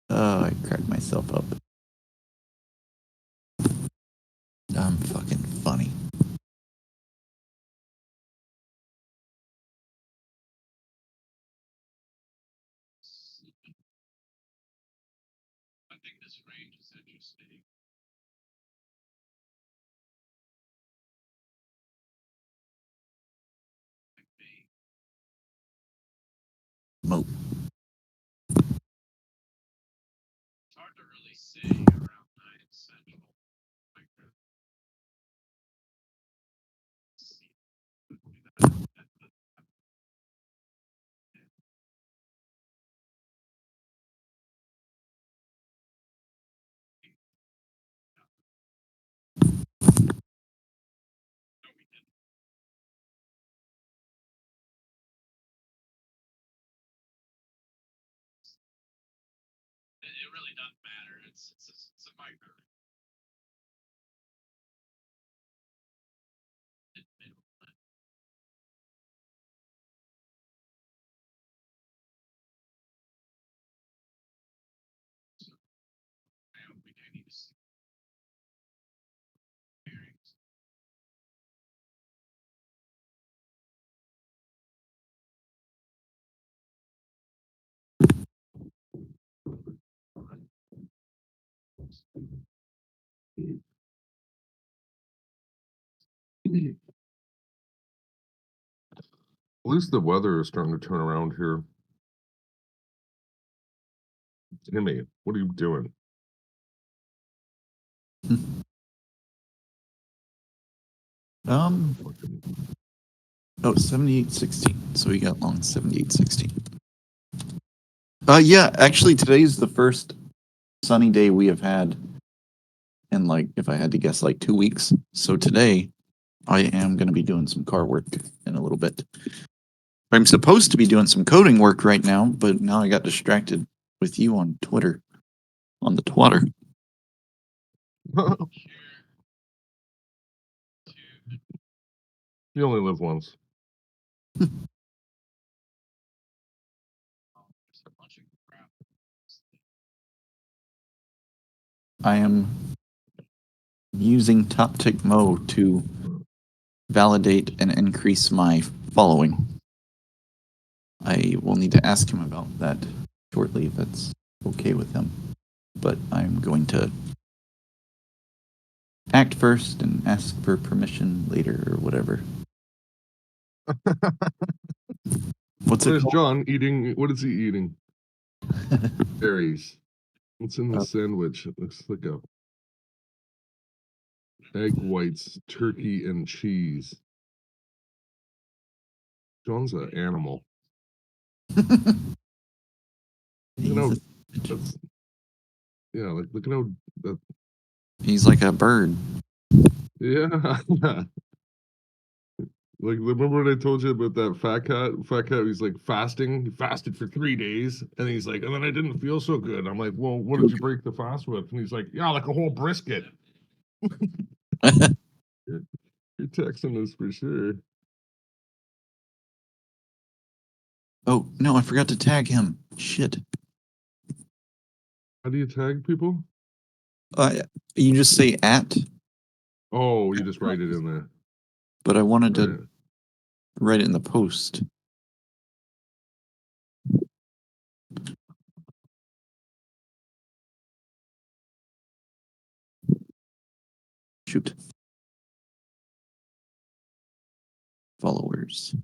Oh, I cracked myself up. I'm fucking funny. Mo. At least the weather is starting to turn around here. Timmy, what are you doing? Oh, 78-16. So we got long 78-16. Yeah, actually today's the first sunny day we have had in, like, if I had to guess, like 2 weeks. So today I am going to be doing some car work in a little bit. I'm supposed to be doing some coding work right now, but now I got distracted with you on Twitter, on the twatter. You only live once. I am using TopTickMo to validate and increase my following. I will need to ask him about that shortly if that's okay with him. But I'm going to act first and ask for permission later or whatever. What's What it is called? John eating? What is he eating? Berries. What's in the sandwich? It looks like a egg whites, turkey, and cheese. John's an animal. You know, that's, yeah, like look at how that. He's like a bird. Yeah. Like, remember when I told you about that fat cat? Fat cat, he's like fasting. He fasted for 3 days, and he's like, and then I didn't feel so good. I'm like, well, what did you break the fast with? And he's like, yeah, like a whole brisket. You're texting us for sure. Oh, no, I forgot to tag him. Shit. How do you tag people? You just say at, Oh, you just write it in there. but I wanted Right. to write it in the post. Shoot. Followers.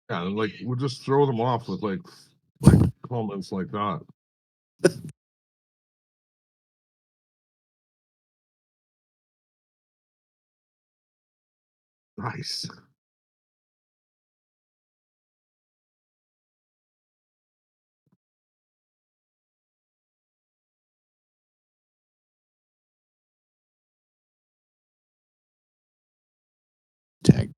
Yeah, like we'll just throw them off with like comments like that. Nice. Tag.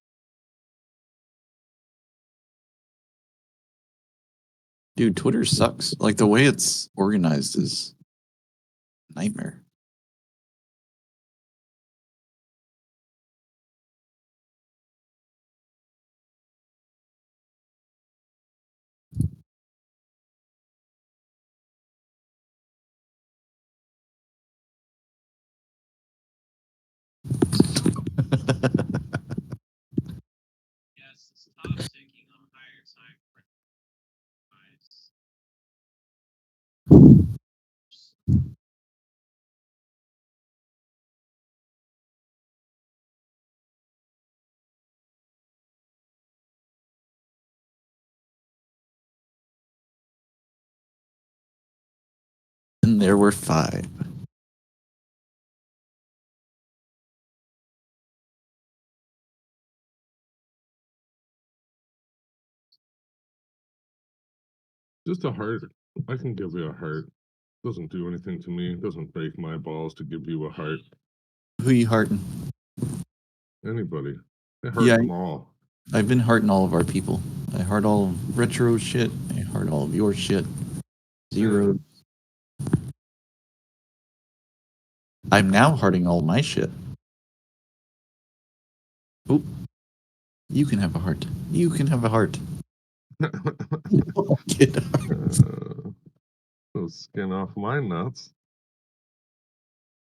Dude, Twitter sucks. Like the way it's organized is nightmare. And there were 5. Just a heart. I can give you a heart. Doesn't do anything to me. Doesn't break my balls to give you a heart. Who you hearting? Anybody. I heart Yeah, them all. I've been hearting all of our people. I heart all of retro shit. I heart all of your shit. Zero. I'm now hearting all my shit. Oh, you can have a heart. You can have a heart. Get Skin off my nuts.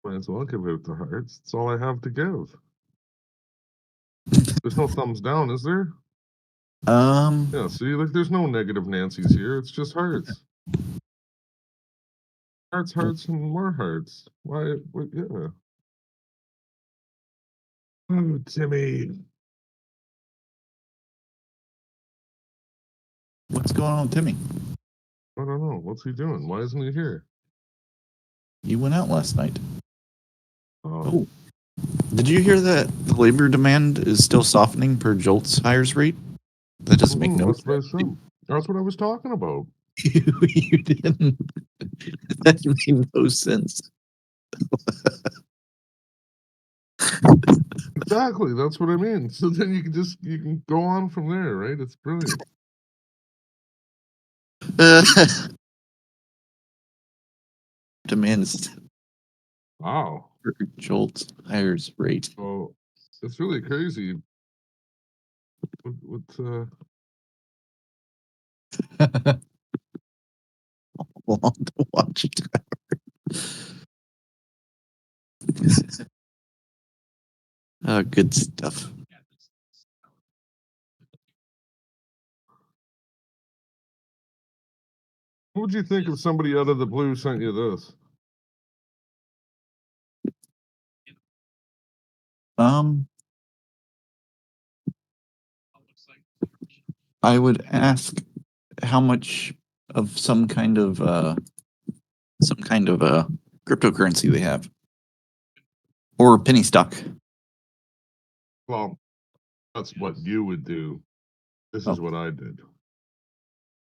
Might as well give it the hearts. It's all I have to give. There's no thumbs down, is there? Yeah, see, like there's no negative Nancy's here. It's just hearts. Hearts, hearts, and more hearts. Why? Yeah. Oh, Timmy. What's going on with Timmy? I don't know. What's he doing? Why isn't he here? You went out last night. Oh. Did you hear that the labor demand is still softening per Jolt's hires rate? That doesn't make no sense. That's what I was talking about. You didn't. That made no sense. Exactly. That's what I mean. So then you can go on from there, right? It's brilliant. Demands. Wow. Per Jolt's hires rate. So it's really crazy. Long to watch it. Good stuff. What would you think if somebody out of the blue sent you this? I would ask how much of some kind of cryptocurrency they have, or penny stock. Well, That's what you would do. This is what I did.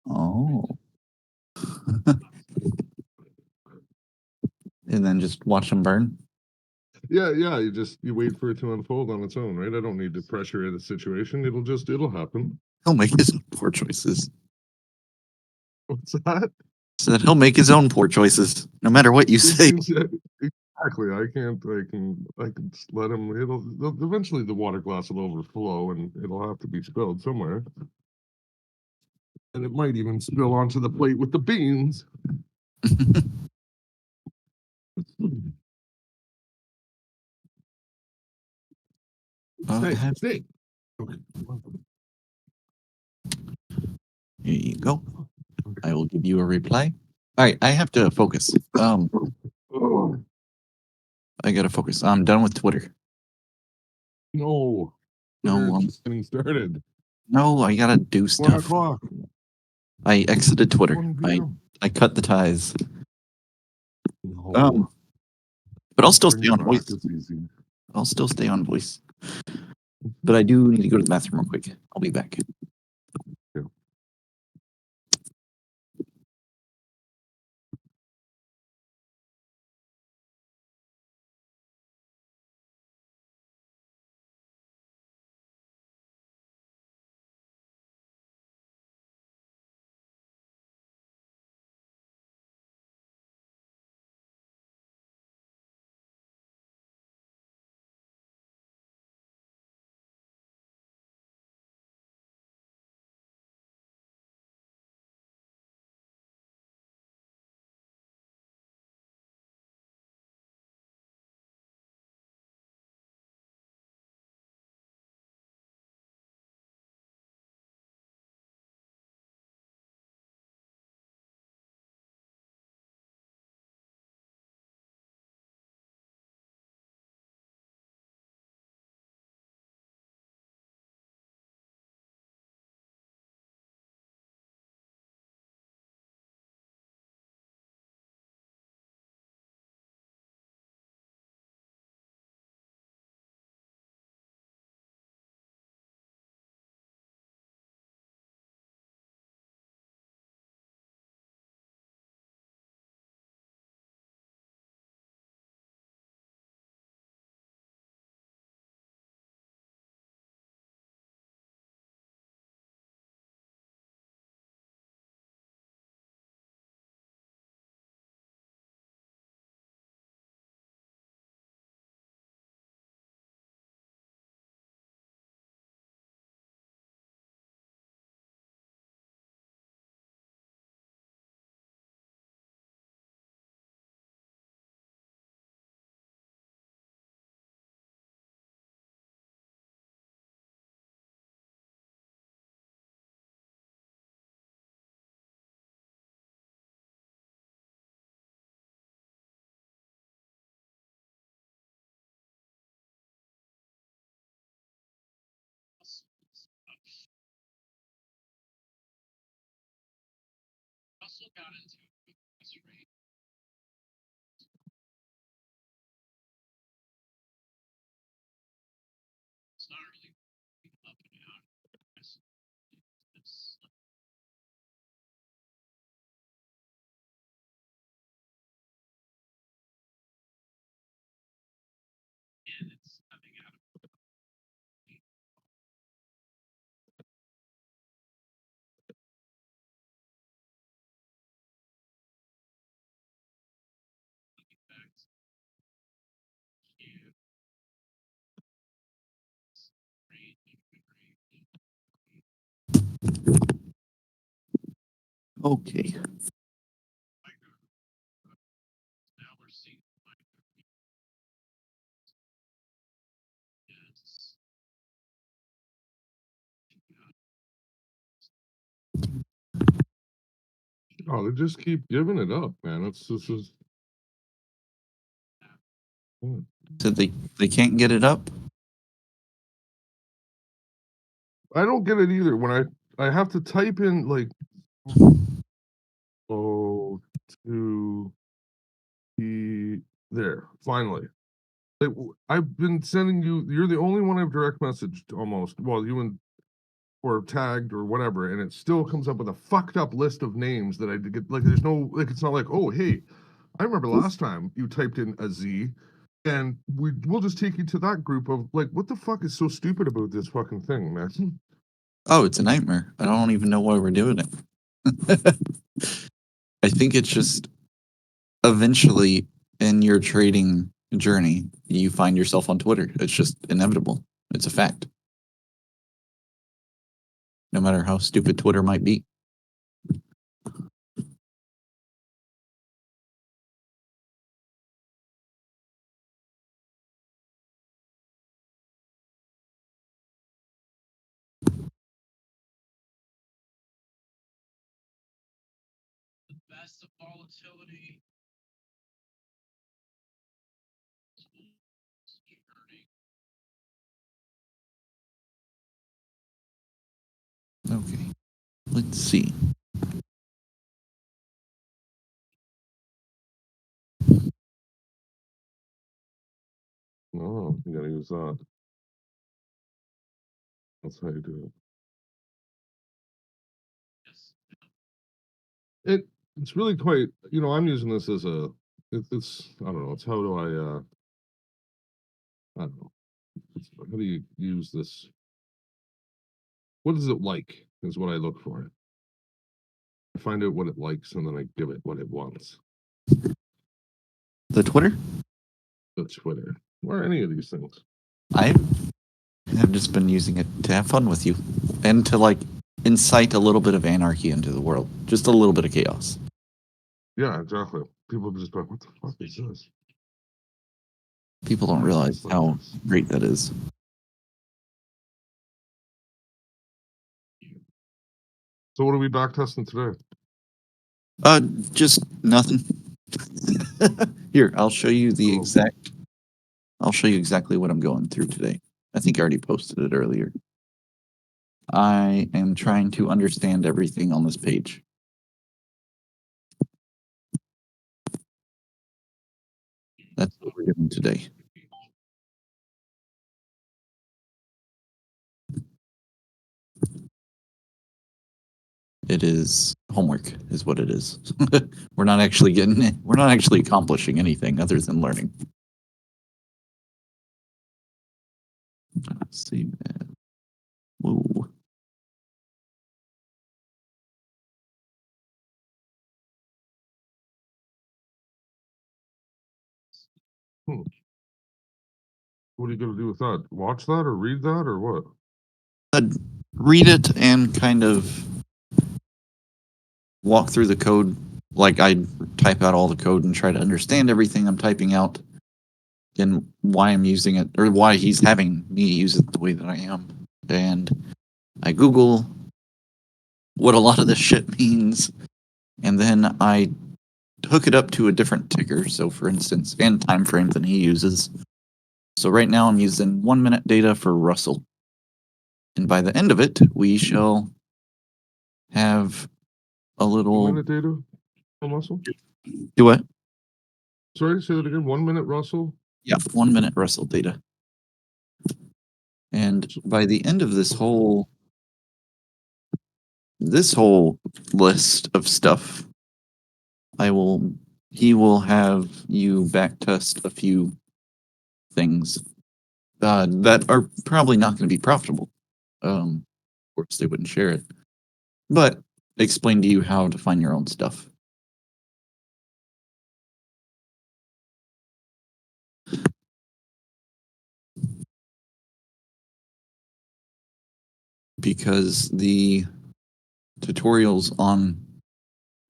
Oh. And then just watch them burn. Yeah, you wait for it to unfold on its own, right? I don't need to pressure the situation. It'll happen. He'll make his own poor choices. What's that? So that he'll make his own poor choices, no matter what you say. Exactly. I can just let him. Eventually the water glass will overflow and it'll have to be spilled somewhere. And it might even spill onto the plate with the beans. Stay. Okay. Here you go. I will give you a reply. All right, I have to focus. I gotta focus. I'm done with Twitter. No. No, We're just getting started. no, I gotta do 1 stuff. o'clock. I exited Twitter. 1 I p.m. cut the ties. No. But I'll still Bring stay it on back, voice. it's easy. I'll still stay on voice. But I do need to go to the bathroom real quick. I'll be back. Okay. Oh, they just keep giving it up, man. This is. So they can't get it up? I don't get it either. When I have to type in like O to E there, finally. I've been sending you. You're the only one I've direct messaged almost. Well, you and or tagged or whatever, and it still comes up with a fucked up list of names that I get. Like, there's no like. It's not like, oh, hey, I remember last time you typed in a Z, and we'll just take you to that group of like, what the fuck is so stupid about this fucking thing, man? Oh, it's a nightmare. I don't even know why we're doing it. I think it's just eventually in your trading journey, you find yourself on Twitter. It's just inevitable. It's a fact. No matter how stupid Twitter might be. Best of volatility. Okay. Let's see. Oh, you gotta use that. That's how you do it. It's really quite. I'm using this as a. It's I don't know. It's how do I don't know. How do you use this? What is it like? Is what I look for. I find out what it likes and then I give it what it wants. The Twitter? The Twitter. Or any of these things. I have just been using it to have fun with you and to like incite a little bit of anarchy into the world. Just a little bit of chaos. Yeah, exactly. People just go, what the fuck is this? People don't realize how great that is. So what are we back testing today? Just nothing. Here, I'll show you I'll show you exactly what I'm going through today. I think I already posted it earlier. I am trying to understand everything on this page. That's what we're doing today. It is homework, is what it is. We're not actually accomplishing anything other than learning. Let's see. Whoa. What are you gonna do with that? Watch that or read that or what? Read it and kind of walk through the code. Like I type out all the code and try to understand everything I'm typing out and why I'm using it or why he's having me use it the way that I am. And I Google what a lot of this shit means. And then I hook it up to a different ticker. So for instance, and time frame than he uses. So right now I'm using 1 minute data for Russell. And by the end of it, we shall have a little 1 minute data from Russell? Do what? Sorry, say that again. 1 minute Russell? Yeah, 1 minute Russell data. And by the end of this whole list of stuff, he will have you back test a few things that are probably not going to be profitable. Of course, they wouldn't share it, but explain to you how to find your own stuff. Because the tutorials on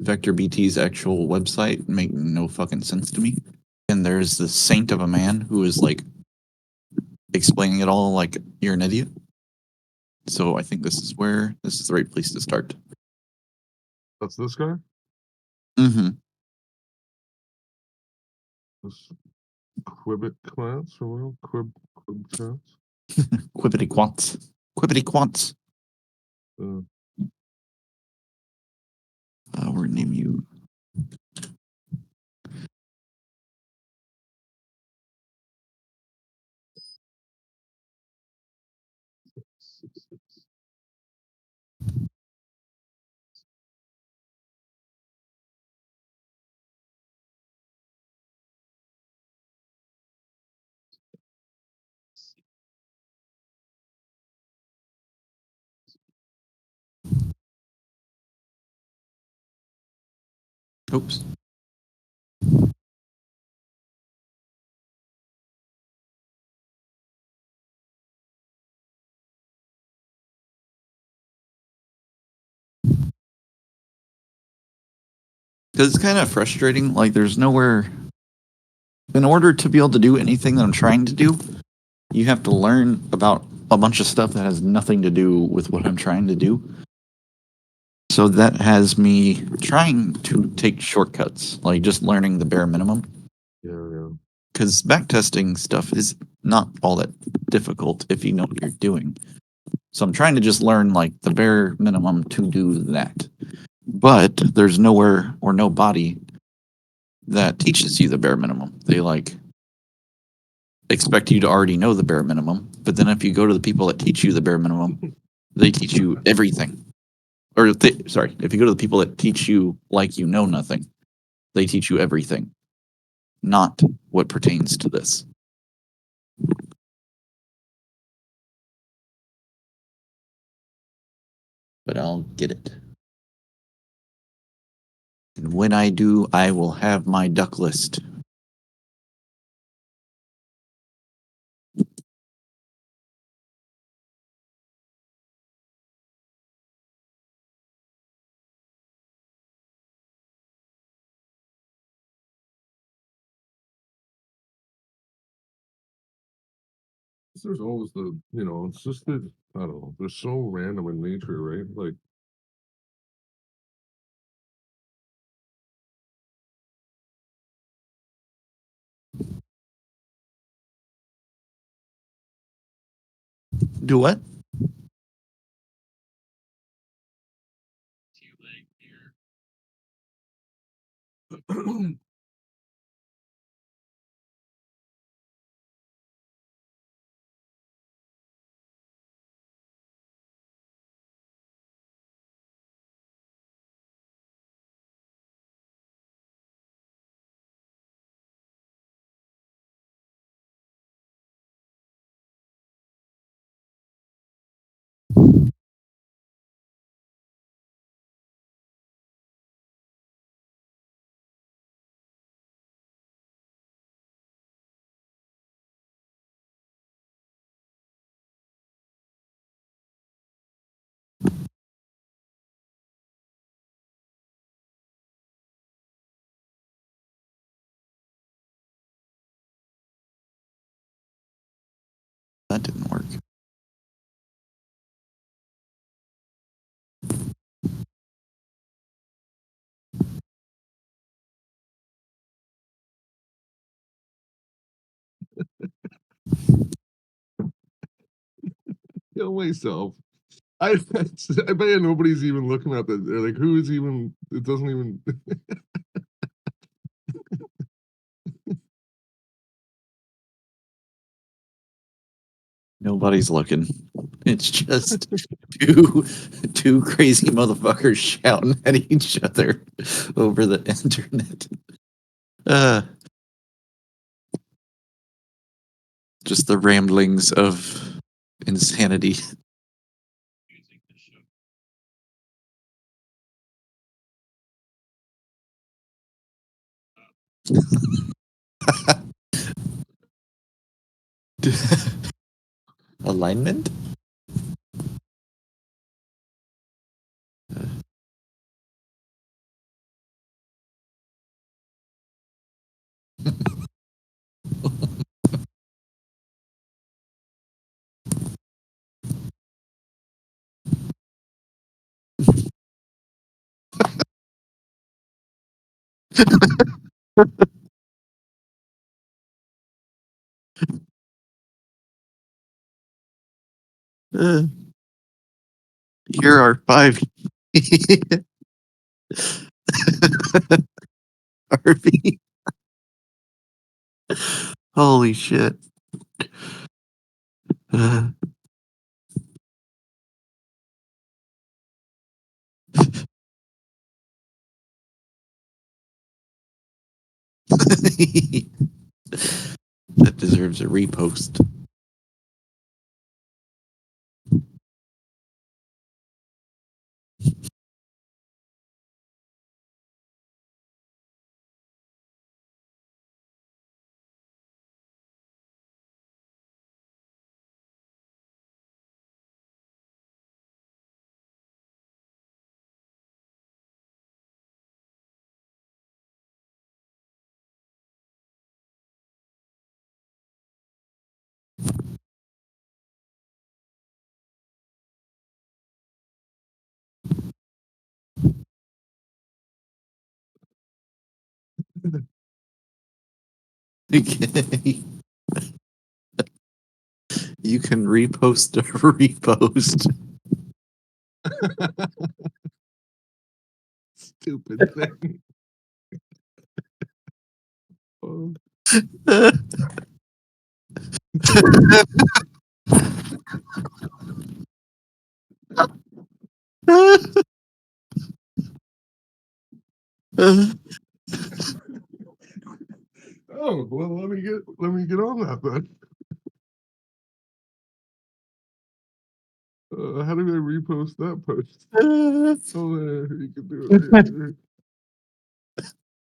VectorBT's actual website make no fucking sense to me. And there's this saint of a man who is like explaining it all like you're an idiot. So I think this is the right place to start. That's this guy? Mm-hmm. This Quibbit class or what? Quib chance? Quibbity quants. Quibbity quants. We're name you. Oops. Because it's kind of frustrating. Like, there's nowhere. In order to be able to do anything that I'm trying to do, you have to learn about a bunch of stuff that has nothing to do with what I'm trying to do. So that has me trying to take shortcuts, like just learning the bare minimum. Yeah. Because backtesting stuff is not all that difficult if you know what you're doing. So I'm trying to just learn like the bare minimum to do that. But there's nowhere or nobody that teaches you the bare minimum. They like expect you to already know the bare minimum. But then if you go to the people that teach you the bare minimum, they teach you everything. Or sorry, if you go to the people that teach you like you know nothing, they teach you everything, not what pertains to this. But I'll get it. And when I do, I will have my duck list. There's always it's just that, I don't know, they're so random in nature, right? Like, Do what? That didn't work. kill myself. I I bet you nobody's even looking at that. They're like, who is even? It doesn't even. Nobody's looking. It's just two crazy motherfuckers shouting at each other over the internet. Just the ramblings of insanity. Alignment? Here are 5 RV. Holy shit. That deserves a repost. Okay. You can repost a repost. Stupid thing. Oh. Oh, well, let me get on that then. How do I repost that post? Oh, there, you can do it right there.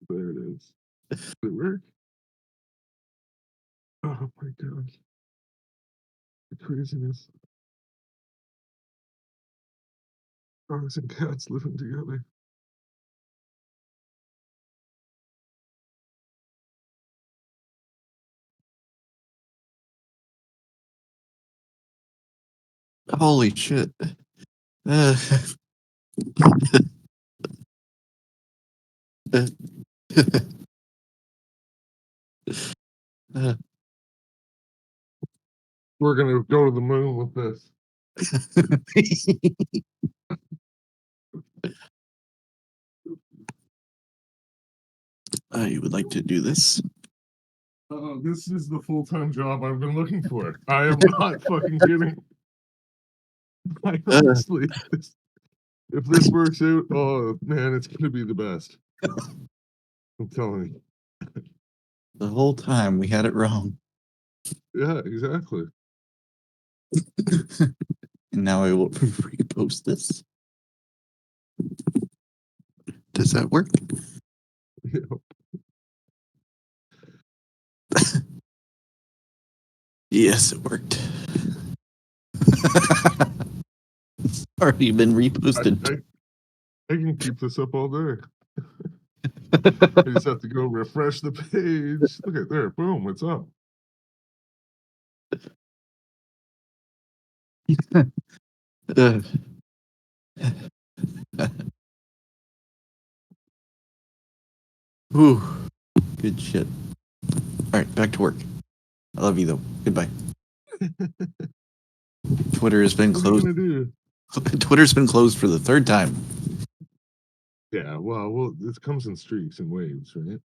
There it is. Did it work? Oh my god. The craziness. Dogs and cats living together. Holy shit. Uh, uh, We're gonna go to the moon with this. You would like to do this? This is the full-time job I've been looking for. I am not fucking kidding. I honestly, if this works out, oh man, it's gonna be the best. I'm telling you. The whole time we had it wrong. Yeah, exactly. And now I will repost this. Does that work? Yep. Yes, it worked. It's already been reposted. I can keep this up all day. I just have to go refresh the page. Look at there, boom, it's up. Uh, Whew. Good shit. All right, back to work. I love you though. Goodbye. Twitter has been What are you closed. gonna do? Twitter's been closed for the third time. Yeah, well, this comes in streaks and waves, right?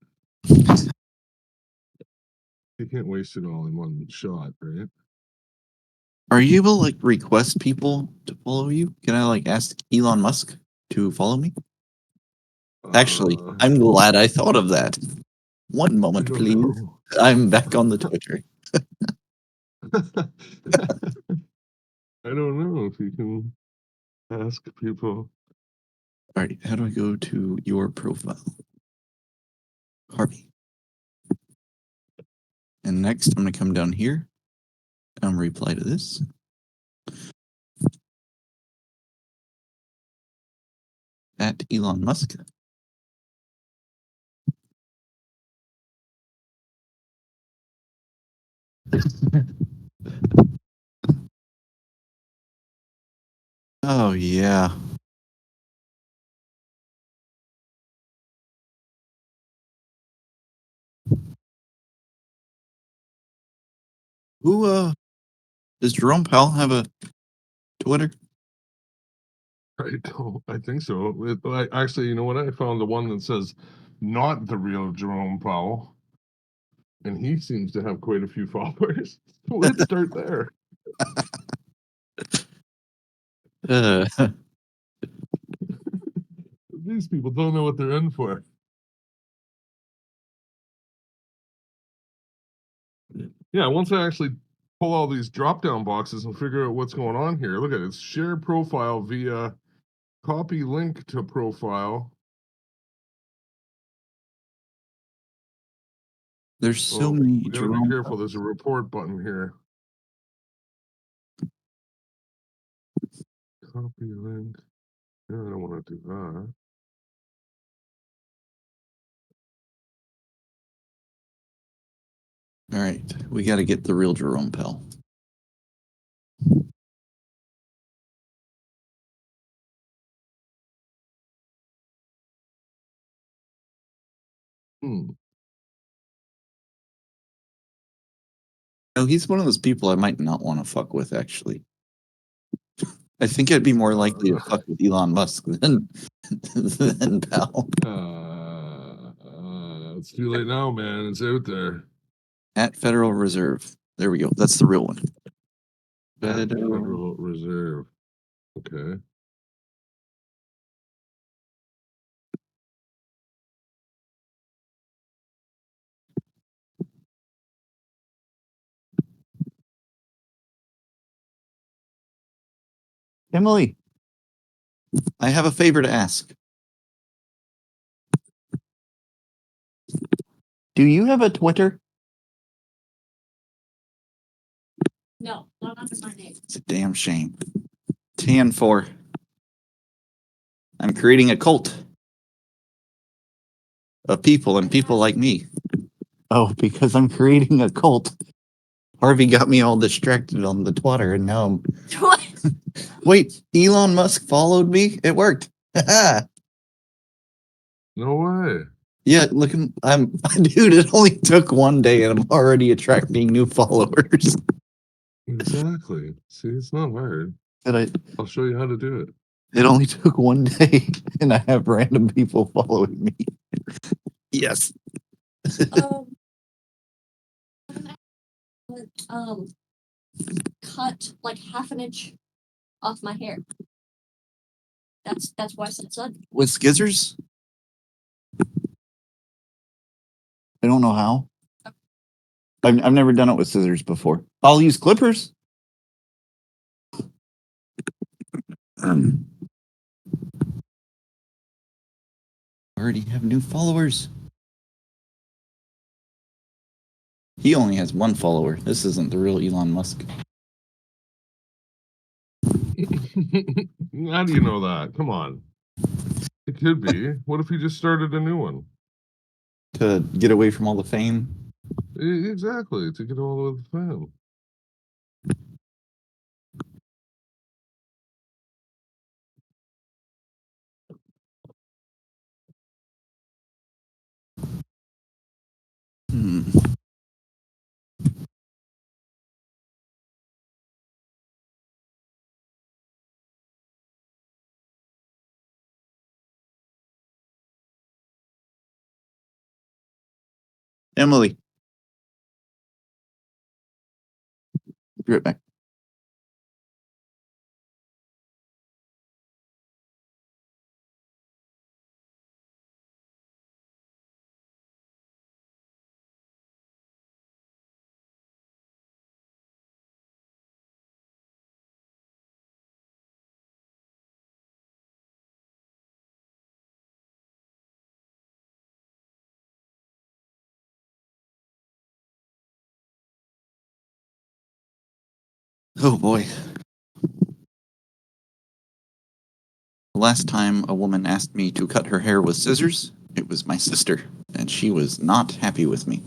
You can't waste it all in one shot, right? Are you able to like request people to follow you? Can I like ask Elon Musk to follow me? Actually, I'm glad I thought of that. One moment, don't please. know. I'm back on the Twitter. I don't know if you can ask people. All right, how do I go to your profile? Harvey. And next, I'm going to come down here. I'm going to reply to this. At Elon Musk. Oh, yeah. Who, does Jerome Powell have a Twitter? I don't. I think so. Actually, you know what? I found the one that says not the real Jerome Powell, and he seems to have quite a few followers. Let's start there. These people don't know what they're in for. Yeah, once I actually pull all these drop down boxes and figure out what's going on here, look at it. It's share profile via copy link to profile. There's so Oh, many we gotta be Jerome. careful. There's a report button here. Copy link. Yeah, I don't want to do that. All right, we got to get the real Jerome Pell. Hmm. No, he's one of those people I might not want to fuck with, actually. I think I'd be more likely to fuck with Elon Musk than Pell. It's too late now, man. It's out there. At Federal Reserve. There we go. That's the real one. At Federal Reserve. Okay. Emily, I have a favor to ask. Do you have a Twitter? No, not under my name. It's a damn shame. TN4. I'm creating a cult of people and people like me. Oh, because I'm creating a cult. Harvey got me all distracted on the Twitter, and now I'm. What? Wait, Elon Musk followed me? It worked. No way. Yeah, looking, dude, it only took one day and I'm already attracting new followers. Exactly. See, it's not hard. And I'll show you how to do it. it only took one day and I have random people following me. Yes. Um, cut like half an inch off my hair. That's why I said sudden. With skizzers? I don't know how. I've never done it with scissors before. I'll use clippers. Already have new followers. He only has one follower. This isn't the real Elon Musk. How do you know that? Come on. It could be. What if he just started a new one? To get away from all the fame. Exactly. To get all of the fame. Emily. Be right back. Oh boy. The last time a woman asked me to cut her hair with scissors, it was my sister, and she was not happy with me.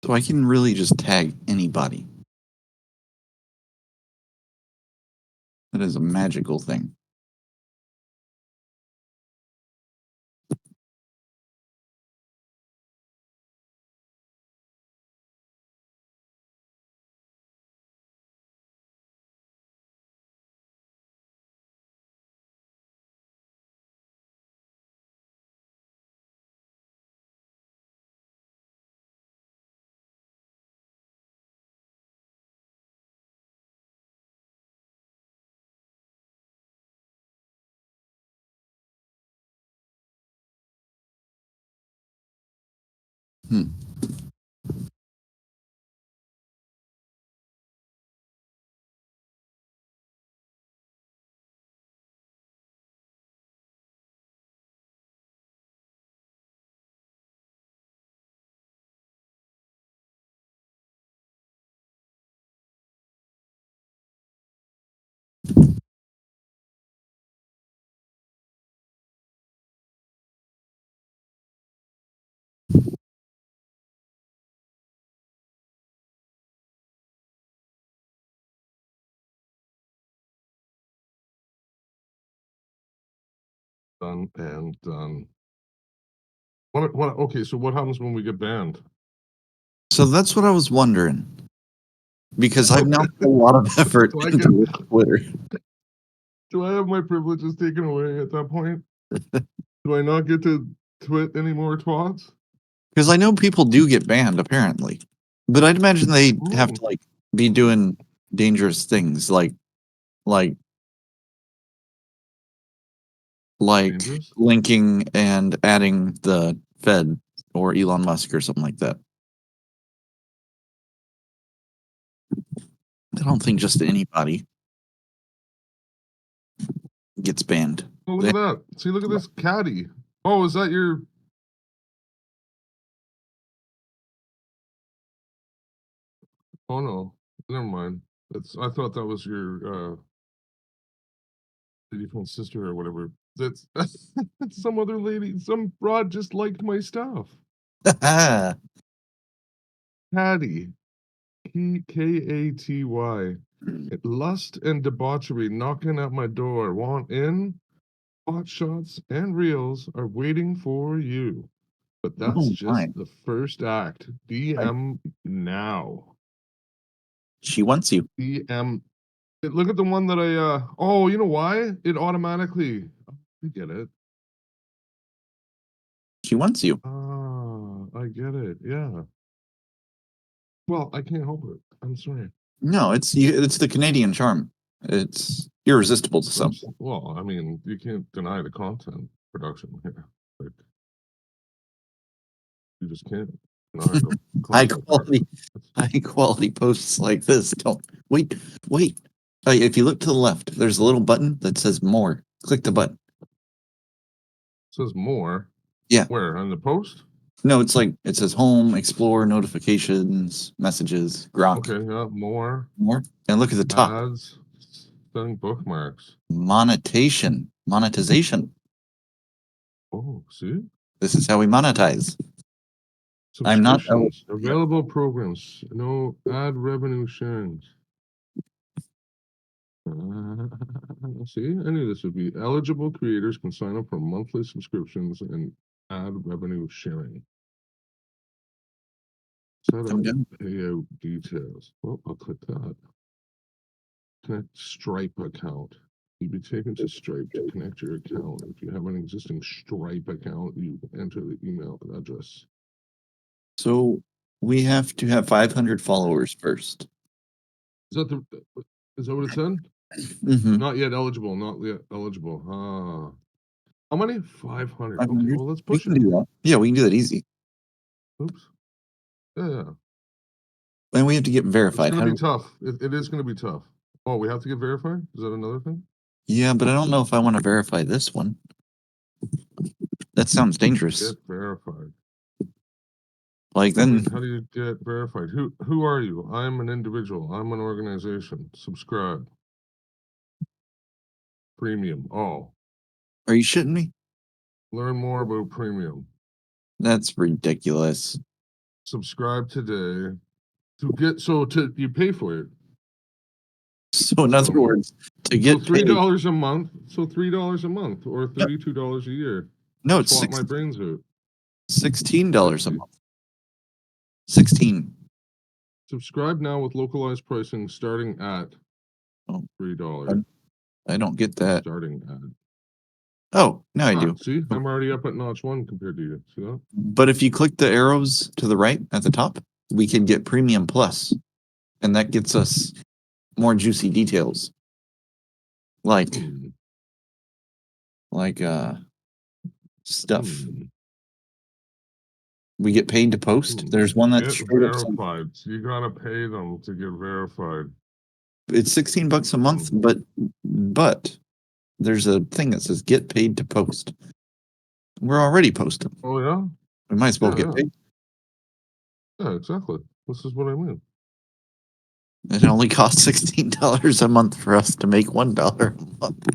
So I can really just tag anybody. That is a magical thing. Hmm. Done and done. What? Okay, so what happens when we get banned? So that's what I was wondering. Because I've now put a lot of effort Do I into Twitter. Do I have my privileges taken away at that point? Do I not get to twit any more twats? Because I know people do get banned, apparently. But I'd imagine they have to like be doing dangerous things like Dangerous? linking and adding the Fed or Elon Musk or something like that. I don't think just anybody gets banned. Oh, look at that. See, look at this caddy. Oh, is that your... Oh, no. Never mind. I thought that was your different sister or whatever. That's some other lady. Some broad just liked my stuff. Caddy. Katy. Lust and debauchery knocking at my door. Want in? Hot shots and reels are waiting for you. But that's Oh, just my. the first act. DM now. She wants you. DM. Look at the one that I oh, you know why? It automatically I get it. She wants you. Ah, I get it. Yeah. Well, I can't help it. I'm sorry. No, it's the Canadian charm. It's irresistible to some. Well, I mean, you can't deny the content production here. Like, you just can't deny the high content quality posts like this. Don't wait. If you look to the left, there's a little button that says more. Click the button. says more. Yeah. Where? On the post? No, it's like it says home, explore, notifications, messages, Grok. Okay, yeah, more. And look at the top. Ads, setting bookmarks. Monetization. Oh, see? This is how we monetize. I'm not Subscriptions, available programs, no ad revenue sharing. See, any of this would be eligible creators can sign up for monthly subscriptions and ad revenue sharing. Set up payout details. Well, I'll click that. Connect Stripe account. You'll be taken to Stripe to connect your account. If you have an existing Stripe account, you enter the email address. So we have to have 500 followers first. Is that what it said? Mhm. Not yet eligible. Not yet eligible. How many? 500. Okay, 500. well, let's We push can it. do that. Yeah, we can do that easy. Oops. Yeah. And we have to get It's verified. gonna be tough. It is gonna be tough. Oh, we have to get verified? Is that another thing? Yeah, but I don't know if I want to verify this one. That sounds dangerous. Get verified. Like then How do you get verified? Who are you? I'm an individual. I'm an organization. Subscribe. Premium. Oh. Are you shitting me? Learn more about premium. That's ridiculous. Subscribe today. You pay for it. So in other words, to get $3 a month. So $3 a month or $32 a year. No, it's Swap my brains out. $16 a month. 16. Subscribe now with localized pricing starting at $3. I don't get that. Starting at. Oh, now I do. See, I'm already up at notch 1 compared to you. See that? But if you click the arrows to the right at the top, we can get Premium Plus, and that gets us more juicy details, like stuff. We get paid to post. There's one that's Get straight up saying verified. So you gotta pay them to get verified. it's $16 a month, but there's a thing that says get paid to post. We're already posting. Oh yeah? We might as well Yeah, get yeah. paid. Yeah, exactly. This is what I mean. It only costs $16 a month for us to make $1 a month.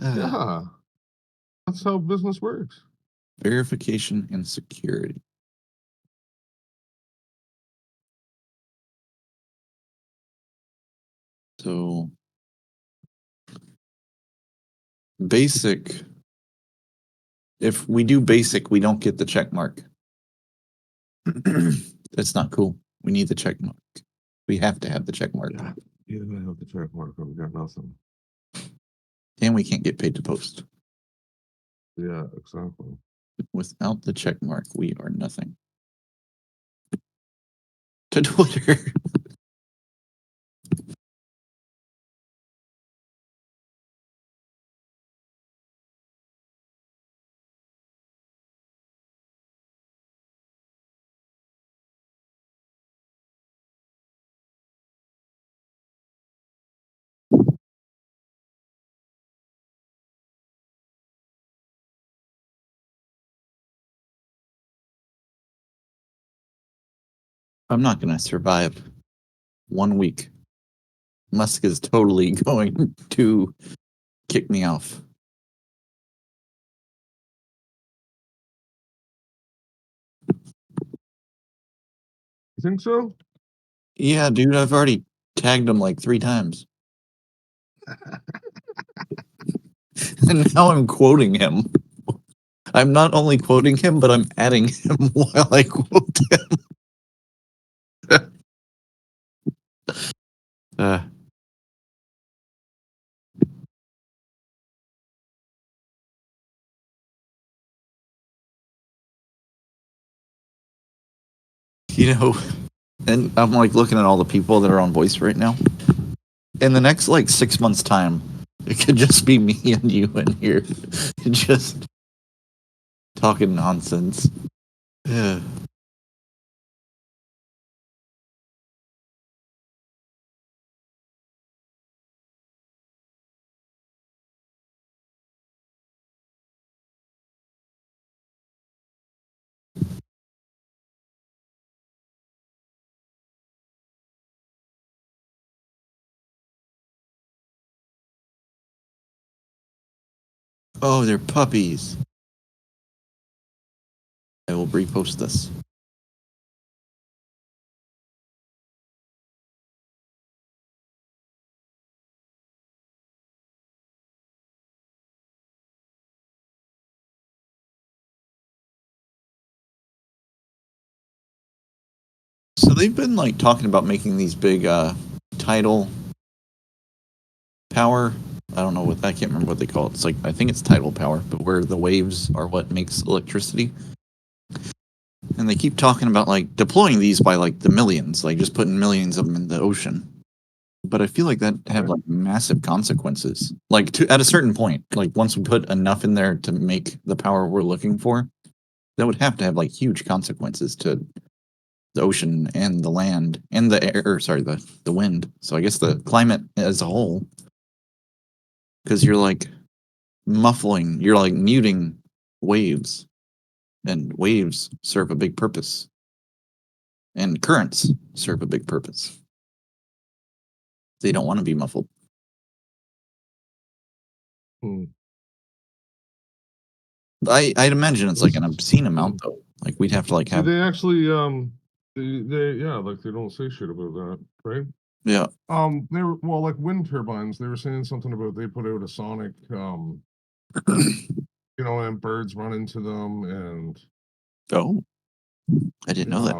Yeah. That's how business works. Verification and security. So basic. If we do basic, we don't get the check mark. That's not cool. We need the check mark. We have to have the check mark. You don't have the check mark, but we got nothing. And we can't get paid to post. Yeah, exactly. Without the check mark, we are nothing. To Twitter. I'm not going to survive 1 week. Musk is totally going to kick me off. You think so? Yeah, dude, I've already tagged him like 3 times. And now I'm quoting him. I'm not only quoting him, but I'm adding him while I quote him. You know, and I'm like looking at all the people that are on voice right now. In the next like 6 months' time, it could just be me and you in here, just talking nonsense. Yeah. Oh, they're puppies. I will repost this. So they've been like talking about making these big tidal power. I don't know what I can't remember what they call it. It's like I think it's tidal power, but where the waves are what makes electricity. And they keep talking about like deploying these by like the millions, like just putting millions of them in the ocean. But I feel like that have like massive consequences. Like at a certain point, like once we put enough in there to make the power we're looking for, that would have to have like huge consequences to the ocean and the land and the air, or sorry, the wind. So I guess the climate as a whole, because you're like muffling, you're like muting waves, and waves serve a big purpose, and currents serve a big purpose. They don't want to be muffled. I'd imagine it's like an obscene amount though. Like we'd have to like have. They actually they yeah, like they don't say shit about that, right? Yeah. They were well, like wind turbines. They were saying something about they put out a sonic, you know, and birds run into them, and oh, I didn't know that.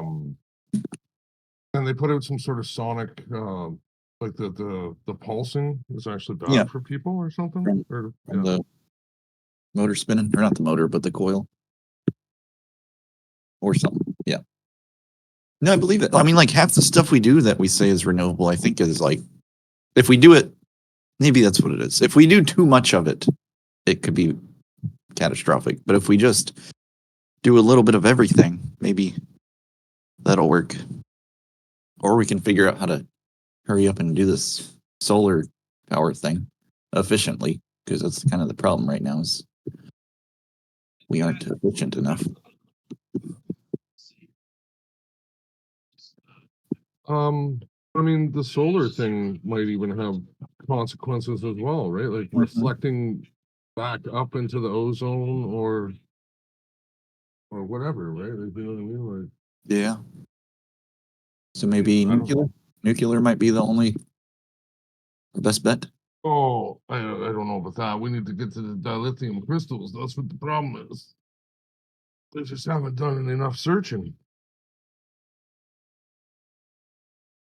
And they put out some sort of sonic, like the pulsing is actually bad for people or something. Or the motor spinning, or not the motor, but the coil, or something. Yeah. No, I believe it. I mean, like half the stuff we do that we say is renewable, I think is like, if we do it, maybe that's what it is. If we do too much of it, it could be catastrophic. But if we just do a little bit of everything. Maybe that'll work. Or we can figure out how to hurry up and do this solar power thing efficiently, because that's kind of the problem right now is we aren't efficient enough. I mean, the solar thing might even have consequences as well, right? Like reflecting back up into the ozone or whatever, right? Like, you know what I mean? Like, Yeah. So maybe I don't nuclear. Nuclear might be the best bet. oh, I don't know about that. We need to get to the dilithium crystals. That's what the problem is. They just haven't done enough searching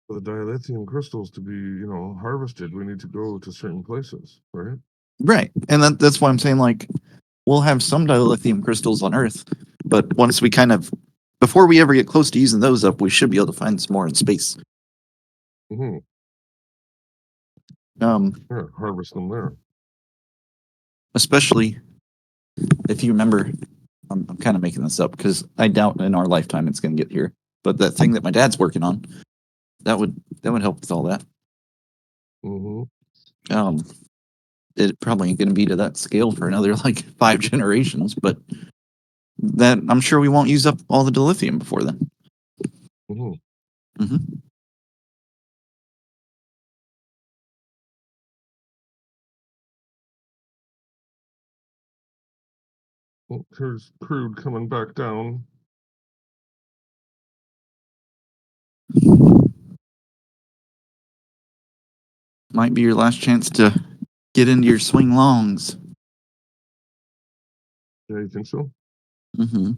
for the dilithium crystals to be, harvested. We need to go to certain places, right? Right. And that's why I'm saying, like, we'll have some dilithium crystals on Earth, but once we before we ever get close to using those up, we should be able to find some more in space. Mm-hmm. Yeah, harvest them there. Especially if you remember, I'm kind of making this up because I doubt in our lifetime it's going to get here. But that thing that my dad's working on, that would help with all that. Mm-hmm. It probably ain't going to be to that scale for another like 5 generations, but that I'm sure we won't use up all the dilithium before then. Mm-hmm. Mm-hmm. Well, here's crude coming back down. Might be your last chance to get into your swing longs. Yeah, you think so? Mm-hmm.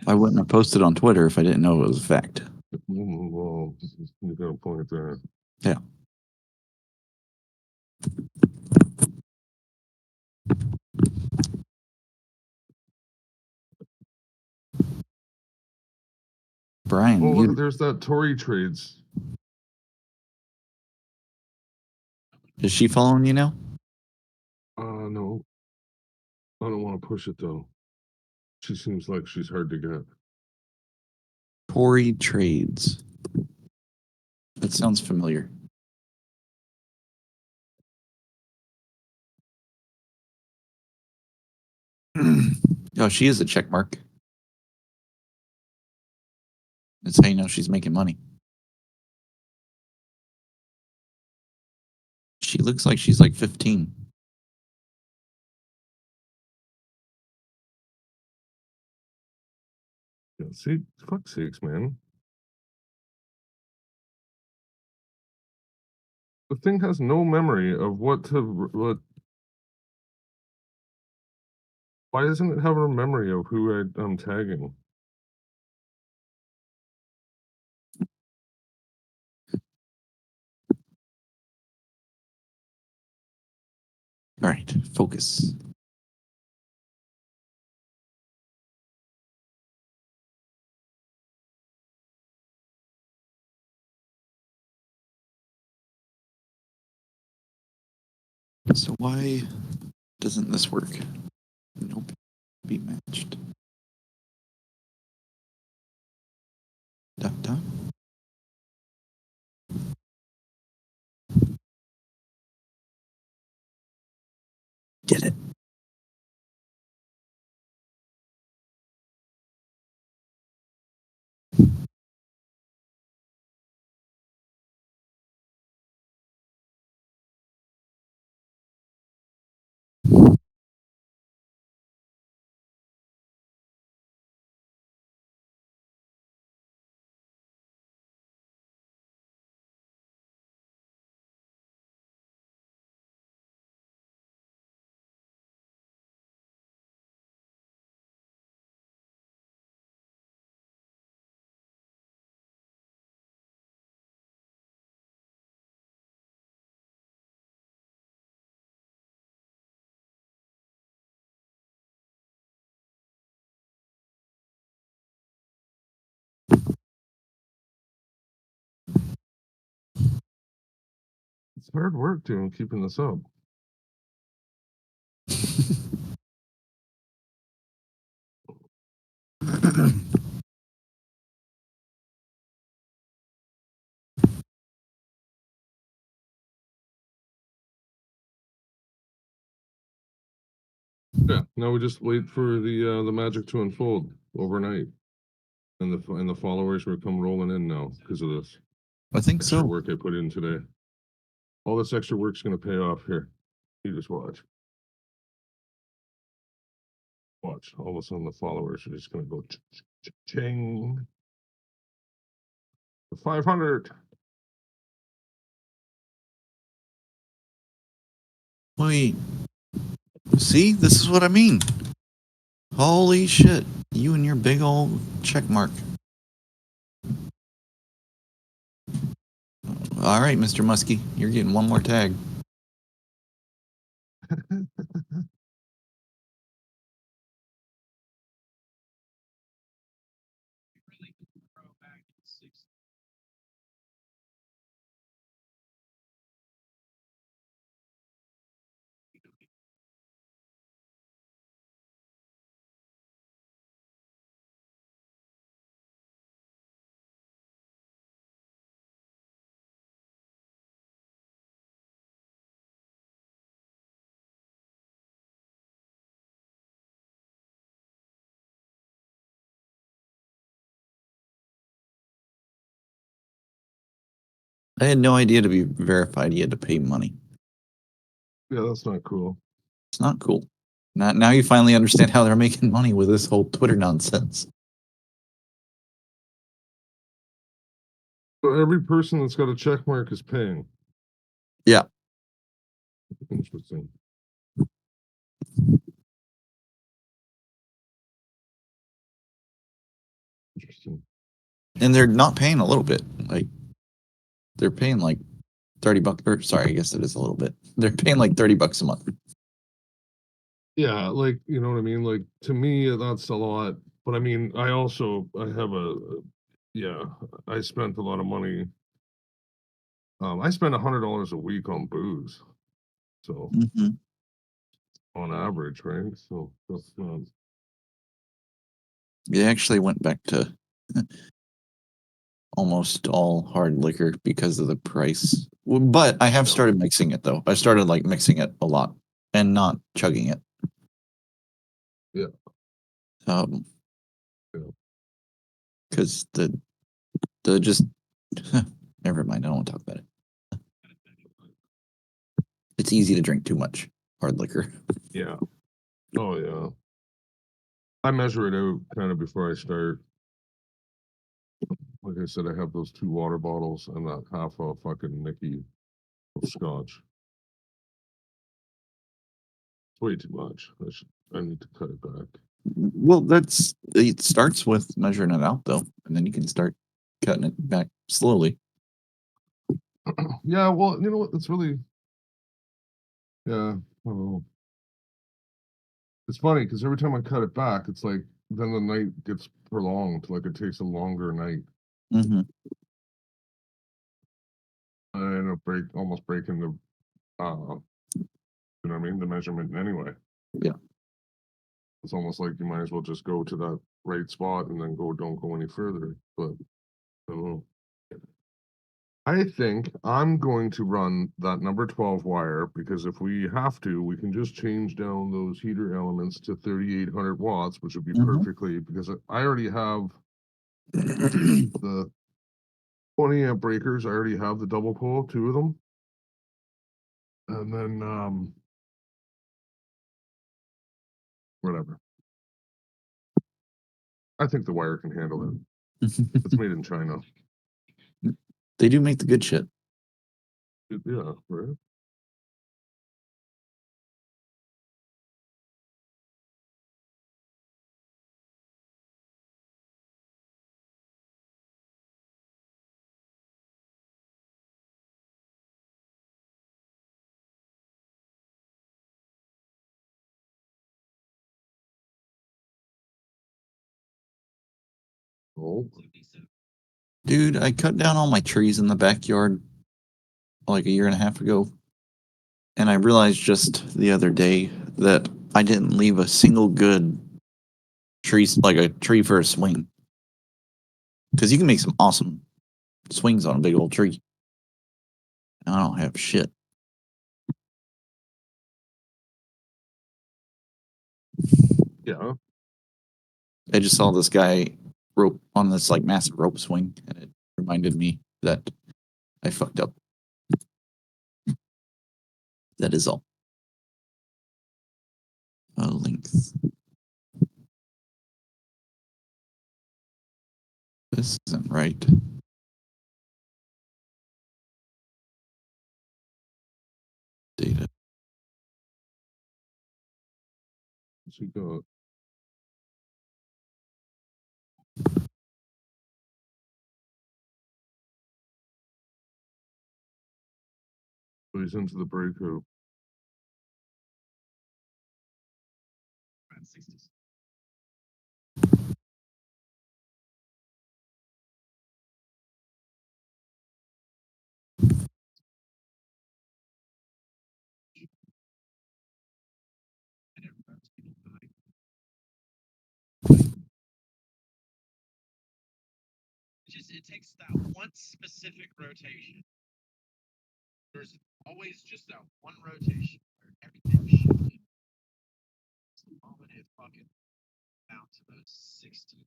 I wouldn't have posted on Twitter if I didn't know it was a fact. Well, you got a point there. Yeah. Brian, Oh, look, there's that Tory trades. Is she following you now? No. I don't want to push it though. She seems like she's hard to get. Tory Trades. That sounds familiar. Oh, she is a check mark. That's how you know she's making money. She looks like she's like 15. Yeah, see, fuck's sakes, man. The thing has no memory of what. Why doesn't it have a memory of who I'm tagging? All right, focus. So why doesn't this work? Nope. Be matched. Dot dot. Get it. It's hard work doing keeping this up. Yeah, now we just wait for the magic to unfold overnight. And the followers will come rolling in now because of this I think extra so. work I put in today. All this extra work's gonna pay off here. You just watch. Watch. All of a sudden the followers are just gonna go ching. 500. Wait. See, this is what I mean. Holy shit. You and your big old check mark. All right, Mr. Muskie, you're getting one more tag. I had no idea to be verified you had to pay money. Yeah, that's not cool. It's not cool. Now you finally understand how they're making money with this whole Twitter nonsense. So every person that's got a check mark is paying. Yeah. Interesting. Interesting. And they're not paying a little bit. Like, they're paying like $30, or sorry, I guess it is a little bit. They're paying like $30 a month. Yeah, like, you know what I mean? Like, to me, that's a lot. But I mean, I have yeah, I spent a lot of money. I spend $100 a week on booze. So on average, right? So that's not. They actually went back to almost all hard liquor because of the price. But I have started mixing it though. I started like mixing it a lot and not chugging it. Yeah. Because the just never mind. I don't want to talk about it. It's easy to drink too much hard liquor. Yeah. Oh yeah. I measure it out kind of before I start. Like I said, I have those 2 water bottles and that half a fucking Nicky of scotch. It's way too much. I need to cut it back. Well, it starts with measuring it out though, and then you can start cutting it back slowly. Yeah, well, you know what? It's really, yeah. I don't know. It's funny because every time I cut it back, it's like then the night gets prolonged. Like it takes a longer night. Mm-hmm. I end up almost breaking the, you know what I mean, the measurement anyway. Yeah. It's almost like you might as well just go to that right spot and then don't go any further. But I don't know. I think I'm going to run that number 12 wire because if we have to, we can just change down those heater elements to 3,800 watts, which would be perfectly because I already have the 20 amp breakers. I already have the double pole, 2 of them. And then, whatever. I think the wire can handle it. It's made in China. They do make the good shit. Yeah, right. Oh. Dude, I cut down all my trees in the backyard like a year and a half ago. And I realized just the other day that I didn't leave a single good trees, like a tree for a swing. Because you can make some awesome swings on a big old tree. And I don't have shit. Yeah. I just saw this guy rope on this like massive rope swing, and it reminded me that I fucked up. That is all. Length. This isn't right. Data. What you got? But he's into the breakout. It takes that one specific rotation. There's always just that one rotation where everything shifted. The moment it fucking down to those 60,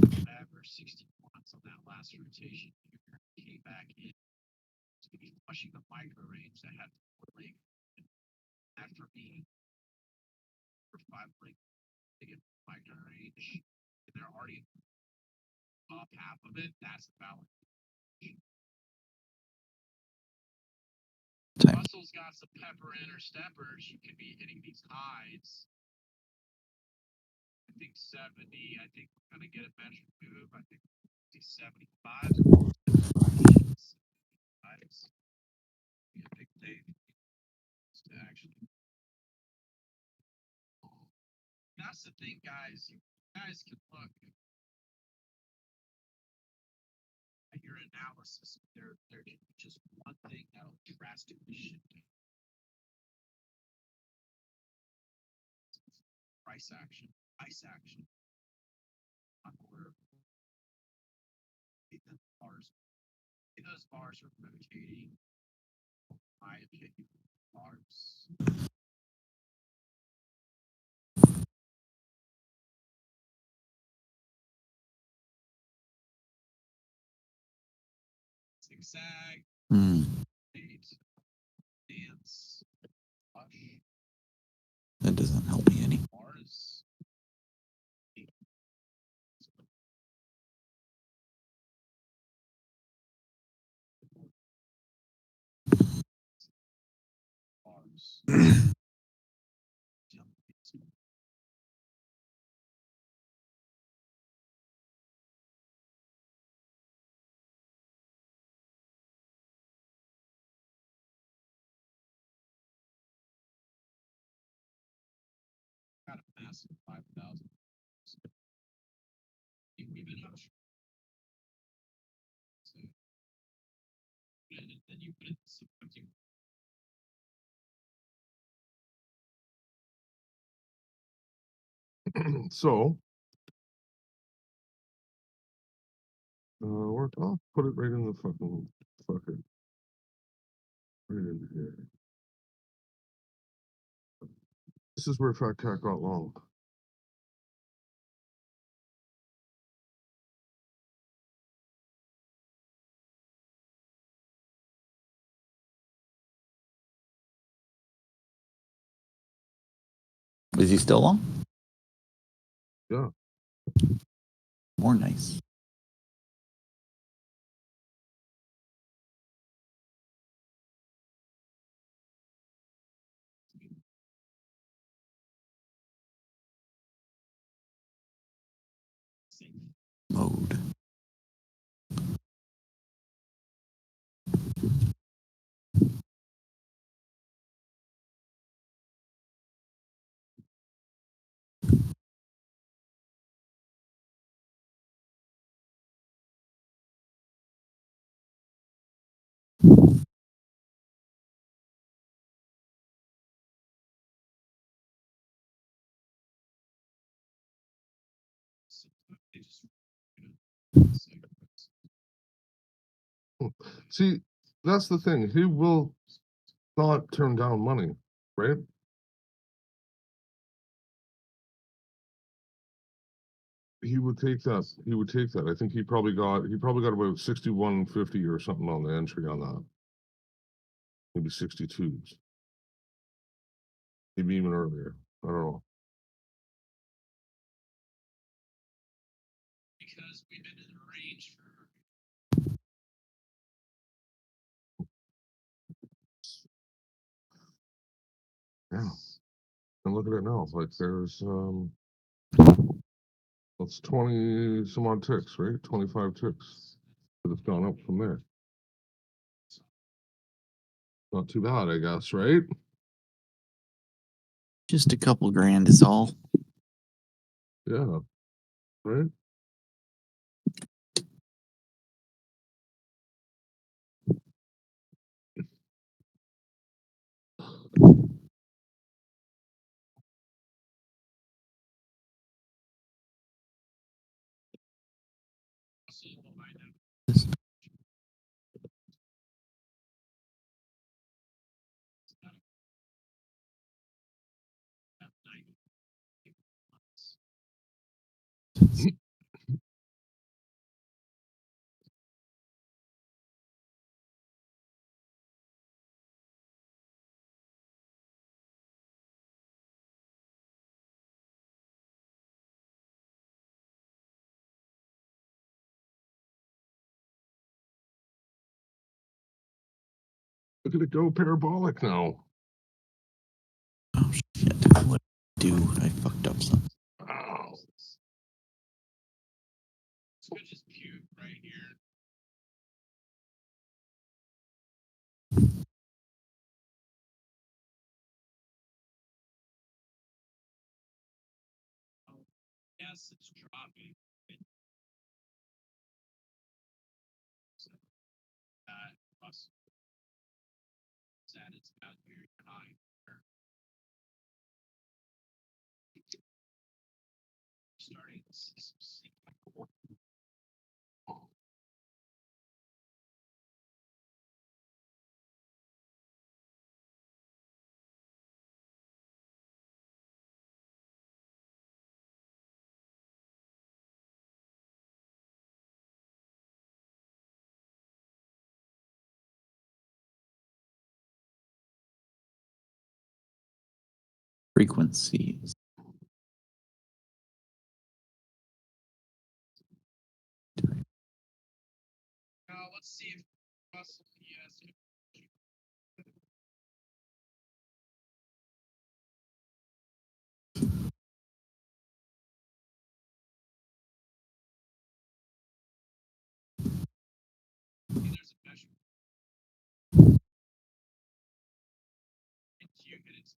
whatever, 60 points on that last rotation, you came back in to be flushing the micro range that had the leg after being for 5 leg to get micro range, and they're already up half of it. That's the balance. Russell's got some pepper in her steppers. You could be hitting these highs. I think 70. I think we're gonna get a measured move. I think 75. Be a big day to actually. That's the thing, guys. You guys can look at your analysis. There can be just one thing that'll drastically shift it. Price action. On order. Bars. Those bars are rotating. My opinion, bars. Zigzag. Dance. Flush. That doesn't help me any. Bars. Got a massive 5,000. We've been out. And then you put it something. So, I'll put it right in the fucking fucker. Right in here. This is where Fat Cat got long. Is he still on? Yeah. More nice. Mode. See, that's the thing. He will not turn down money, right? He would take that. He would take that. I think he probably got about 61.50 or something on the entry on that. Maybe 62s. Maybe even earlier. I don't know. Because we've been in the range for Yeah. And look at it now. Like there's that's 20 some odd ticks, right? 25 ticks. But it's gone up from there. Not too bad, I guess, right? Just a couple grand is all. Yeah. Right? Look at it go parabolic now. Oh shit! What do I fucked up something? Wow. so just puke right here. Yes, it's dropping. So that plus that it's about very high. Starting to see some Frequencies. Now let's see if possibly yes. There's a measure. And Q hit its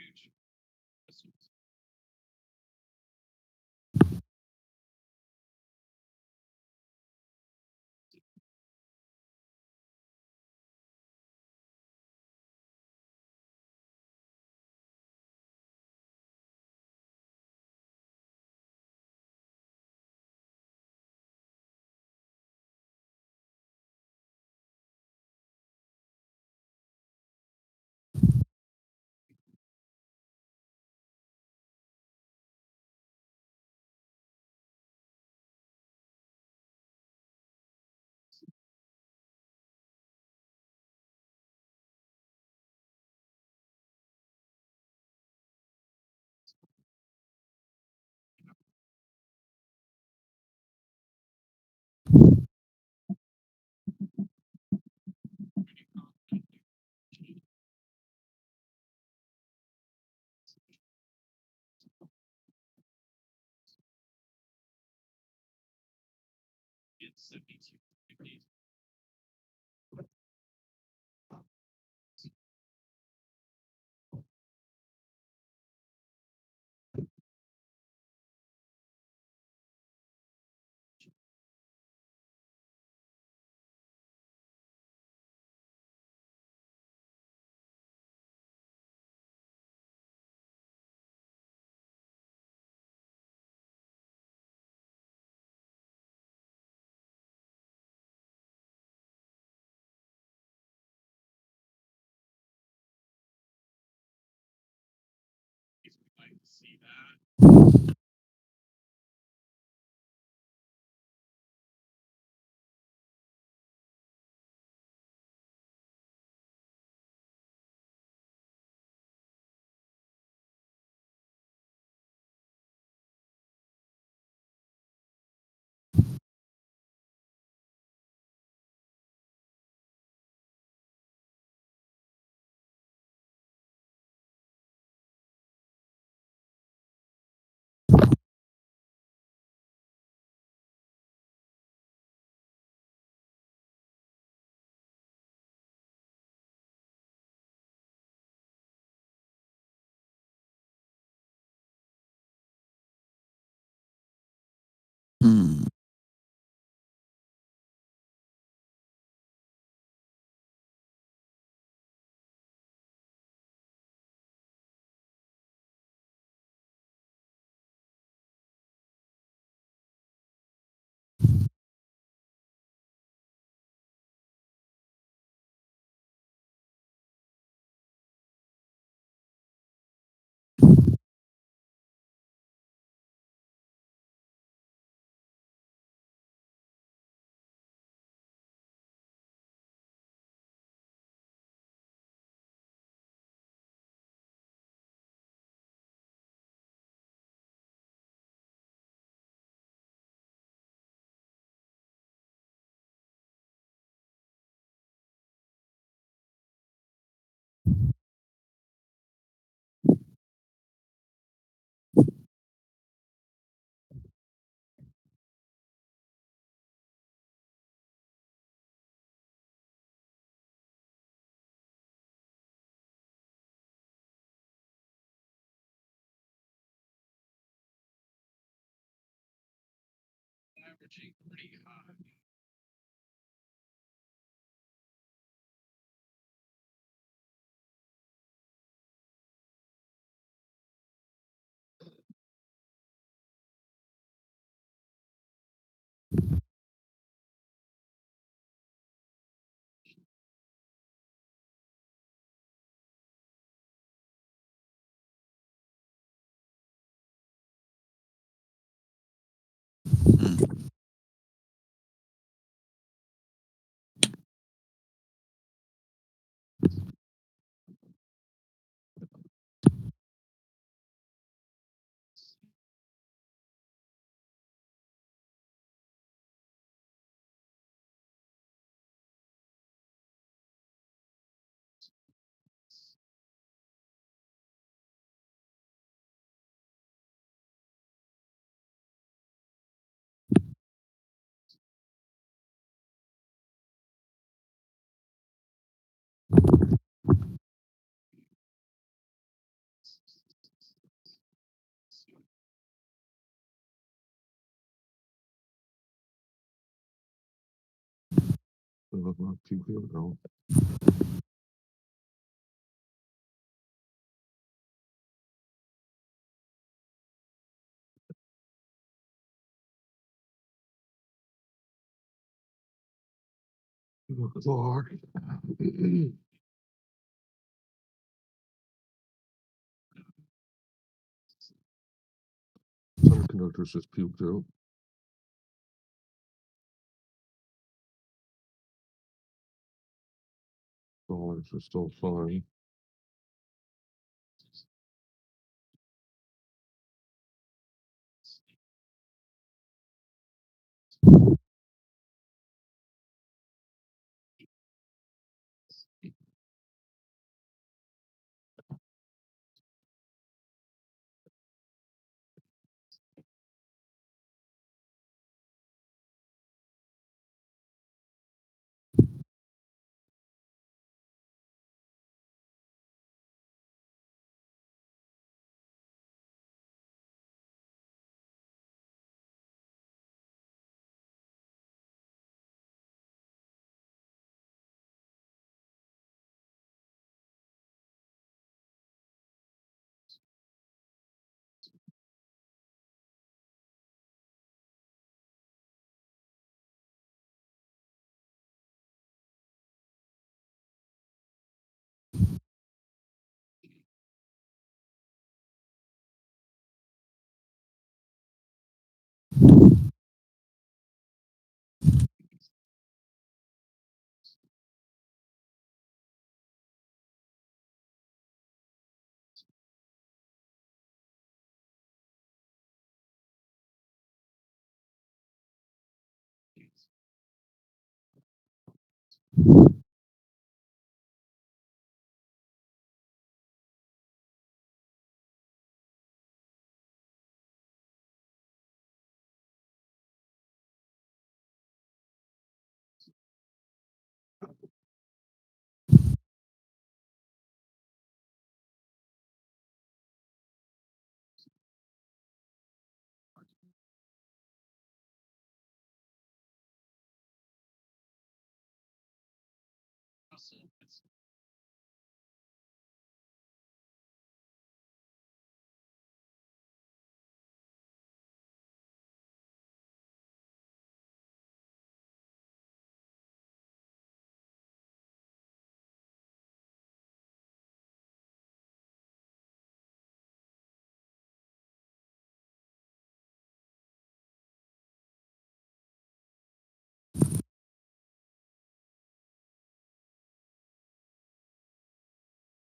huge. at 72 degrees. We'd like to see that. Hmm. Averaging pretty high. Too good, no. Clock. Semiconductors just puked out. Dollars are still fine.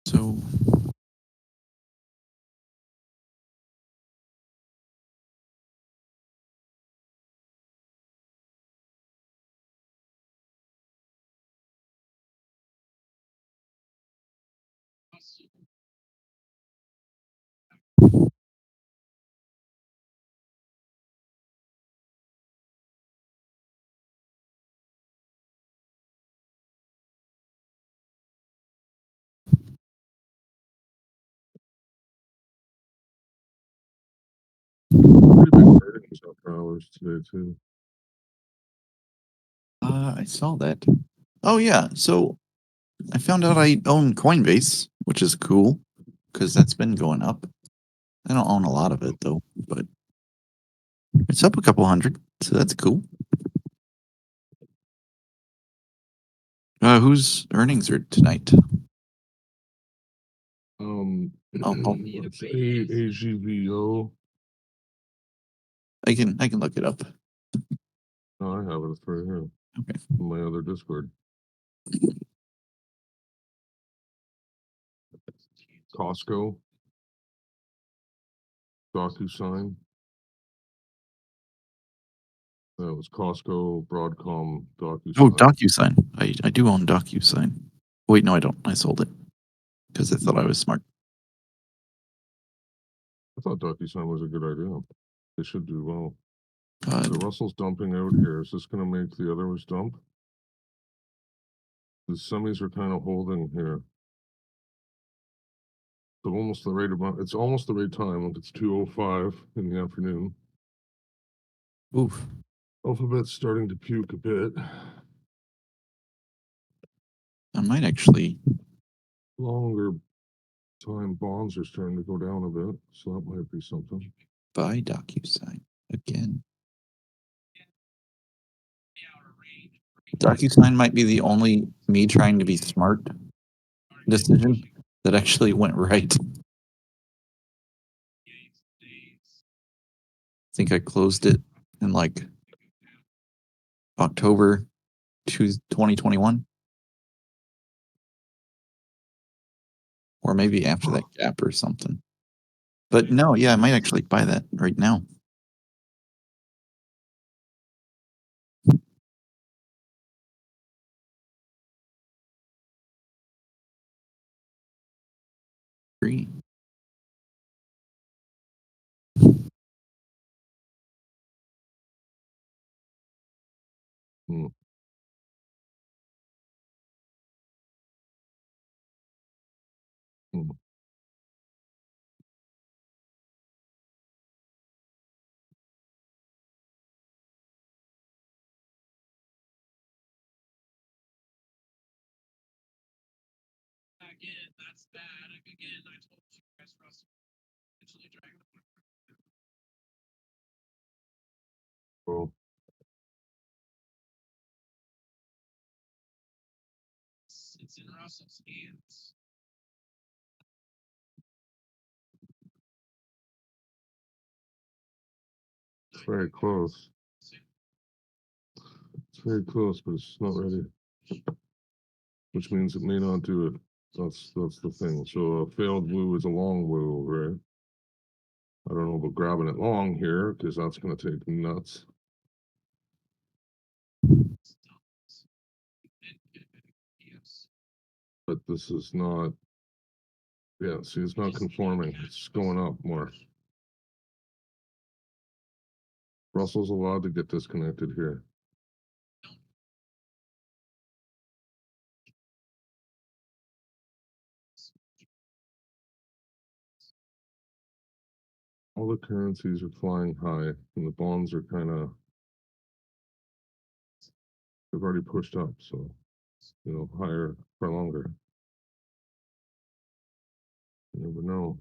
So Pretty big earnings after hours today too. I saw that. Oh yeah, so I found out I own Coinbase, which is cool because that's been going up. I don't own a lot of it though, but it's up a couple hundred, so that's cool. Whose earnings are tonight? It's AGVO. I can look it up. Oh, I have it. It's right here. Okay. On my other Discord. Costco. DocuSign. That was Costco, Broadcom, DocuSign. Oh, DocuSign. I do own DocuSign. Wait, no, I don't. I sold it because I thought I was smart. I thought DocuSign was a good idea. They should do well. So Russell's dumping out here. Is this going to make the others dump? The semis are kind of holding here. So almost the right amount. It's almost the right time. Look, it's 2:05 in the afternoon. Oof. Alphabet's starting to puke a bit. I might actually. Longer time bonds are starting to go down a bit, so that might be something. Buy DocuSign again. DocuSign might be the only me trying to be smart decision that actually went right. I think I closed it in like October 2021. Or maybe after that gap or something. But no, yeah, I might actually buy that right now. Free. Hmm. Hmm. Again, that's bad. Again, I told you guys, Russell. Eventually drag the Oh. It's in Russell's hands. It's very close. It's very close, but it's not ready. Which means it may not do it. That's the thing. So a failed woo is a long woo, right? I don't know about grabbing it long here because that's going to take nuts. But this is not, yeah, see, it's not conforming. It's going up more. Russell's allowed to get disconnected here. All the currencies are flying high and the bonds are kind of, they've already pushed up, so, you know, higher for longer. You never know.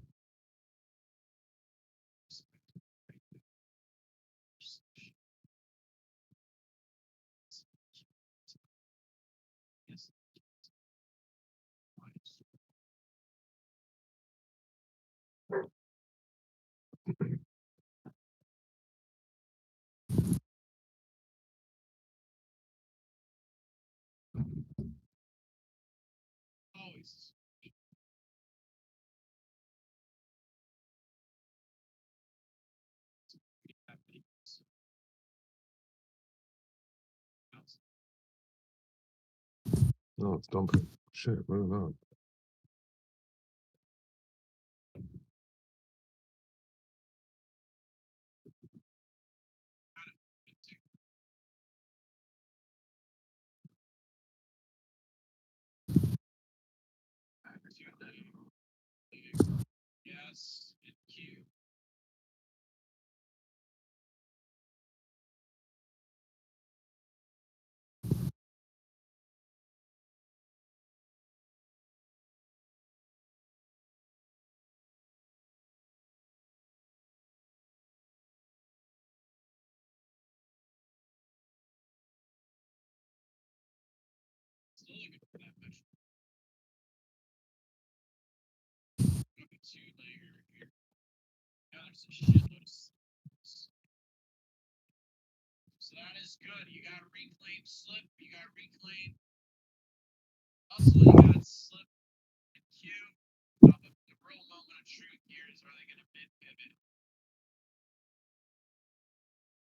No, it's dumping. Shit, what about? Yes, in Q. Still looking for that much. Two layer here. Yeah, there's a shitload of slips. So that is good. You got to reclaim slip. You got to reclaim hustle. You got slip and Q. The real moment of truth here is, are they going to mid pivot?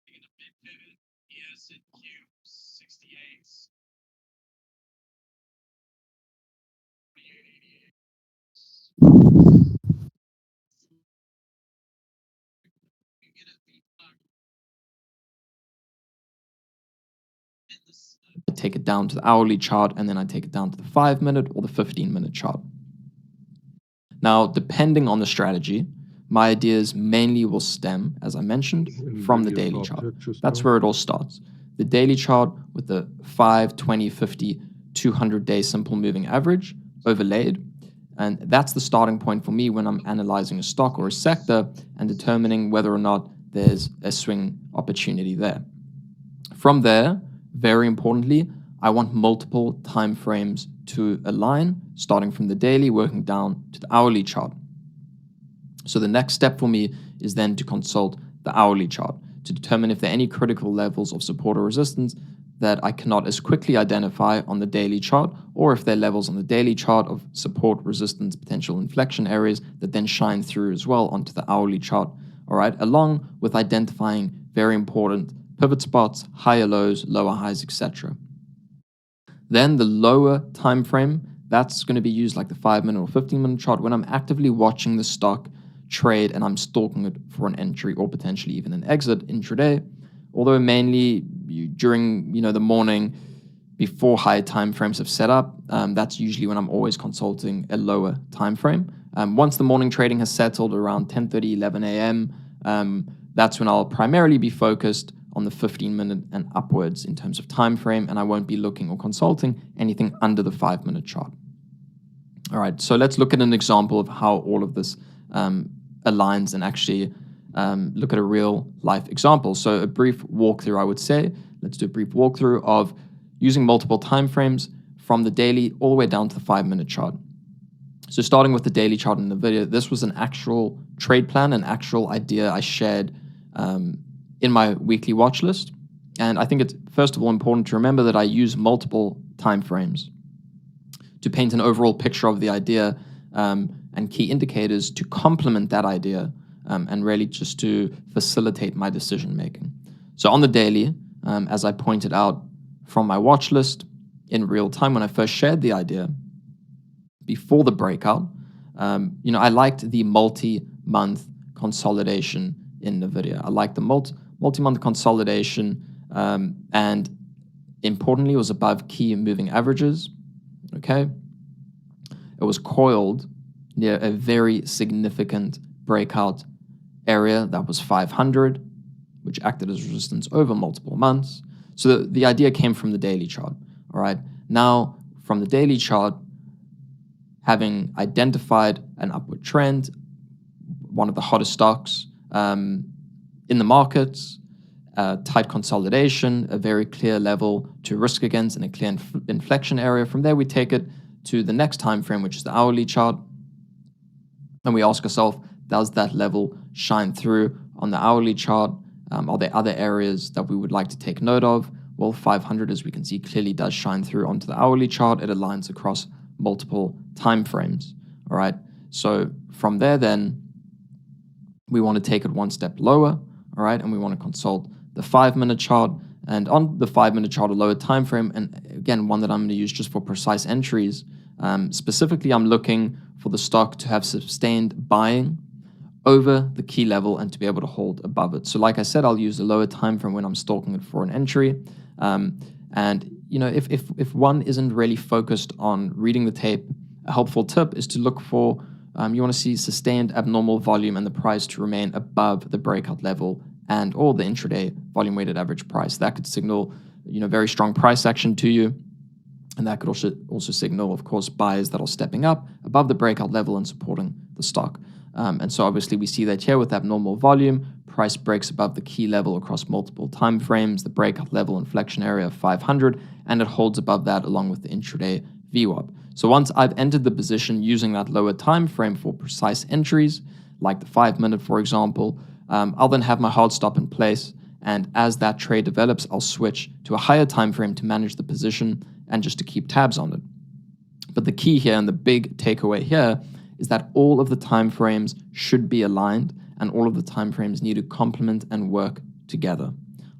They're going to mid pivot. Yes, in Q 68s. 4888. You get a beat in the slip. I take it down to the hourly chart, and then I take it down to the 5-minute or the 15-minute chart. Now, depending on the strategy, my ideas mainly will stem, as I mentioned, from the daily chart. That's where it all starts. The daily chart with the 5, 20, 50, 200-day simple moving average overlaid. And that's the starting point for me when I'm analyzing a stock or a sector and determining whether or not there's a swing opportunity there. From there, very importantly, I want multiple time frames to align, starting from the daily, working down to the hourly chart. So the next step for me is then to consult the hourly chart to determine if there are any critical levels of support or resistance that I cannot as quickly identify on the daily chart, or if there are levels on the daily chart of support, resistance, potential inflection areas that then shine through as well onto the hourly chart. All right, along with identifying very important pivot spots, higher lows, lower highs, etc. Then the lower time frame, that's going to be used like the 5-minute or 15-minute chart when I'm actively watching the stock trade and I'm stalking it for an entry or potentially even an exit intraday. Although mainly during the morning before higher time frames have set up, that's usually when I'm always consulting a lower time frame. Once the morning trading has settled around 10:30, 11 a.m., that's when I'll primarily be focused on the 15-minute and upwards in terms of time frame, and I won't be looking or consulting anything under the 5-minute chart. All right, so let's look at an example of how all of this aligns and actually look at a real life example. So a brief walkthrough, I would say. Let's do a brief walkthrough of using multiple time frames from the daily all the way down to the 5-minute chart. So starting with the daily chart in the video, this was an actual trade plan, an actual idea I shared in my weekly watch list. And I think it's first of all important to remember that I use multiple time frames to paint an overall picture of the idea and key indicators to complement that idea and really just to facilitate my decision making. So on the daily, as I pointed out from my watch list in real time when I first shared the idea, before the breakout. I liked the multi-month consolidation in NVIDIA. I liked the multi-month consolidation, and importantly, it was above key moving averages. Okay, it was coiled near a very significant breakout area that was 500, which acted as resistance over multiple months. So the idea came from the daily chart. All right, now from the daily chart, having identified an upward trend, one of the hottest stocks in the markets, tight consolidation, a very clear level to risk against, and a clear inflection area. From there, we take it to the next time frame, which is the hourly chart, and we ask ourselves, does that level shine through on the hourly chart? Are there other areas that we would like to take note of? Well, 500, as we can see, clearly does shine through onto the hourly chart. It aligns across multiple time frames. All right. So from there, then we want to take it one step lower. All right, and we want to consult the 5-minute chart. And on the 5-minute chart, a lower time frame, and again, one that I'm going to use just for precise entries. Specifically, I'm looking for the stock to have sustained buying over the key level and to be able to hold above it. So like I said, I'll use the lower time frame when I'm stalking it for an entry. And if one isn't really focused on reading the tape, a helpful tip is to look for, you want to see sustained abnormal volume and the price to remain above the breakout level and or the intraday volume weighted average price. That could signal, very strong price action to you. And that could also signal, of course, buyers that are stepping up above the breakout level and supporting the stock. And so obviously we see that here with abnormal volume, price breaks above the key level across multiple time frames, the breakout level inflection area of 500, and it holds above that along with the intraday VWAP. So once I've entered the position using that lower time frame for precise entries, like the 5-minute, for example, I'll then have my hard stop in place. And as that trade develops, I'll switch to a higher time frame to manage the position and just to keep tabs on it. But the key here and the big takeaway here is that all of the time frames should be aligned and all of the time frames need to complement and work together.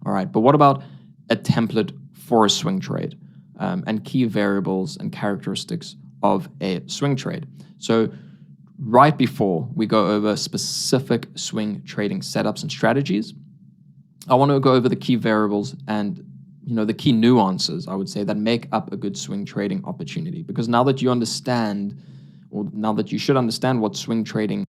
All right, but what about a template for a swing trade and key variables and characteristics of a swing trade? So right before we go over specific swing trading setups and strategies, I want to go over the key variables and the key nuances, I would say, that make up a good swing trading opportunity. Because now that you understand, or now that you should understand what swing trading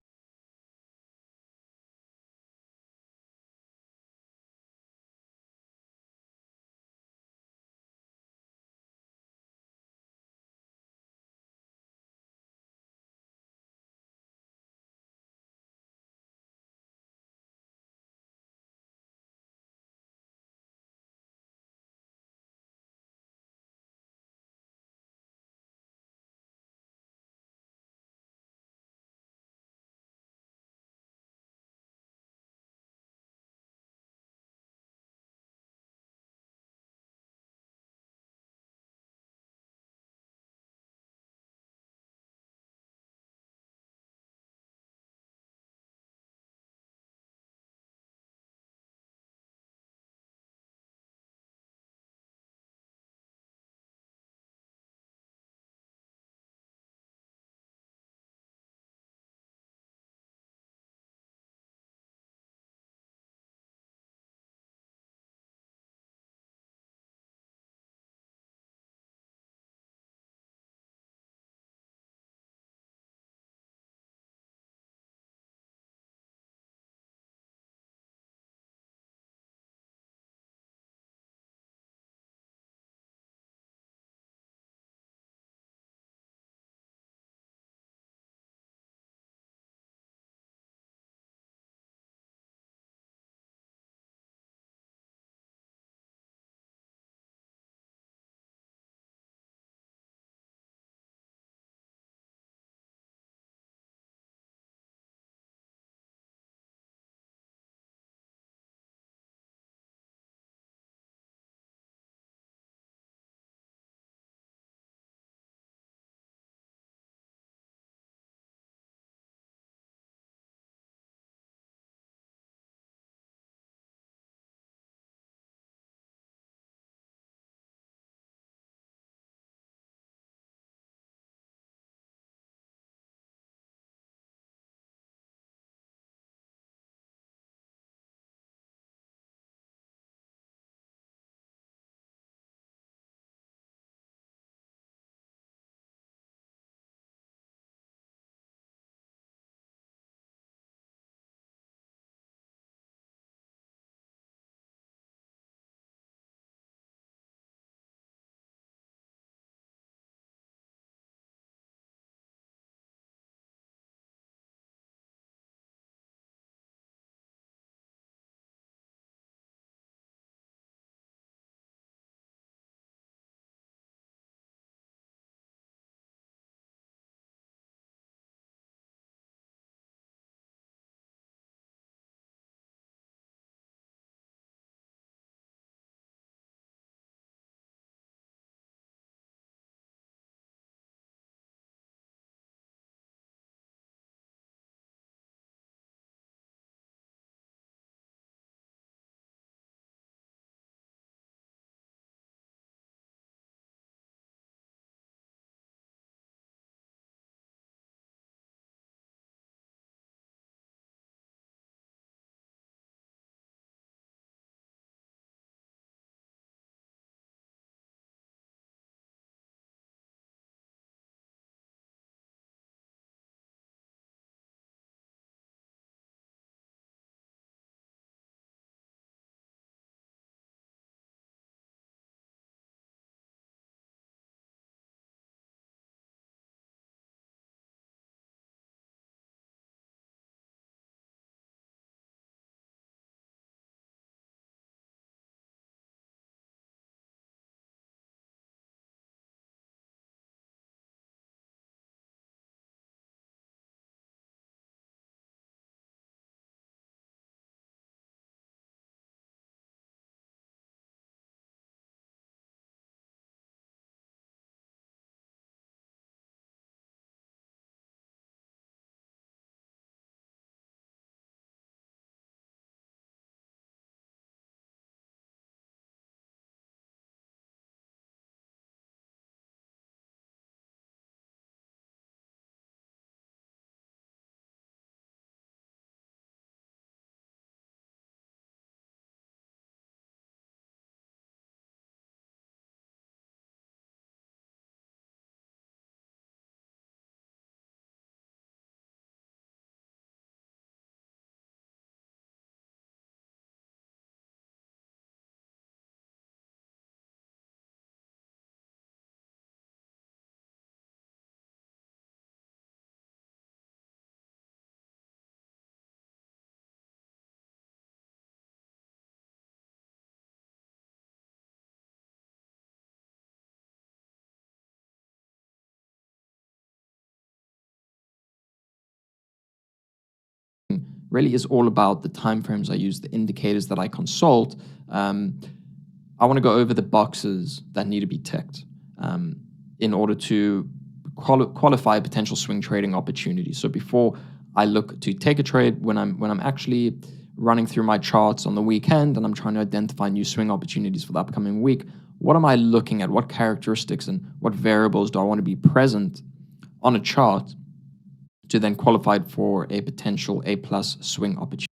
really is all about the timeframes I use, the indicators that I consult. I want to go over the boxes that need to be ticked in order to qualify a potential swing trading opportunity. So before I look to take a trade, when I'm actually running through my charts on the weekend and I'm trying to identify new swing opportunities for the upcoming week, what am I looking at? What characteristics and what variables do I want to be present on a chart to then qualify for a potential A+ swing opportunity?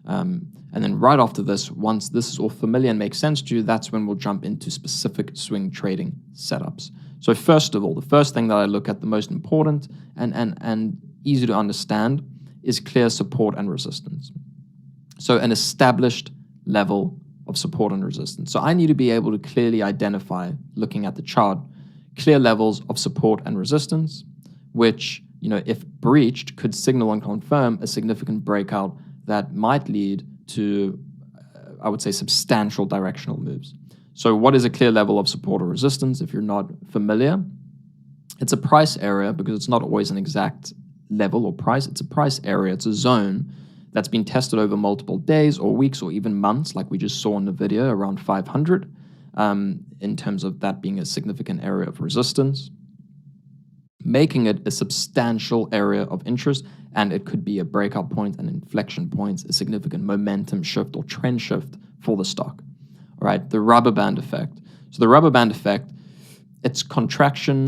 And then right after this, once this is all familiar and makes sense to you, that's when we'll jump into specific swing trading setups. So first of all, the first thing that I look at, the most important and easy to understand, is clear support and resistance. So an established level of support and resistance. So I need to be able to clearly identify, looking at the chart, clear levels of support and resistance, which, if breached, could signal and confirm a significant breakout that might lead to, I would say, substantial directional moves. So what is a clear level of support or resistance? If you're not familiar, it's a price area, because it's not always an exact level or price. It's a price area. It's a zone that's been tested over multiple days or weeks or even months, like we just saw in the video, around 500, in terms of that being a significant area of resistance, making it a substantial area of interest. And it could be a breakout point, an inflection point, a significant momentum shift or trend shift for the stock. All right, the rubber band effect. So the rubber band effect, it's contraction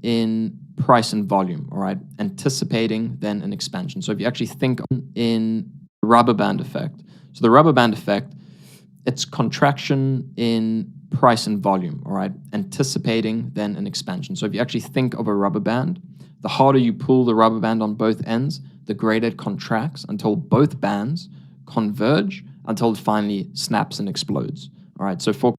in price and volume, all right? Anticipating then an expansion. So if you actually think in rubber band effect, so the rubber band effect, it's contraction in price and volume, all right? Anticipating then an expansion. So if you actually think of a rubber band, the harder you pull the rubber band on both ends, the greater it contracts until both bands converge until it finally snaps and explodes, all right? So for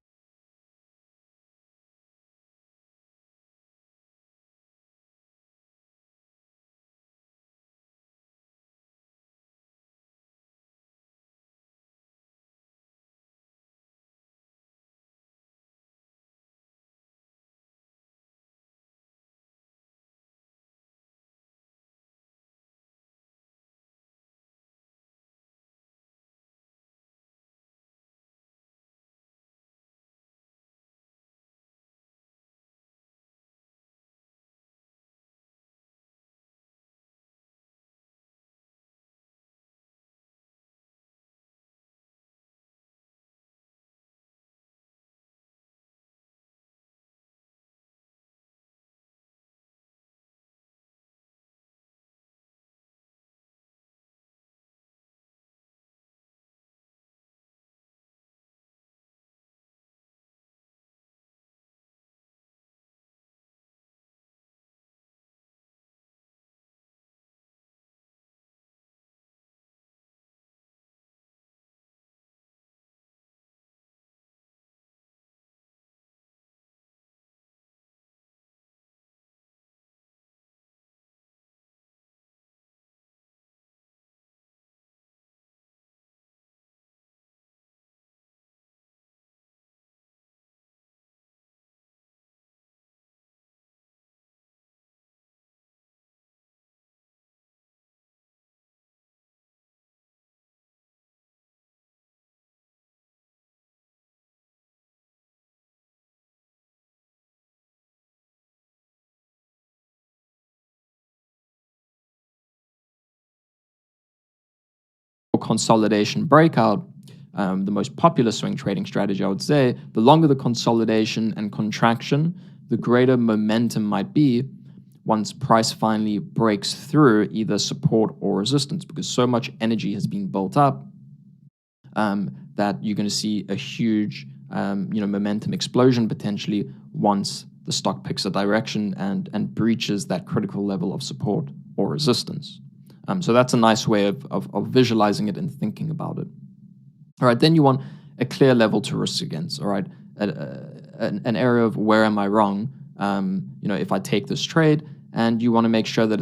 consolidation breakout, the most popular swing trading strategy, I would say, the longer the consolidation and contraction, the greater momentum might be once price finally breaks through either support or resistance, because so much energy has been built up that you're going to see a huge momentum explosion potentially once the stock picks a direction and breaches that critical level of support or resistance. So that's a nice way of visualizing it and thinking about it. All right, then you want a clear level to risk against, all right? An area of where am I wrong, if I take this trade, and you want to make sure that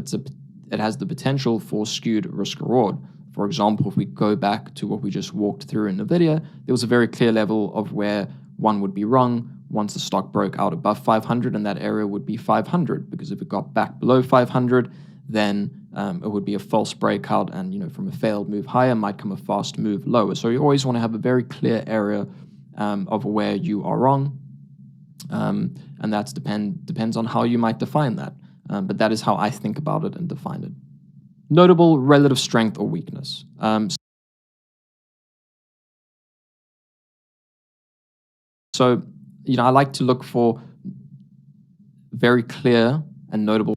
it has the potential for skewed risk reward. For example, if we go back to what we just walked through in the video, there was a very clear level of where one would be wrong once the stock broke out above 500, and that area would be 500, because if it got back below 500, then it would be a false breakout, and from a failed move higher might come a fast move lower. So you always want to have a very clear area of where you are wrong, and that depends on how you might define that. But that is how I think about it and define it. Notable relative strength or weakness. So I like to look for very clear and notable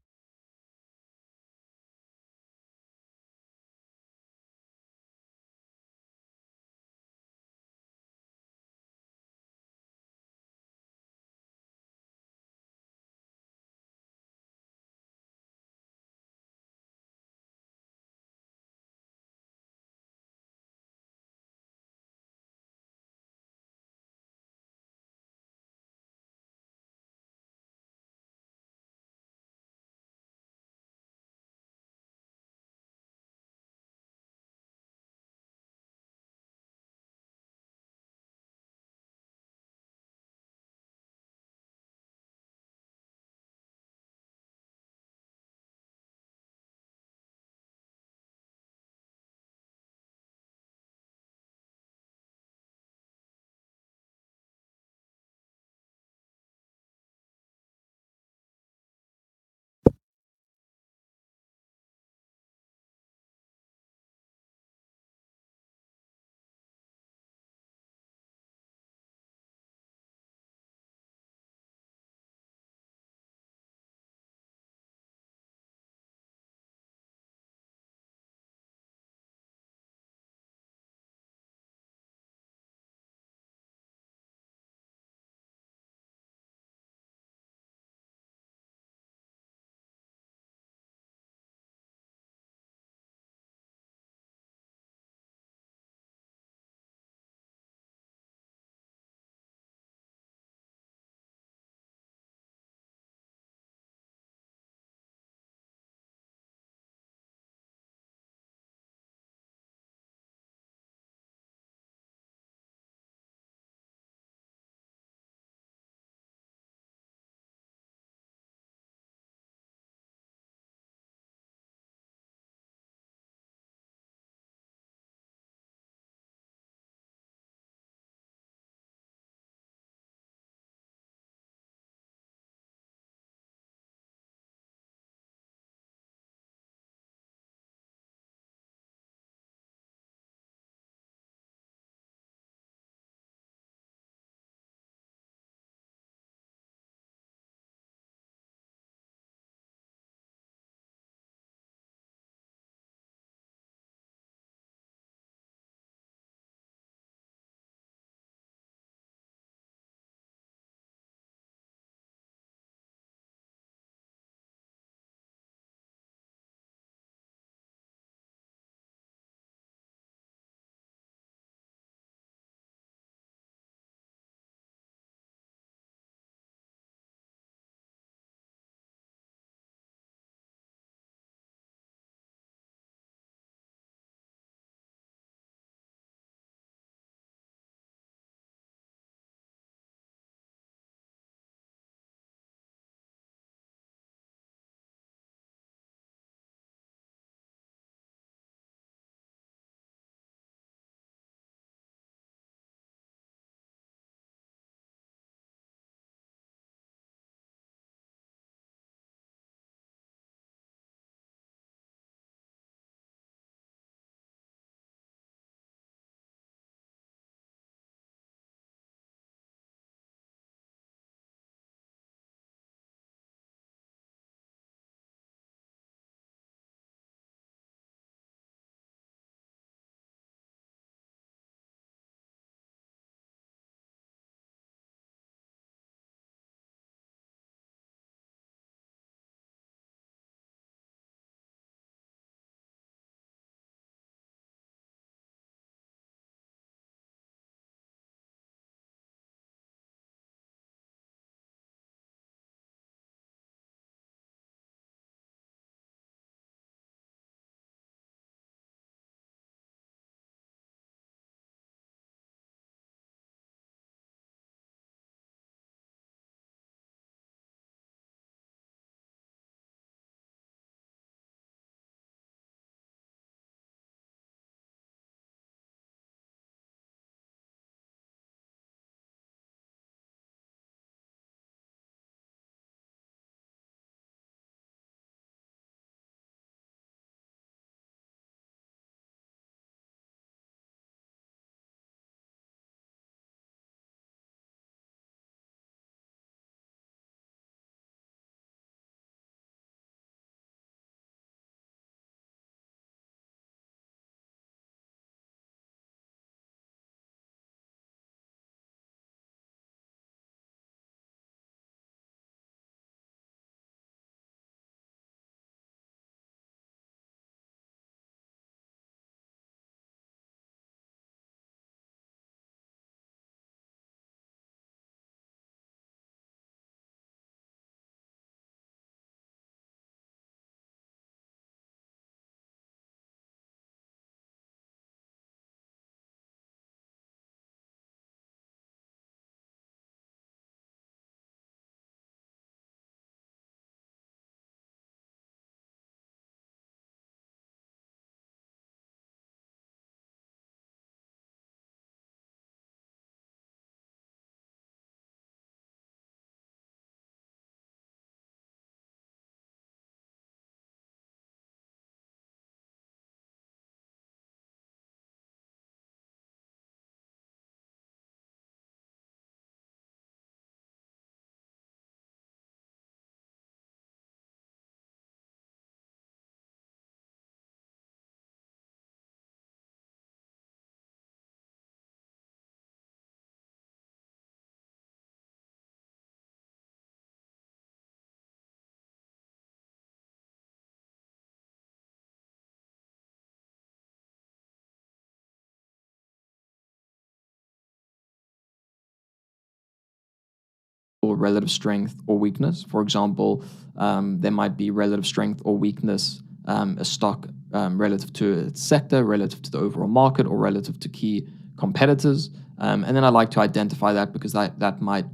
example, relative strength or weakness. For example, there might be relative strength or weakness, a stock relative to its sector, relative to the overall market, or relative to key competitors. And then I like to identify that because that might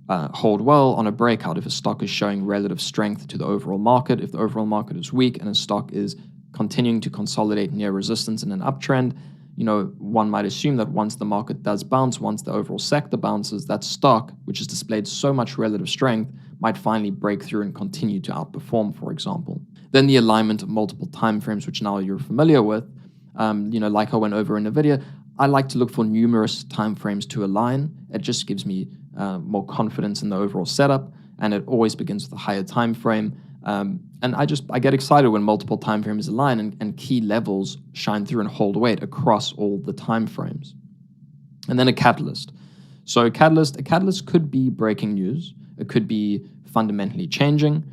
hold well on a breakout if a stock is showing relative strength to the overall market. If the overall market is weak and a stock is continuing to consolidate near resistance in an uptrend, one might assume that once the market does bounce, once the overall sector bounces, that stock, which has displayed so much relative strength, might finally break through and continue to outperform, for example. Then the alignment of multiple timeframes, which now you're familiar with, like I went over in the video, I like to look for numerous timeframes to align. It just gives me more confidence in the overall setup, and it always begins with a higher time frame. And I get excited when multiple timeframes align and key levels shine through and hold weight across all the timeframes. And then a catalyst. So a catalyst could be breaking news. It could be fundamentally changing,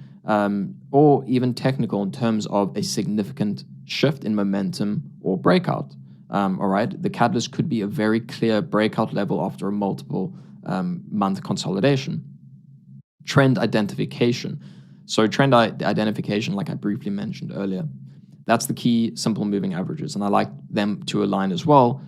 or even technical in terms of a significant shift in momentum or breakout. All right, the catalyst could be a very clear breakout level after a multiple month consolidation. Trend identification. So trend identification, like I briefly mentioned earlier, that's the key simple moving averages, and I like them to align as well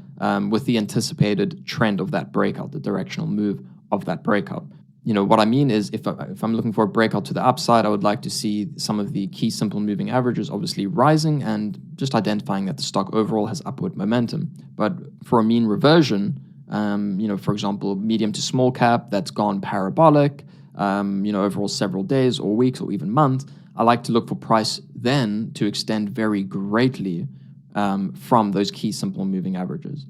with the anticipated trend of that breakout, the directional move of that breakout. What I mean is if I'm looking for a breakout to the upside, I would like to see some of the key simple moving averages obviously rising and just identifying that the stock overall has upward momentum. But for a mean reversion, for example, medium to small cap that's gone parabolic, overall several days or weeks or even months, I like to look for price then to extend very greatly from those key simple moving averages.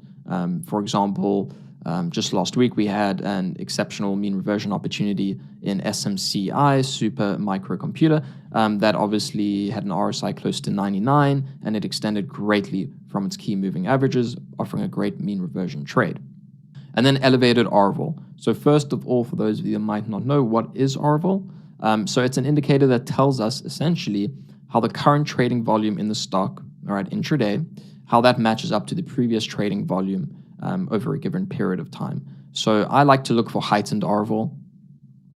For example, just last week, we had an exceptional mean reversion opportunity in SMCI, Super Microcomputer, that obviously had an RSI close to 99, and it extended greatly from its key moving averages, offering a great mean reversion trade. And then elevated RVOL. So first of all, for those of you that might not know, what is RVOL? So it's an indicator that tells us essentially how the current trading volume in the stock, all right, intraday, how that matches up to the previous trading volume over a given period of time. So I like to look for heightened RVOL.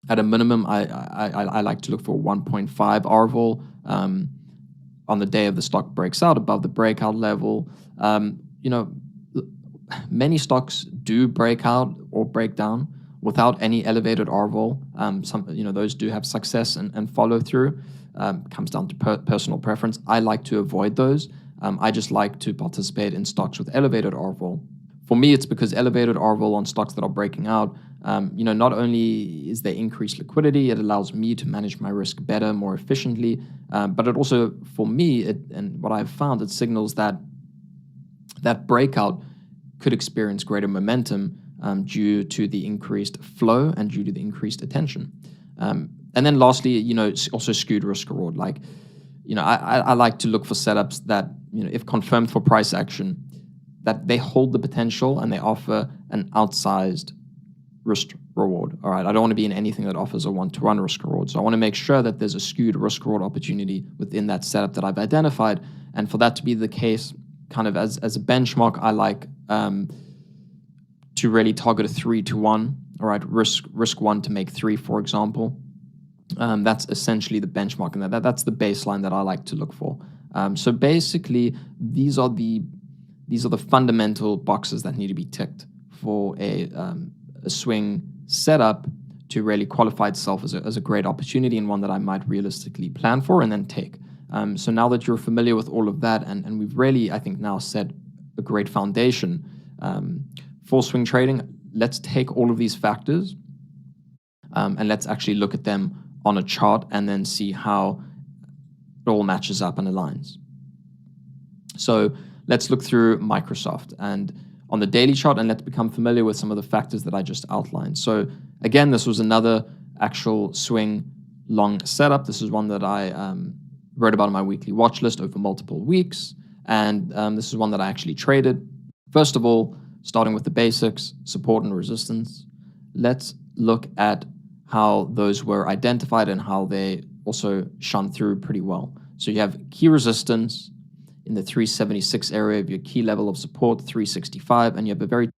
At a minimum, I like to look for 1.5 RVOL on the day of the stock breaks out above the breakout level. Many stocks do break out or break down without any elevated RVOL. Those do have success and follow through. Comes down to personal preference. I like to avoid those. I just like to participate in stocks with elevated RVOL. For me, it's because elevated RVOL on stocks that are breaking out, not only is there increased liquidity, it allows me to manage my risk better, more efficiently, but it also, for me, and what I've found, it signals that breakout could experience greater momentum due to the increased flow and due to the increased attention. And then lastly, it's also skewed risk reward. I like to look for setups that, if confirmed for price action, that they hold the potential and they offer an outsized risk reward. All right, I don't want to be in anything that offers a one-to-one risk reward. So I want to make sure that there's a skewed risk reward opportunity within that setup that I've identified. And for that to be the case, kind of as a benchmark, I like to really target a 3-to-1. All right, risk 1 to make 3, for example. That's essentially the benchmark, and that's the baseline that I like to look for. So basically, these are the fundamental boxes that need to be ticked for a swing setup to really qualify itself as a great opportunity and one that I might realistically plan for and then take. So now that you're familiar with all of that, and we've really, I think, now set a great foundation for swing trading, let's take all of these factors and let's actually look at them on a chart and then see how it all matches up and aligns. So let's look through Microsoft and on the daily chart, and let's become familiar with some of the factors that I just outlined. So again, this was another actual swing long setup. This is one that I wrote about on my weekly watch list over multiple weeks, and this is one that I actually traded. First of all, starting with the basics, support and resistance, let's look at how those were identified and how they also shone through pretty well. So you have key resistance in the 376 area of your key level of support, 365, and you have a very